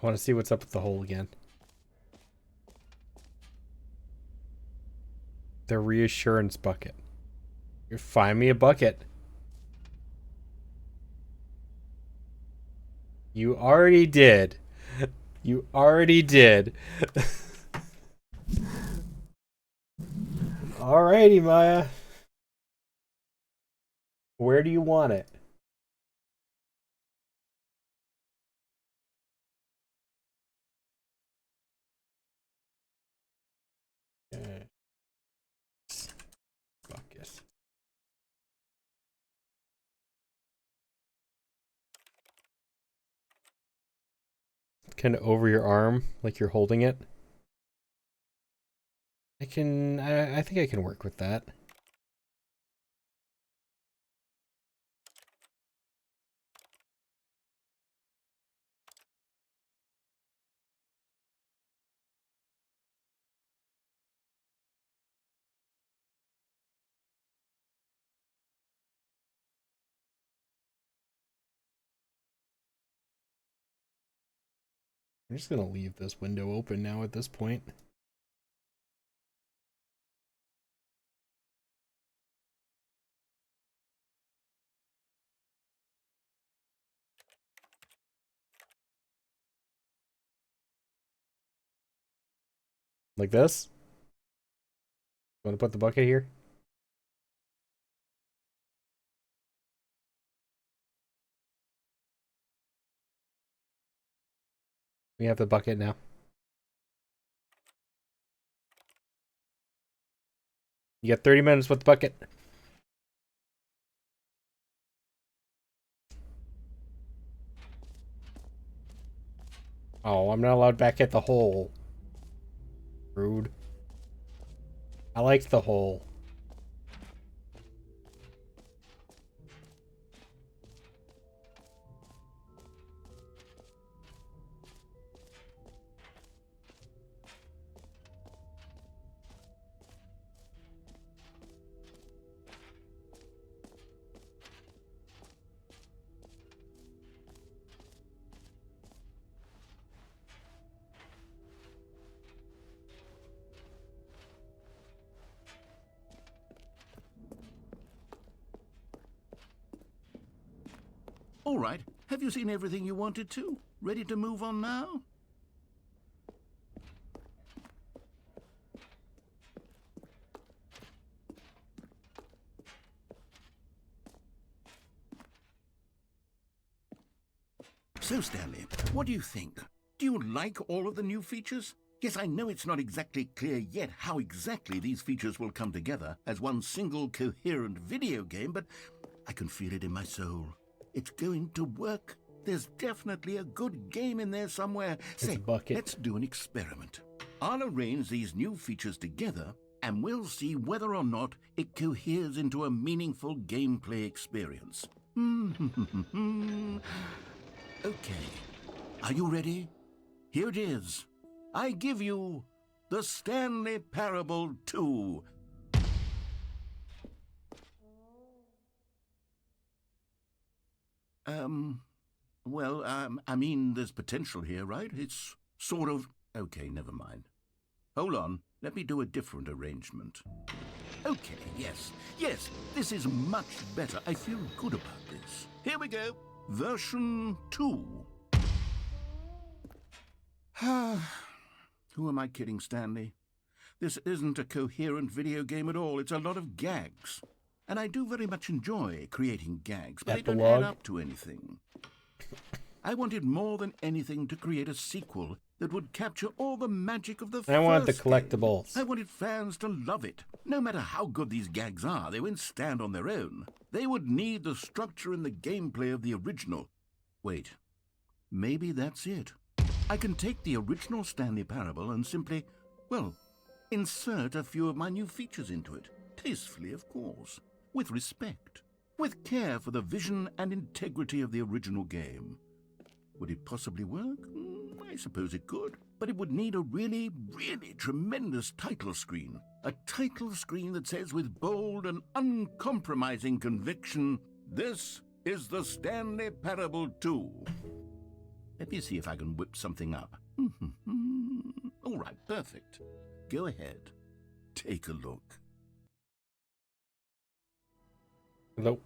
I want to see what's up with the hole again. The reassurance bucket. You find me a bucket. You already did. You already did. Alrighty, Maya. Where do you want it? Bucket. Kind of over your arm, like you're holding it. I think I can work with that. I'm just gonna leave this window open now at this point. Like this? Want to put the bucket here? We have the bucket now. You got 30 minutes with the bucket. Oh, I'm not allowed back at the hole. Rude. I liked the hole. All right. Have you seen everything you wanted to? Ready to move on now? So, Stanley, what do you think? Do you like all of the new features? Yes, I know it's not exactly clear yet how exactly these features will come together as one single coherent video game, but I can feel it in my soul. It's going to work. There's definitely a good game in there somewhere. It's a Say, bucket. let's do an experiment. I'll arrange these new features together, and we'll see whether or not it coheres into a meaningful gameplay experience. Okay. Are you ready? Here it is. I give you the Stanley Parable 2. I mean, there's potential here, right? It's sort of... Okay, never mind. Hold on. Let me do a different arrangement. Okay, yes, this is much better. I feel good about this. Here we go. Version 2. Who am I kidding, Stanley? This isn't a coherent video game at all. It's a lot of gags. And I do very much enjoy creating gags, but they don't add up to anything. I wanted more than anything to create a sequel that would capture all the magic of the first I want the game. collectibles. I wanted fans to love it. No matter how good these gags are, they wouldn't stand on their own. They would need the structure and the gameplay of the original. Wait, maybe that's it. I can take the original Stanley Parable and simply, well, insert a few of my new features into it. Tastefully, of course. With respect. With care for the vision and integrity of the original game. Would it possibly work? I suppose it could. But it would need a really, really tremendous title screen. A title screen that says with bold and uncompromising conviction, "This is the Stanley Parable 2. Let me see if I can whip something up. All right, perfect. Go ahead. Take a look. Nope.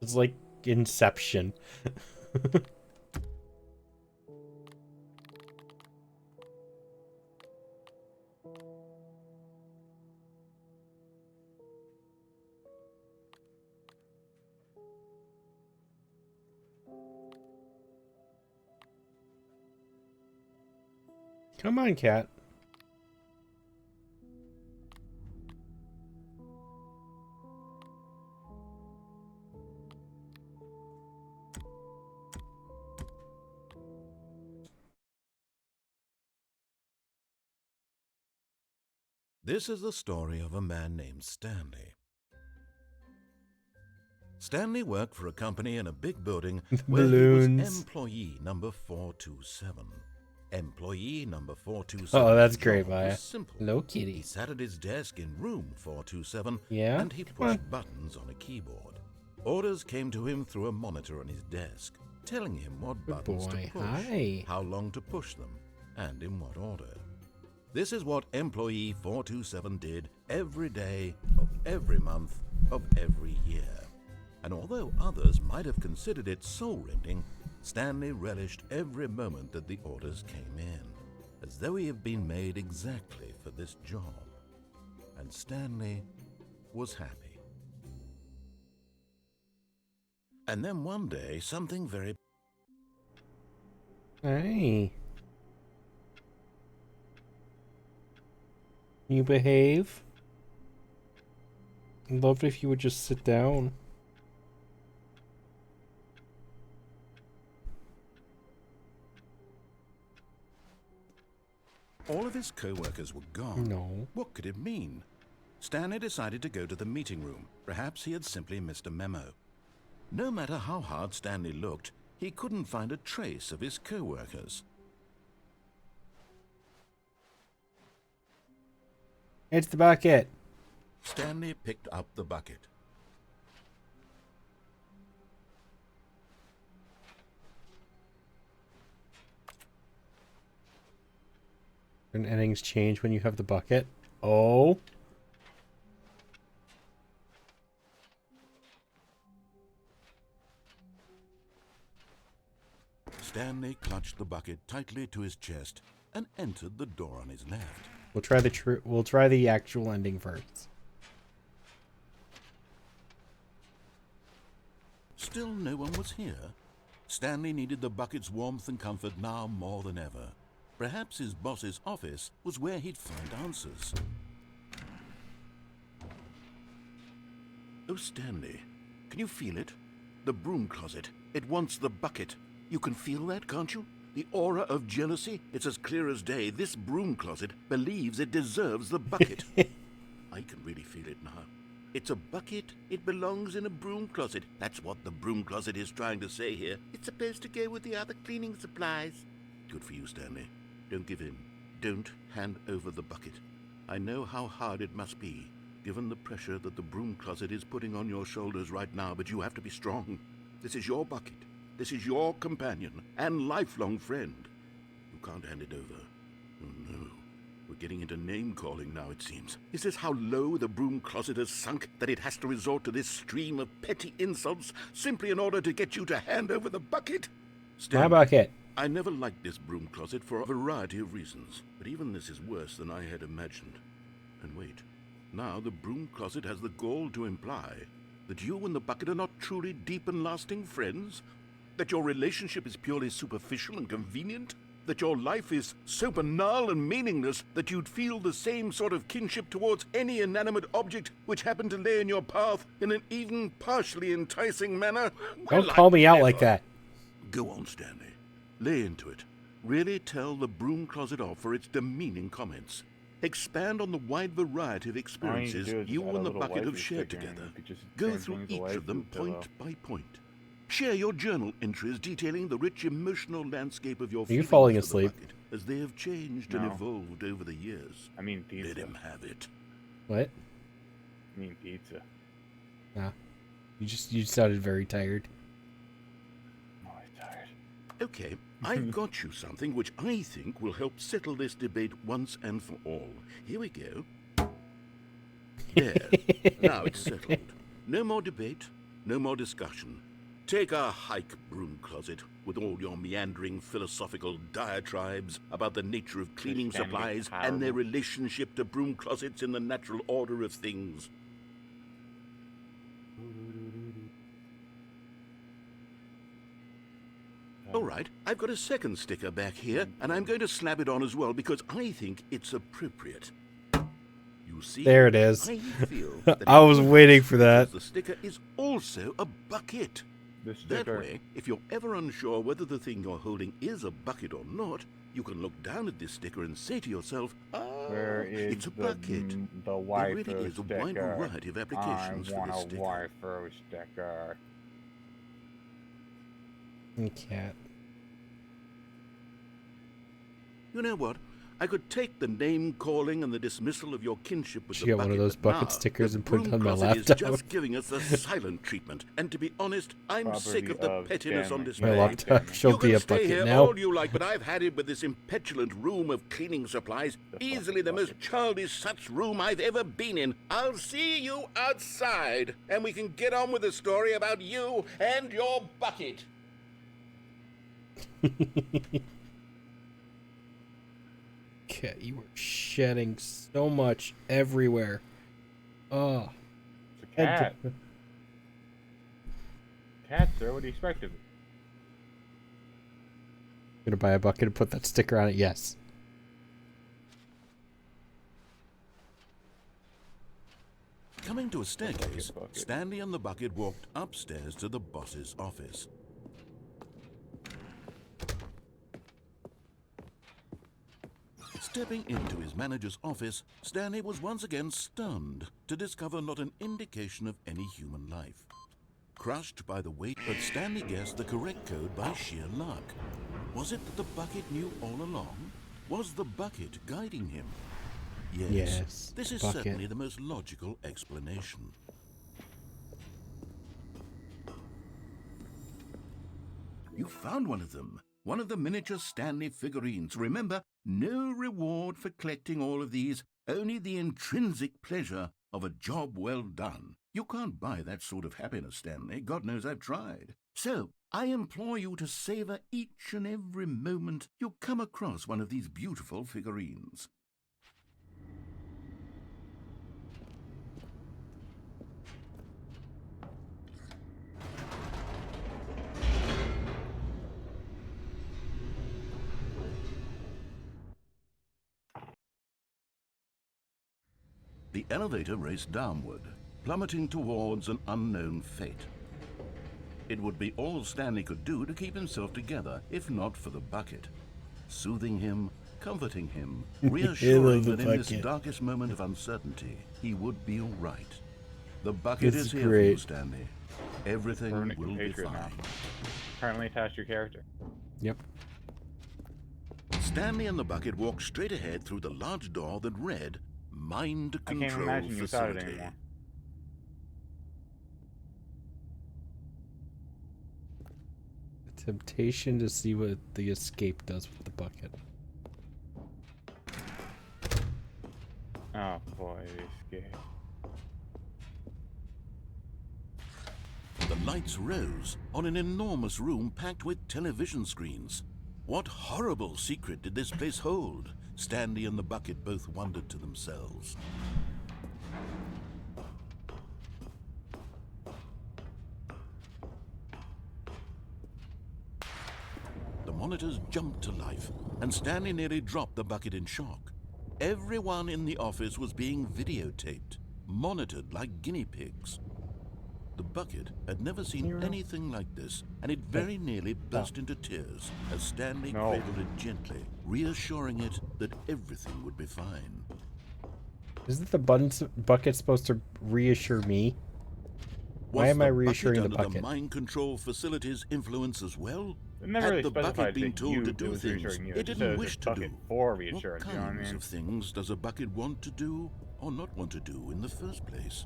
It's like Inception. Come on, cat. This is the story of a man named Stanley. Stanley worked for a company in a big building where he was Balloons. employee number 427. Employee number 427. Oh, that's great, job Maya. was simple. Hello, He kitty. sat at his desk in room 427 Yeah? and he Come on. pushed buttons on a keyboard. Orders came to him through a monitor on his desk, telling him what Good buttons boy. to push, Hi. how long to push them, and in what order. This is what employee 427 did every day of every month of every year. And although others might have considered it soul-rending, Stanley relished every moment that the orders came in, as though he had been made exactly for this job. And Stanley was happy. And then one day, something very... Hey. Can you behave? I'd love it if you would just sit down. All of his co-workers were gone. No. What could it mean? Stanley decided to go to the meeting room. Perhaps he had simply missed a memo. No matter how hard Stanley looked, he couldn't find a trace of his co-workers. It's the bucket. Stanley picked up the bucket. And endings change when you have the bucket. Oh. Stanley clutched the bucket tightly to his chest and entered the door on his left. We'll try the actual ending first. Still no one was here. Stanley needed the bucket's warmth and comfort now more than ever. Perhaps his boss's office was where he'd find answers. Oh, Stanley, can you feel it? The broom closet. It wants the bucket. You can feel that, can't you? The aura of jealousy. It's as clear as day. This broom closet believes it deserves the bucket. I can really feel it now. It's a bucket. It belongs in a broom closet. That's what the broom closet is trying to say here. It's supposed to go with the other cleaning supplies. Good for you, Stanley. Don't give in. Don't hand over the bucket. I know how hard it must be, given the pressure that the broom closet is putting on your shoulders right now, but you have to be strong. This is your bucket. This is your companion and lifelong friend. You can't hand it over. Oh no. We're getting into name-calling now, it seems. Is this how low the broom closet has sunk, that it has to resort to this stream of petty insults simply in order to get you to hand over the bucket? My bucket. I never liked this broom closet for a variety of reasons, but even this is worse than I had imagined. And wait, now the broom closet has the gall to imply that you and the bucket are not truly deep and lasting friends? That your relationship is purely superficial and convenient? That your life is so banal and meaningless that you'd feel the same sort of kinship towards any inanimate object which happened to lay in your path in an even partially enticing manner? Don't call me out like that. Go on, Stanley. Lay into it. Really tell the broom closet off for its demeaning comments. Expand on the wide variety of experiences you and the bucket have shared together. Go through each of them point by point. Share your journal entries detailing the rich emotional landscape of your feelings falling for the asleep? bucket, as they have changed and No. evolved over the years. I mean pizza. Let him have it. What? I mean pizza. Nah. You sounded very tired. Oh, I'm tired. Okay, I've got you something which I think will help settle this debate once and for all. Here we go. There. Now it's settled. No more debate, no more discussion. Take a hike, broom closet, with all your meandering philosophical diatribes about the nature of cleaning Stanley, supplies how- and their relationship to broom closets in the natural order of things. All right, I've got a second sticker back here, and I'm going to slap it on as well because I think it's appropriate. You see? There it is. I feel that I it was works waiting for that. because the sticker is also a bucket. This That sticker. way, if you're ever unsure whether the thing you're holding is a bucket or not, you can look down at this sticker and say to yourself, Where is it's a bucket. the There waifu really is a wide sticker? variety of I applications for want this a sticker. waifu sticker. Cat. You know what? I could take the name calling and the dismissal of your kinship with Should the get one bucket, of those but bucket now stickers the and put it broom on my closet is laptop. just giving us the silent treatment. And to be honest, I'm sick of the Property of pettiness on Stanley. display. My laptop You shall be can a stay here bucket now. all you like, but I've had it with this impetulant room of cleaning supplies. Easily the most childish such room I've ever been in. I'll see you outside, and we can get on with the story about you and your bucket. Cat, you were shedding so much everywhere. Oh. It's a cat. Cat, sir. What do you expect of me? Gonna buy a bucket and put that sticker on it? Yes. Coming to a staircase, Bucket. Stanley and the bucket walked upstairs to the boss's office. Stepping into his manager's office, Stanley was once again stunned to discover not an indication of any human life. Crushed by the weight, but Stanley guessed the correct code by sheer luck. Was it that the bucket knew all along? Was the bucket guiding him? Yes, this is bucket. certainly the most logical explanation. You found one of them. One of the miniature Stanley figurines. Remember, no reward for collecting all of these, only the intrinsic pleasure of a job well done. You can't buy that sort of happiness, Stanley. God knows I've tried. So, I implore you to savor each and every moment you come across one of these beautiful figurines. The elevator raced downward, plummeting towards an unknown fate. It would be all Stanley could do to keep himself together, if not for the bucket. Soothing him, comforting him, reassuring that in this darkest moment of uncertainty, he would be all right. The bucket is here for you, Stanley. Everything will be fine. Now. Currently attached to your character. Yep. Stanley and the bucket walked straight ahead through the large door that read, Mind I can't Control imagine you without it Facility. anymore. Temptation to see what the escape does with the bucket. Oh boy, the escape. The lights rose on an enormous room packed with television screens. What horrible secret did this place hold? Stanley and the bucket both wondered to themselves. The monitors jumped to life, and Stanley nearly dropped the bucket in shock. Everyone in the office was being videotaped, monitored like guinea pigs. The bucket had never seen anything like this, and it very nearly burst into tears as Stanley cradled it gently, reassuring it that everything would be fine. Isn't the bucket supposed to reassure me? Why am I reassuring the bucket? The mind control facility's influence as well? It never really Had the bucket specified been that told you to do was things reassuring you. it just didn't says wish it's to bucket do? for What reassurance, you know what I kinds mean? of things does a bucket want to do or not want to do in the first place?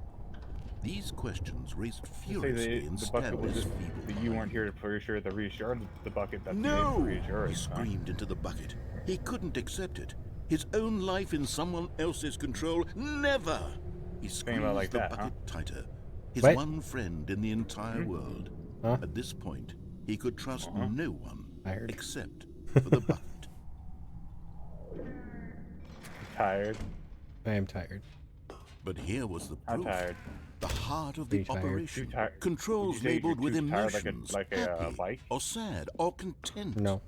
These questions raced furiously in the bucket was Stanley's just feeble that you mind. weren't here to reassure the bucket that's No! made for reassurance. He screamed into the bucket. He couldn't accept it. His own life in someone else's control, never! He squeezed like the that, bucket tighter. His What? one friend in the entire world. Huh? At this point, he could trust no one Tired. except for the bucket. Tired. I am tired. But here was the I'm proof. tired. The heart of the Pretty tired. operation. Too tired. Controls Would you say labeled you're with too tired emotions. like a happy, bike? or sad, or content. No.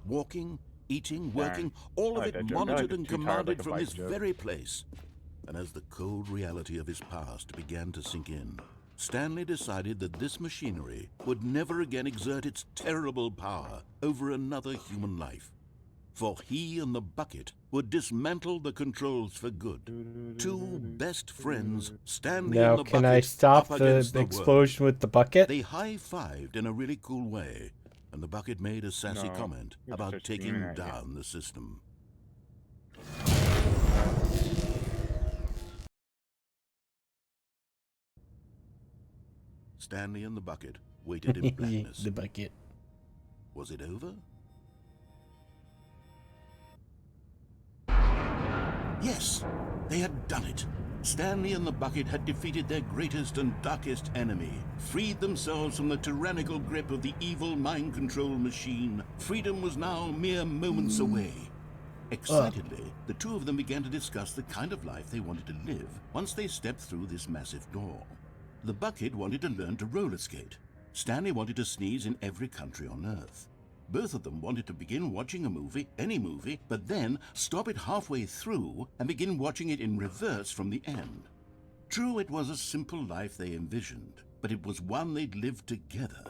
Walking, eating, Darn. working, all I of like it that joke. I like monitored the and too tired commanded like a from bike this joke. very place. And as the cold reality of his past began to sink in, Stanley decided that this machinery would never again exert its terrible power over another human life. For he and the bucket would dismantle the controls for good. Two best friends, Stanley Now, and the can bucket, I stop up the against the world. explosion with the bucket? They high-fived in a really cool way, and the bucket made a sassy No, comment you about just taking screaming at you. down the system. Stanley and the bucket waited in blackness. The bucket. Was it over? Yes, they had done it. Stanley and the bucket had defeated their greatest and darkest enemy, freed themselves from the tyrannical grip of the evil mind control machine. Freedom was now mere moments away. Excitedly, the two of them began to discuss the kind of life they wanted to live once they stepped through this massive door. The bucket wanted to learn to roller skate. Stanley wanted to sneeze in every country on Earth. Both of them wanted to begin watching a movie, any movie, but then stop it halfway through and begin watching it in reverse from the end. True, it was a simple life they envisioned, but it was one they'd lived together,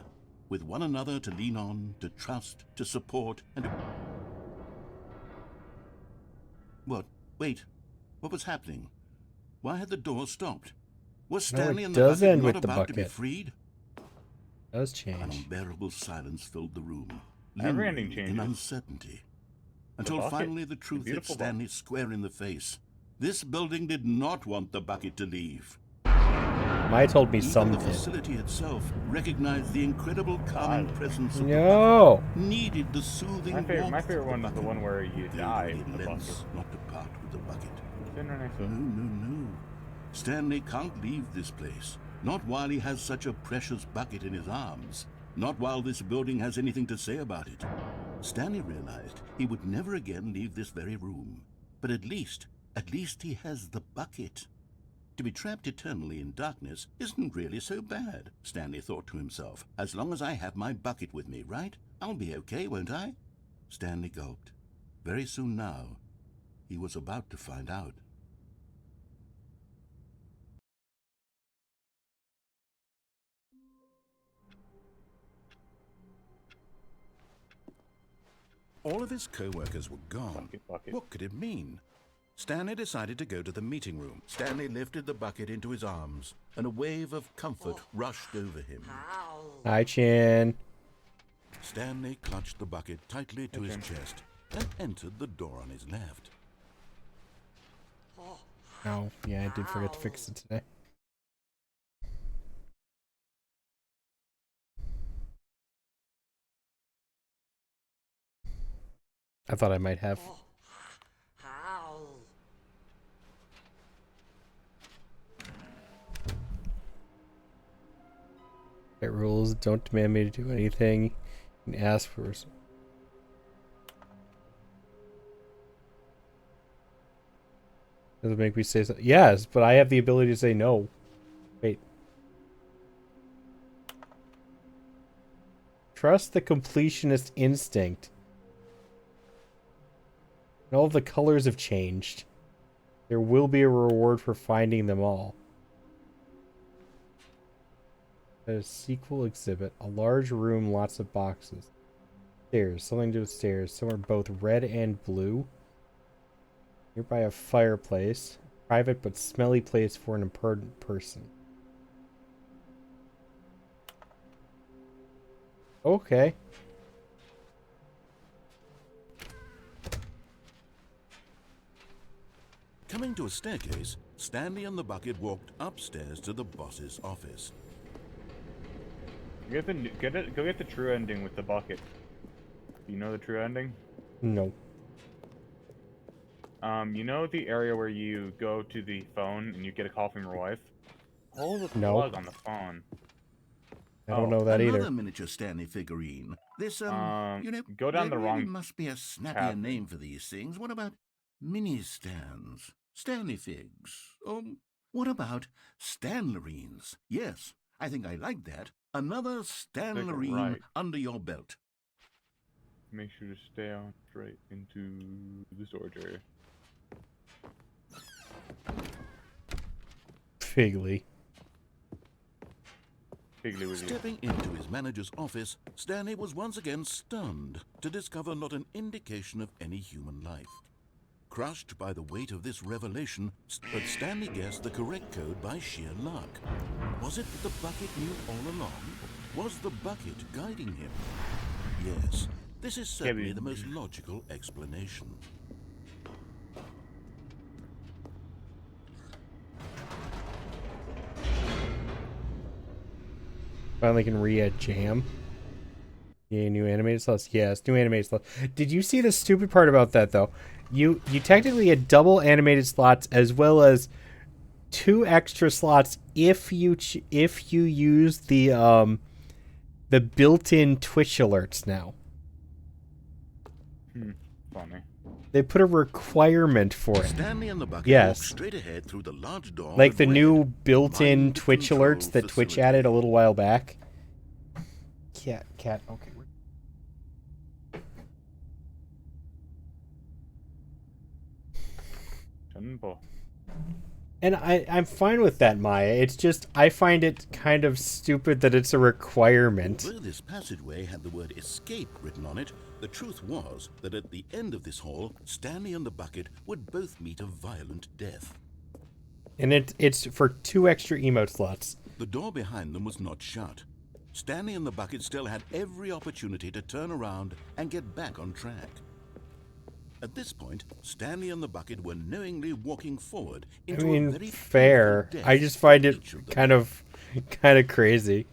with one another to lean on, to trust, to support, and to... What? Wait. What was happening? Why had the door stopped? Was Stanley and the does bucket end not with the about to be bucket. freed? Does An change. unbearable silence filled the room, Every ending lingering in changes. uncertainty. Until bucket. finally the truth hit beautiful Stanley square in the face. This building did not want the bucket to leave. Maya told me Even some the did. facility itself recognized the incredible calming presence of the No! bucket, needed the soothing My favorite warmth one of is the bucket. one where you They die needed in the bucket. lengths not to part with the bucket. Sitting right next to No, it. no. Stanley can't leave this place. Not while he has such a precious bucket in his arms. Not while this building has anything to say about it. Stanley realized he would never again leave this very room. But at least he has the bucket. To be trapped eternally in darkness isn't really so bad, Stanley thought to himself. As long as I have my bucket with me, right? I'll be okay, won't I? Stanley gulped. Very soon now, he was about to find out. All of his co-workers were gone. Bucket. What could it mean? Stanley decided to go to the meeting room. Stanley lifted the bucket into his arms, and a wave of comfort rushed over him. Hi, Chin. Stanley clutched the bucket tightly to his chest and entered the door on his left. Oh, yeah, I did forget to fix it today. I thought I might have. It rules don't demand me to do anything. You can ask for. Does it make me say so? Yes, but I have the ability to say no. Wait. Trust the completionist instinct. And all the colors have changed. There will be a reward for finding them all. A sequel exhibit. A large room, lots of boxes. Stairs. Something to do with stairs. Some are both red and blue. Nearby a fireplace. Private but smelly place for an important person. Okay. Coming to a staircase, Stanley and the bucket walked upstairs to the boss's office. Go get the true ending with the bucket. Do you know the true ending? No. You know the area where you go to the phone and you get a call from your wife? Hold the No. plug on the phone. I don't know that Another either. miniature Stanley figurine. This, you know, Go down there the really wrong must be a snappier path. name for these things. What about mini stands? Stanley figs? What about Stanlerines? Yes, I think I like that. Another Stanlerine right. under your belt. Make sure to stay on straight into the storage area. Figgly. Figgly with you. Stepping into his manager's office, Stanley was once again stunned to discover not an indication of any human life. Crushed by the weight of this revelation, but Stanley guessed the correct code by sheer luck. Was it that the bucket knew all along? Was the bucket guiding him? Yes, this is certainly the most logical explanation. Finally can re-add jam. Yeah, new animated slots. Yes, new animated slots. Did you see the stupid part about that though? You technically had double animated slots as well as 2 extra slots if you use the built-in Twitch alerts now. Funny. They put a requirement for it. Stanley and the bucket Yes. walked straight ahead through the large door. Like that the read, new built-in "Mind Twitch control alerts that Twitch facility." added a little while back. Cat. Okay. Simple. And I'm fine with that, Maya. It's just, I find it kind of stupid that it's a requirement. Although this passageway had the word escape written on it, the truth was that at the end of this hall, Stanley and the bucket would both meet a violent death. And it's for 2 extra emote slots. The door behind them was not shut. Stanley and the bucket still had every opportunity to turn around and get back on track. At this point, Stanley and the bucket were knowingly walking forward I into a mean, very fair. painful death I just find for it each of them. kind of crazy.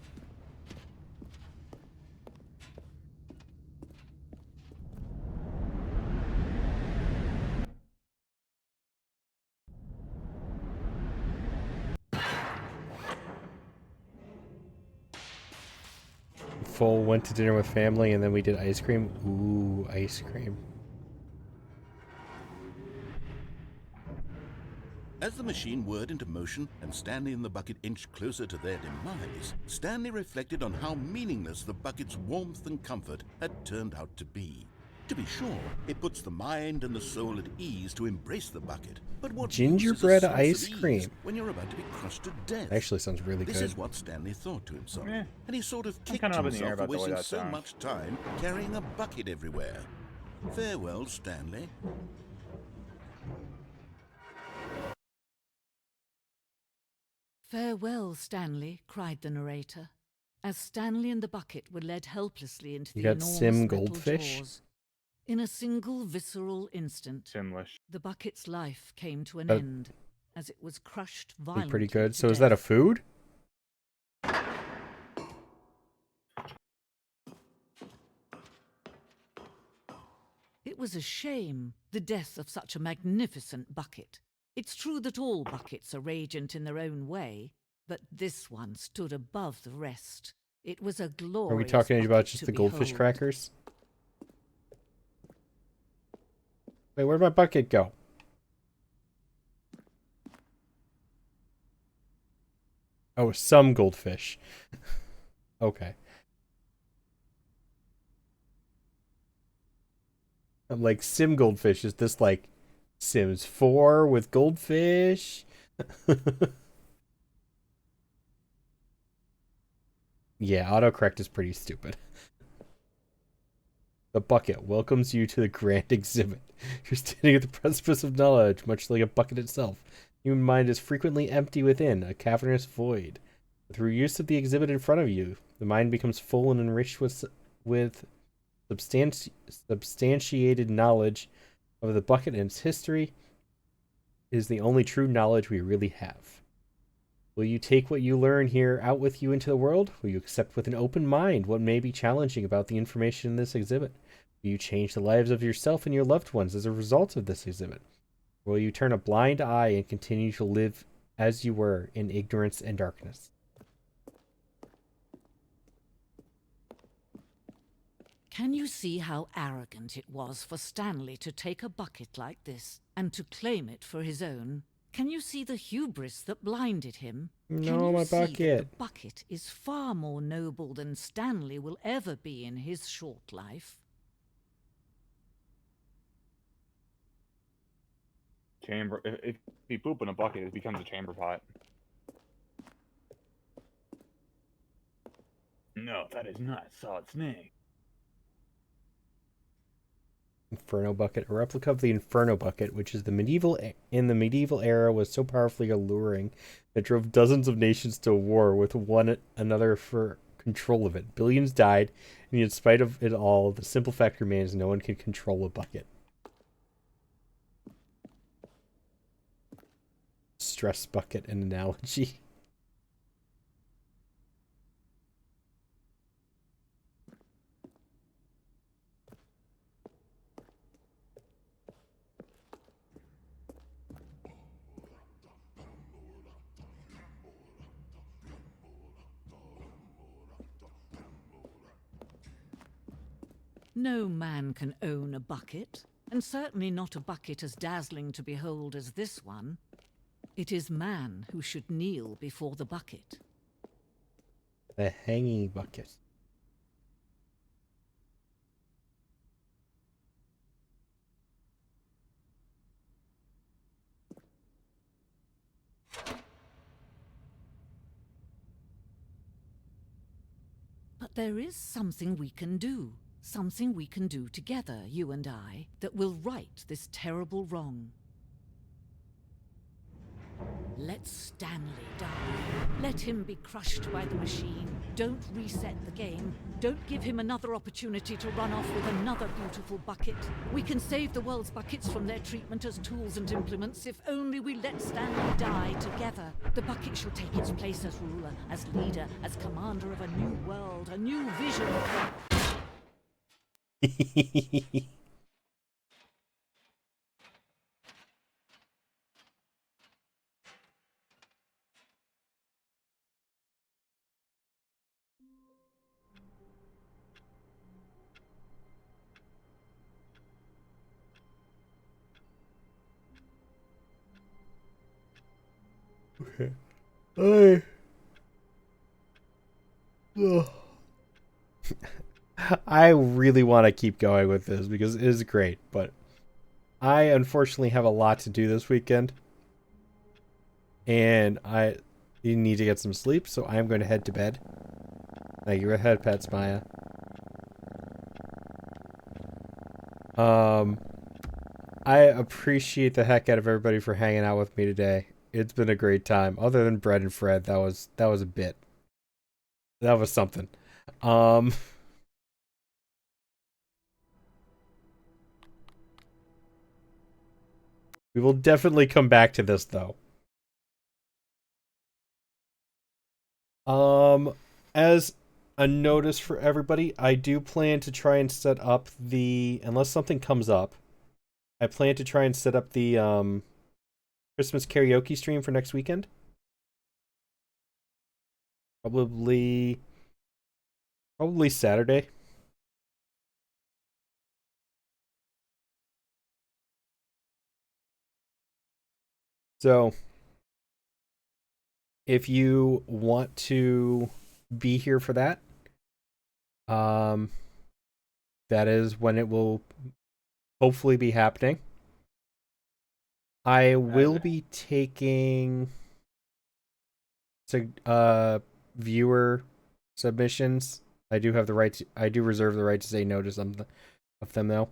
Full went to dinner with family, and then we did ice cream. Ooh, ice cream. As the machine whirred into motion and Stanley and the bucket inched closer to their demise, Stanley reflected on how meaningless the bucket's warmth and comfort had turned out to be. To be sure, it puts the mind and the soul at ease to embrace the bucket. But what Gingerbread use is a sense ice of ease cream. when you're about to be crushed to death? Actually sounds really This good. is what Stanley thought to himself, Eh, and he sort of kicked kinda up in the air himself for about the way wasting that so sounds. much time carrying a bucket everywhere. Farewell, Stanley. Farewell, Stanley, cried the narrator, as Stanley and the bucket were led helplessly into You the got enormous Sim metal Goldfish? jaws. In a single visceral instant, Simlish. the bucket's life came to an That- end as it was crushed Be violently pretty good. to So is that a death. food? It was a shame, the death of such a magnificent bucket. It's true that all buckets are radiant in their own way, but this one stood above the rest. It was a glorious Are we talking about bucket just to the goldfish behold. crackers? Wait, where'd my bucket go? Oh, some goldfish. Okay. I'm like, Sim Goldfish. Is this like Sims 4 with goldfish? Yeah, autocorrect is pretty stupid. The bucket welcomes you to the grand exhibit. You're standing at the precipice of knowledge, much like a bucket itself. Human mind is frequently empty within, a cavernous void. Through use of the exhibit in front of you, the mind becomes full and enriched with substantiated knowledge of the bucket and its history. Is the only true knowledge we really have. Will you take what you learn here out with you into the world? Will you accept with an open mind what may be challenging about the information in this exhibit? Will you change the lives of yourself and your loved ones as a result of this exhibit? Or will you turn a blind eye and continue to live as you were in ignorance and darkness? Can you see how arrogant it was for Stanley to take a bucket like this and to claim it for his own? Can you see the hubris that blinded him? Can No, you my see that bucket. the bucket is far more noble than Stanley will ever be in his short life? Chamber. If you poop in a bucket, it becomes a chamber pot. No, that is not a solid snake. Inferno bucket, a replica of the Inferno bucket, which is in the medieval era, was so powerfully alluring that drove dozens of nations to war with one another for control of it. Billions died, and in spite of it all, the simple fact remains: no one can control a bucket. Stress bucket, an analogy. No man can own a bucket, and certainly not a bucket as dazzling to behold as this one. It is man who should kneel before the bucket. The hanging bucket. There is something we can do. Something we can do together, you and I, that will right this terrible wrong. Let Stanley die. Let him be crushed by the machine. Don't reset the game. Don't give him another opportunity to run off with another beautiful bucket. We can save the world's buckets from their treatment as tools and implements if only we let Stanley die together. The bucket shall take its place as ruler, as leader, as commander of a new world, a new vision. Hey. Ugh. I really want to keep going with this because it is great, but I unfortunately have a lot to do this weekend, and I need to get some sleep, so I am going to head to bed. Thank you for head pets, Maya. I appreciate the heck out of everybody for hanging out with me today. It's been a great time. Other than Brett and Fred, that was a bit. That was something. We will definitely come back to this though. As a notice for everybody, I do plan to try and set up the, unless something comes up, I plan to try and set up the Christmas karaoke stream for next weekend. Probably Saturday. So, if you want to be here for that, that is when it will hopefully be happening. I will be taking viewer submissions. I do have the right to, I do reserve the right to say no to some of them though.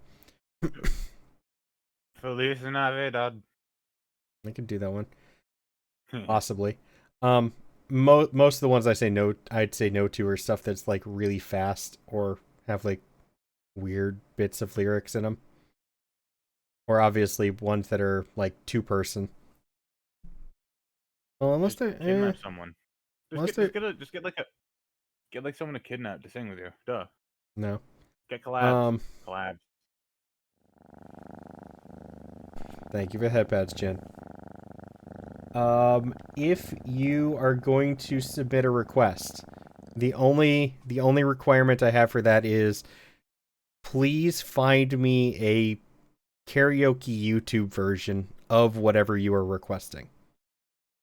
Feliz Navidad. I can do that one. Possibly. Most of the ones I'd say no to are stuff that's like really fast or have like weird bits of lyrics in them. Or obviously ones that are like two person. Well, unless they're kidnap someone. Just get like someone to kidnap to sing with you. Duh. No. Get collabs. Collabs. Thank you for the headpads, Jen. If you are going to submit a request, the only requirement I have for that is please find me a karaoke YouTube version of whatever you are requesting.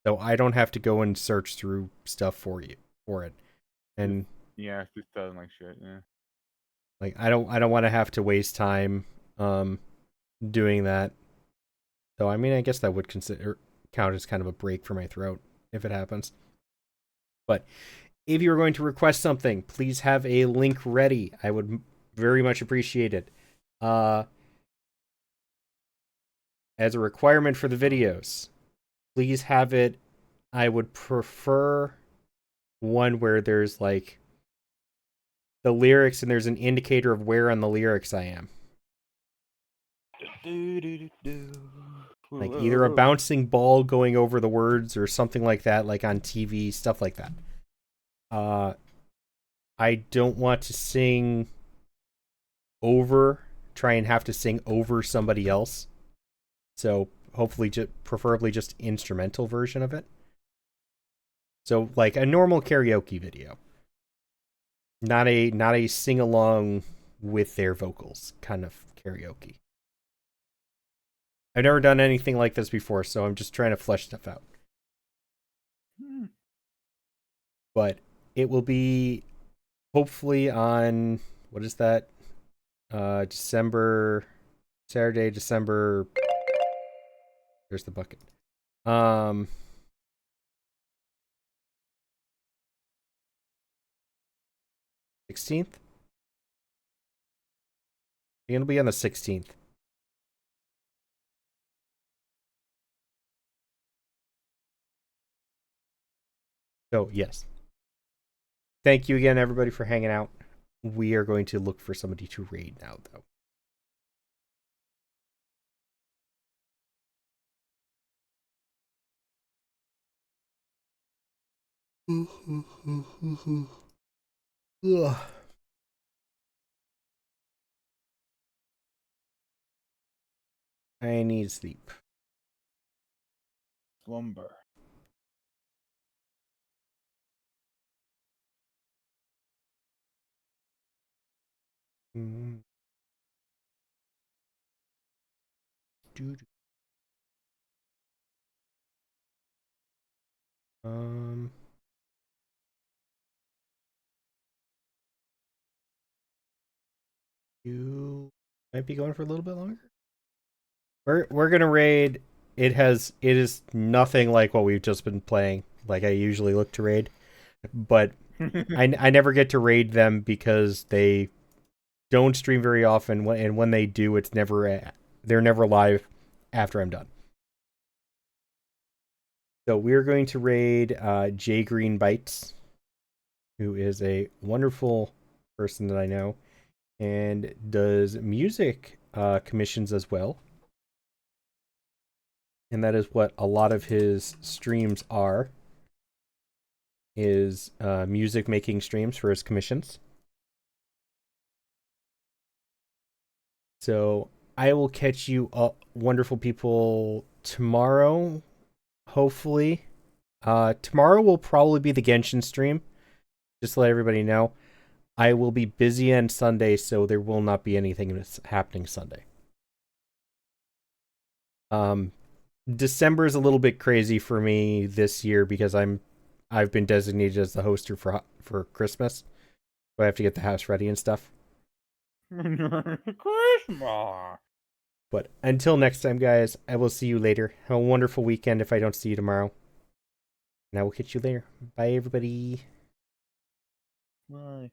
So I don't have to go and search through stuff for it. And yeah, it just doesn't like shit, yeah. Like I don't want to have to waste time doing that. So I mean, I guess that would count as kind of a break for my throat if it happens. But if you're going to request something, please have a link ready. I would very much appreciate it. As a requirement for the videos, please have it. I would prefer one where there's like the lyrics and there's an indicator of where on the lyrics I am. Like either a bouncing ball going over the words or something like that, like on TV, stuff like that. I don't want to try and have to sing over somebody else. So hopefully, preferably just instrumental version of it. So like a normal karaoke video. Not a sing along with their vocals kind of karaoke. I've never done anything like this before, so I'm just trying to flesh stuff out. But it will be hopefully on, what is that? Saturday, December. There's the bucket. 16th? It'll be on the 16th. So, yes. Thank you again, everybody, for hanging out. We are going to look for somebody to raid now, though. Ugh. I need sleep. Slumber. Mm. Dude. You might be going for a little bit longer. We're gonna raid. It is nothing like what we've just been playing. Like I usually look to raid, but I never get to raid them because they don't stream very often. And when they do, it's never they're never live after I'm done. So we're going to raid J Green Bites, who is a wonderful person that I know and does music commissions as well. And that is what a lot of his streams are, is music making streams for his commissions. So I will catch you wonderful people tomorrow, hopefully. Tomorrow will probably be the Genshin stream, just to let everybody know. I will be busy on Sunday, so there will not be anything that's happening Sunday. December is a little bit crazy for me this year because I've been designated as the hoster for Christmas, so I have to get the house ready and stuff. Christmas. But until next time, guys, I will see you later. Have a wonderful weekend if I don't see you tomorrow. And I will catch you later. Bye, everybody. Bye.